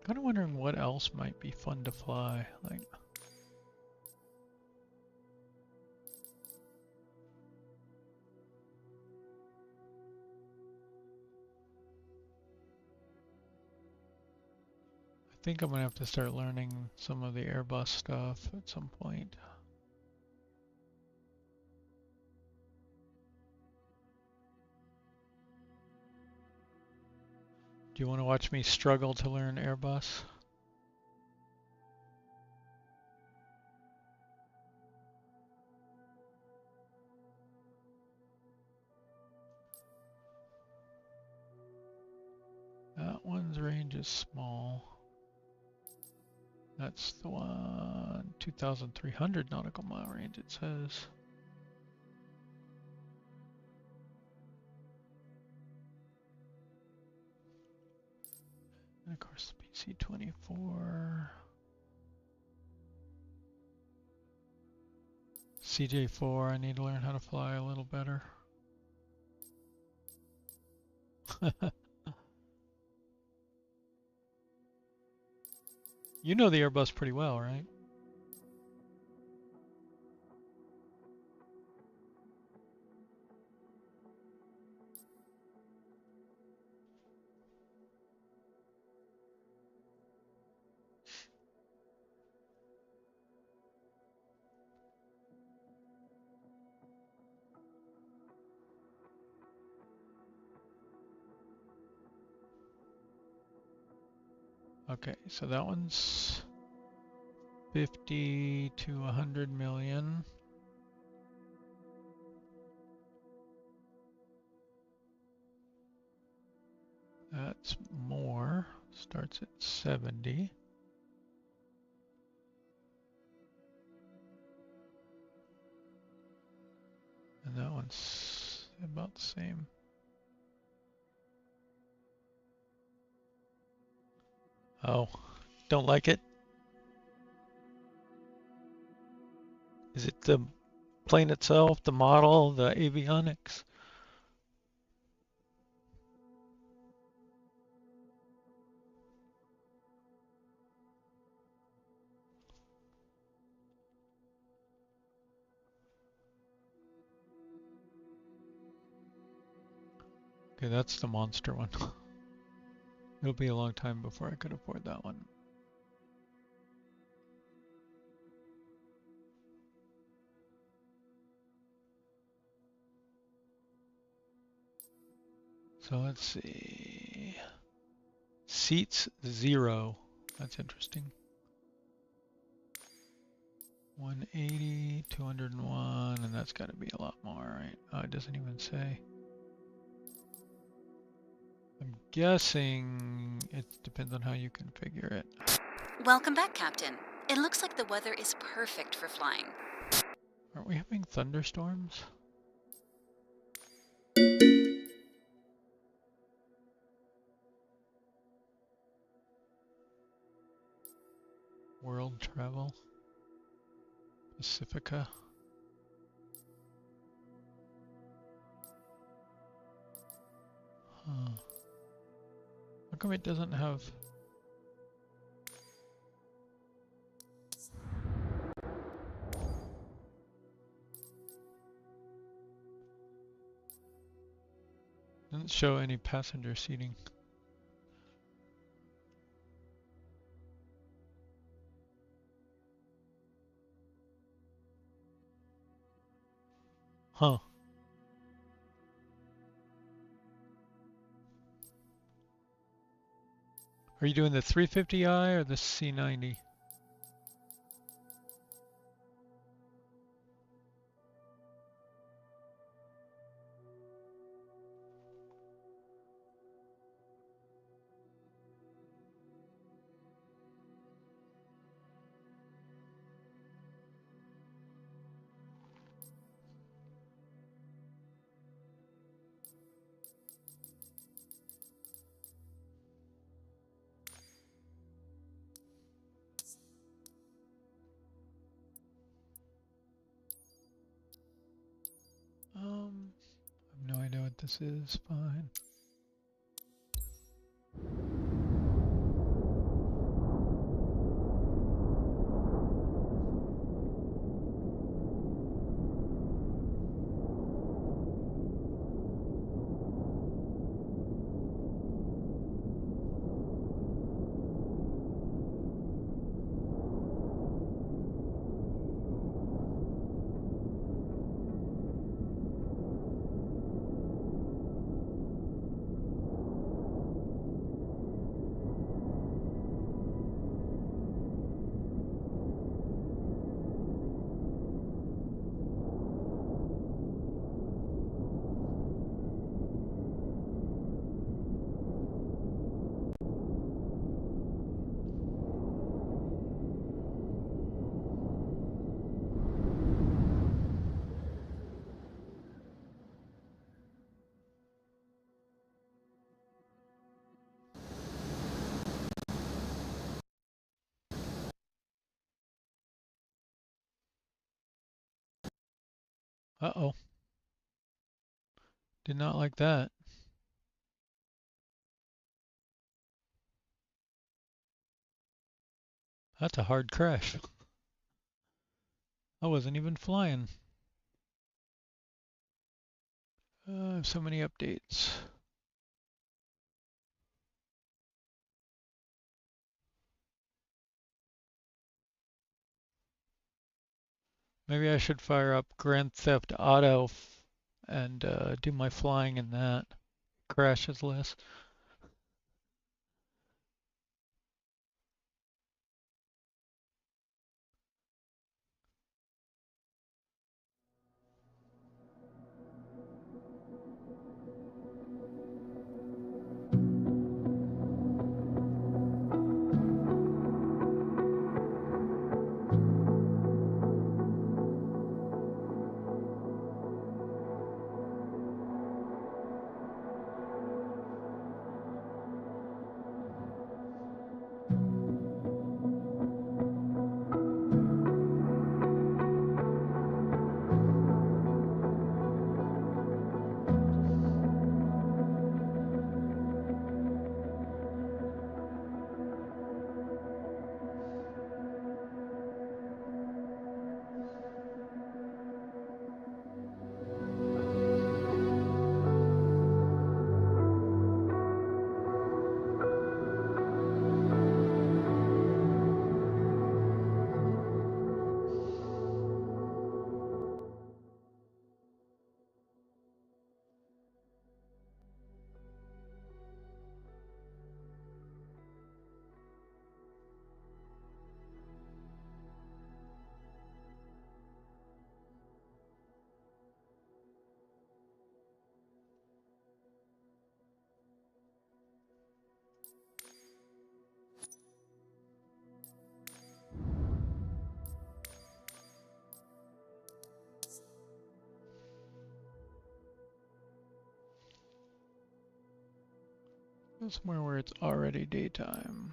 Kind of wondering what else might be fun to fly. Like, I think I'm gonna have to start learning some of the Airbus stuff at some point. Do you want to watch me struggle to learn Airbus? That one's range is small. That's the one, 2,300 nautical mile range, it says. And of course the PC-24. CJ4, I need to learn how to fly a little better. You know the Airbus pretty well, right? Okay, so that one's 50 to 100 million. That's more, starts at 70. And that one's about the same. Oh, don't like it? Is it the plane itself, the model, the avionics? Okay, that's the monster one. It'll be a long time before I could afford that one. So let's see. Seats 0. That's interesting. 180, 201, and that's got to be a lot more, right? Oh, it doesn't even say. I'm guessing it depends on how you configure it. Welcome back, Captain. It looks like the weather is perfect for flying. Aren't we having thunderstorms? World travel. Pacifica. Huh. How come it doesn't have... Doesn't show any passenger seating. Huh. Are you doing the 350i or the C90? I have no idea what this is. Fine. Uh-oh. Did not like that. That's a hard crash. I wasn't even flying. So many updates. Maybe I should fire up Grand Theft Auto and do my flying in that. Crashes less. somewhere where it's already daytime.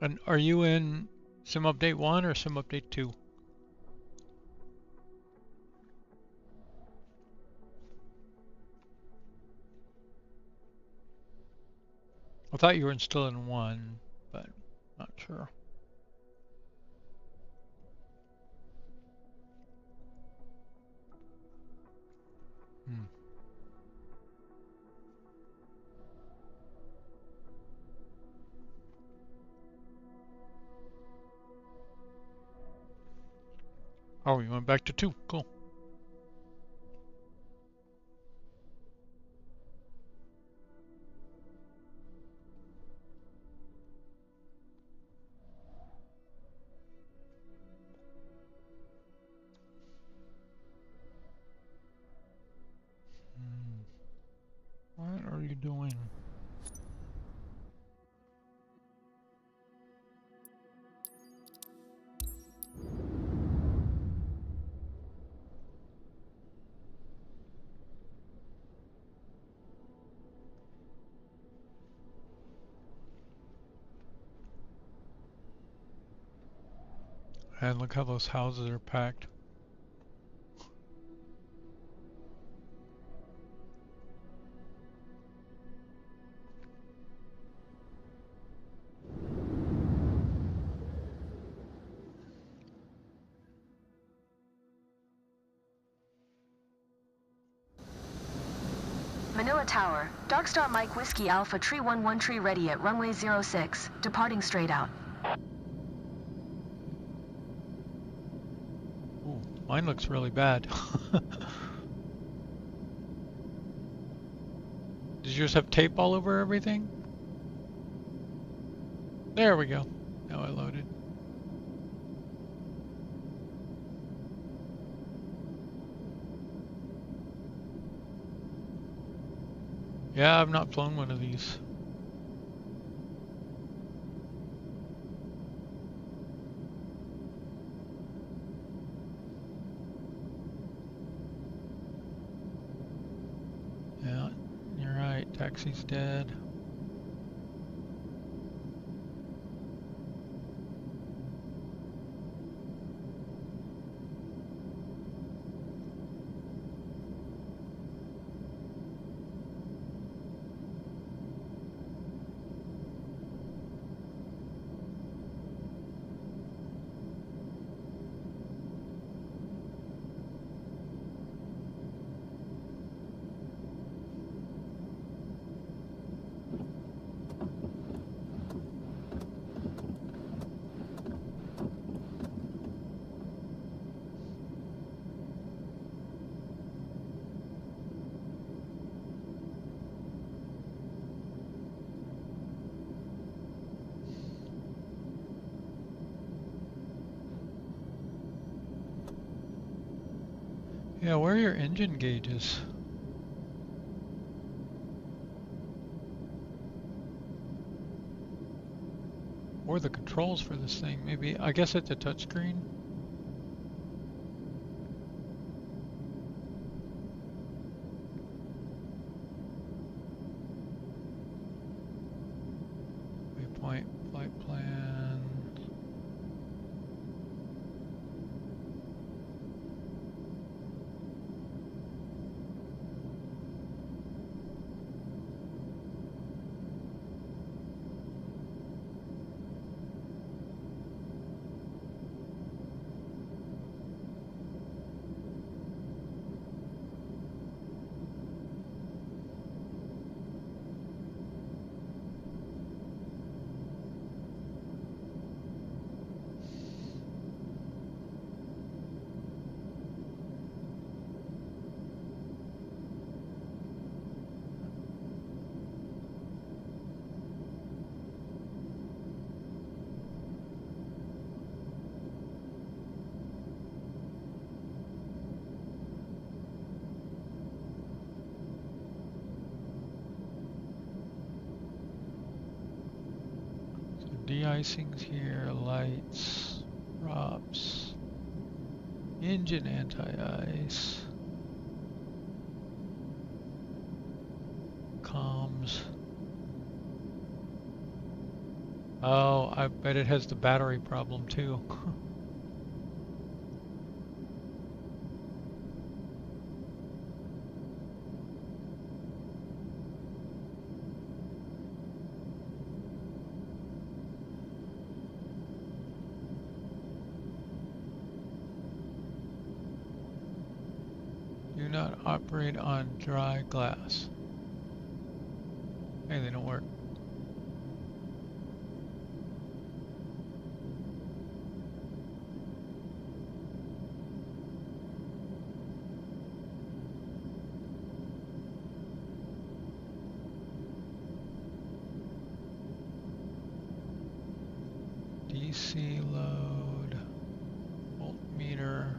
And are you in Sim Update 1 or Sim Update 2? I thought you were still in 1, but not sure. Oh, you went back to 2. Cool. What are you doing? And look how those houses are packed. Manila Tower, Darkstar Mike Whiskey Alpha Tree 11 Tree ready at runway 06, departing straight out. Ooh, mine looks really bad. Did you just have tape all over everything? There we go. Now I loaded. Yeah, I've not flown one of these. Yeah, you're right. Taxi's dead. Yeah, where are your engine gauges? Or the controls for this thing, maybe. I guess it's a touchscreen. Waypoint, flight plan. de-icing's here, lights, props, engine anti-ice, comms. Oh, I bet it has the battery problem too. Do not operate on dry glass. Hey, they don't work. DC load, voltmeter.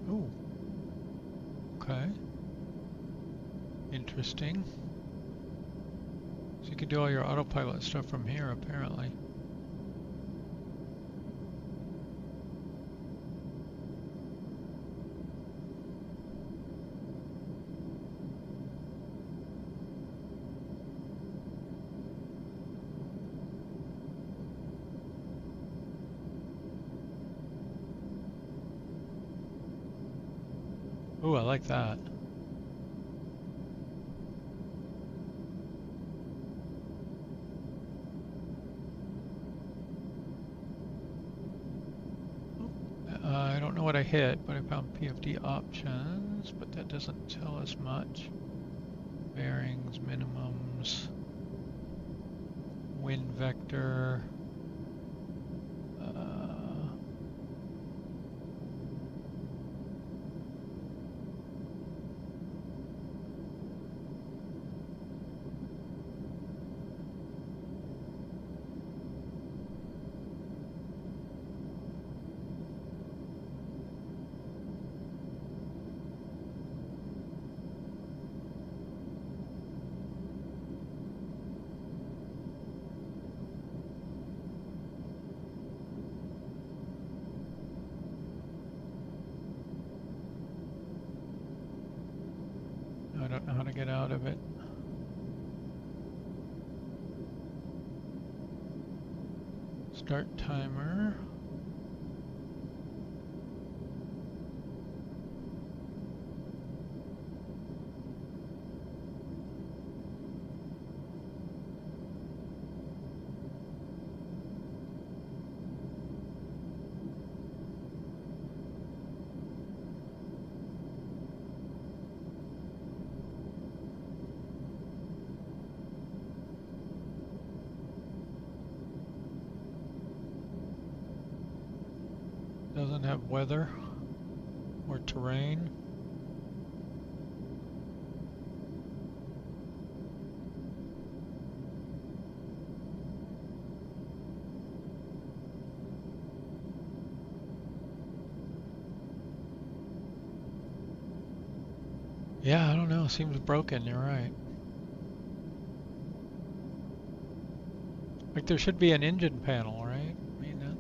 Ooh. Okay. Interesting. So you can do all your autopilot stuff from here, apparently. Ooh, I like that. I don't know what I hit, but I found PFD options, but that doesn't tell us much. Bearings, minimums, wind vector. I don't know how to get out of it. Start timer. Doesn't have weather or terrain. Yeah, I don't know. Seems broken. You're right. Like there should be an engine panel, right? I mean,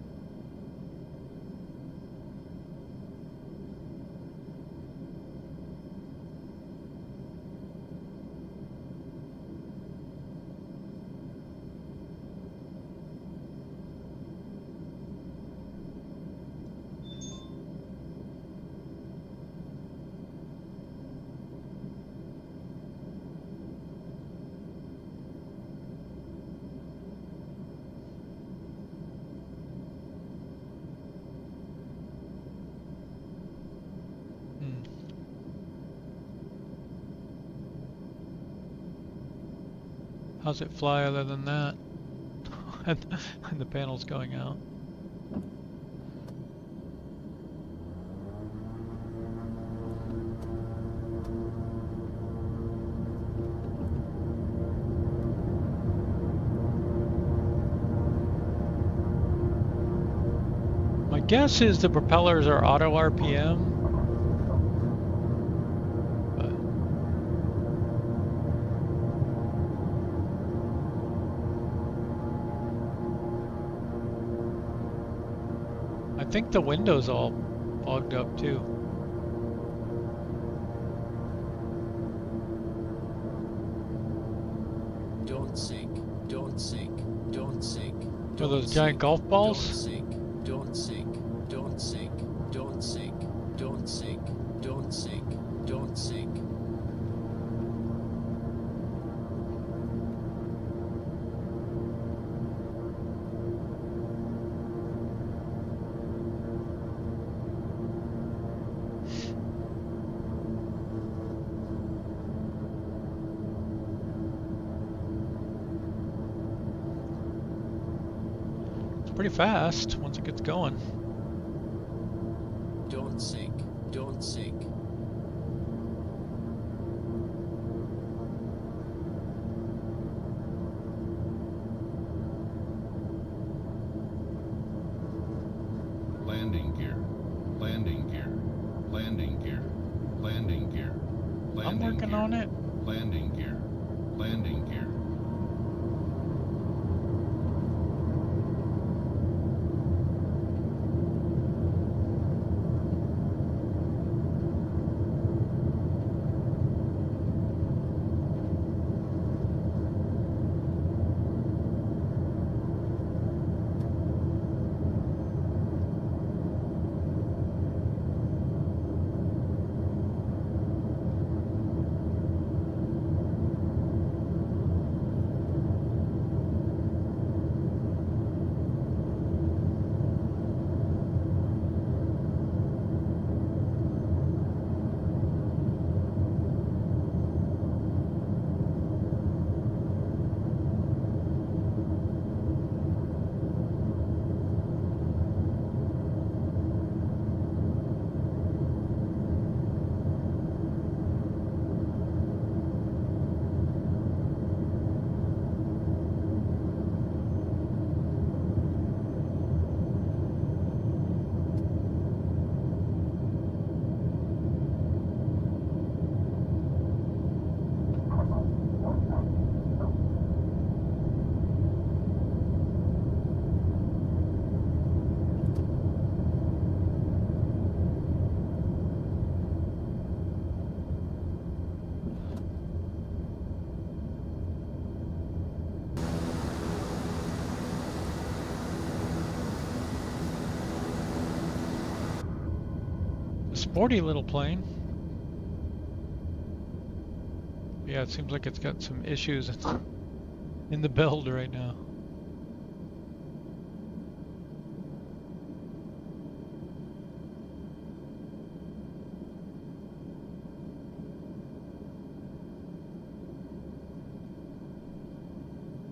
how's it fly other than that? And the panel's going out. My guess is the propellers are auto RPM. I think the window's all fogged up too. Don't sink, don't sink, don't sink. Are those giant golf balls? Don't sink, don't sink, don't sink, don't sink, don't sink, don't sink, don't sink. Pretty fast once it gets going. Don't sink, don't sink. Landing gear, landing gear, landing gear, landing gear, landing I'm working gear, on it. Landing gear, landing gear. Sporty little plane. Yeah, it seems like it's got some issues in the build right now.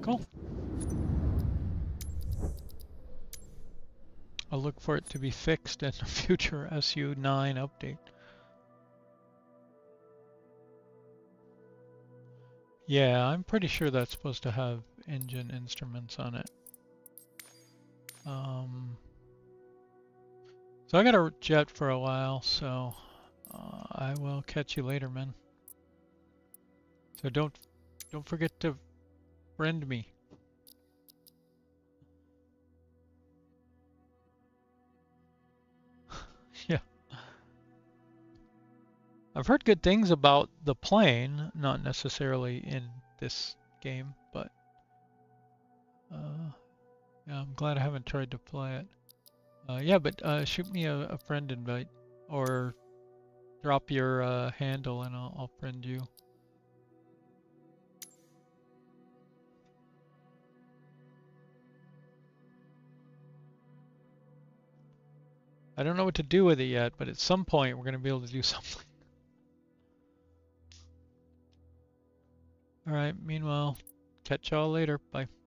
Cool. I'll look for it to be fixed in a future SU9 update. Yeah, I'm pretty sure that's supposed to have engine instruments on it. So I got a jet for a while, so I will catch you later, man. So don't forget to friend me. Yeah. I've heard good things about the plane, not necessarily in this game, but yeah, I'm glad I haven't tried to play it. Yeah, but shoot me a friend invite or drop your handle and I'll friend you. I don't know what to do with it yet, but at some point we're going to be able to do something. All right, meanwhile, catch y'all later. Bye.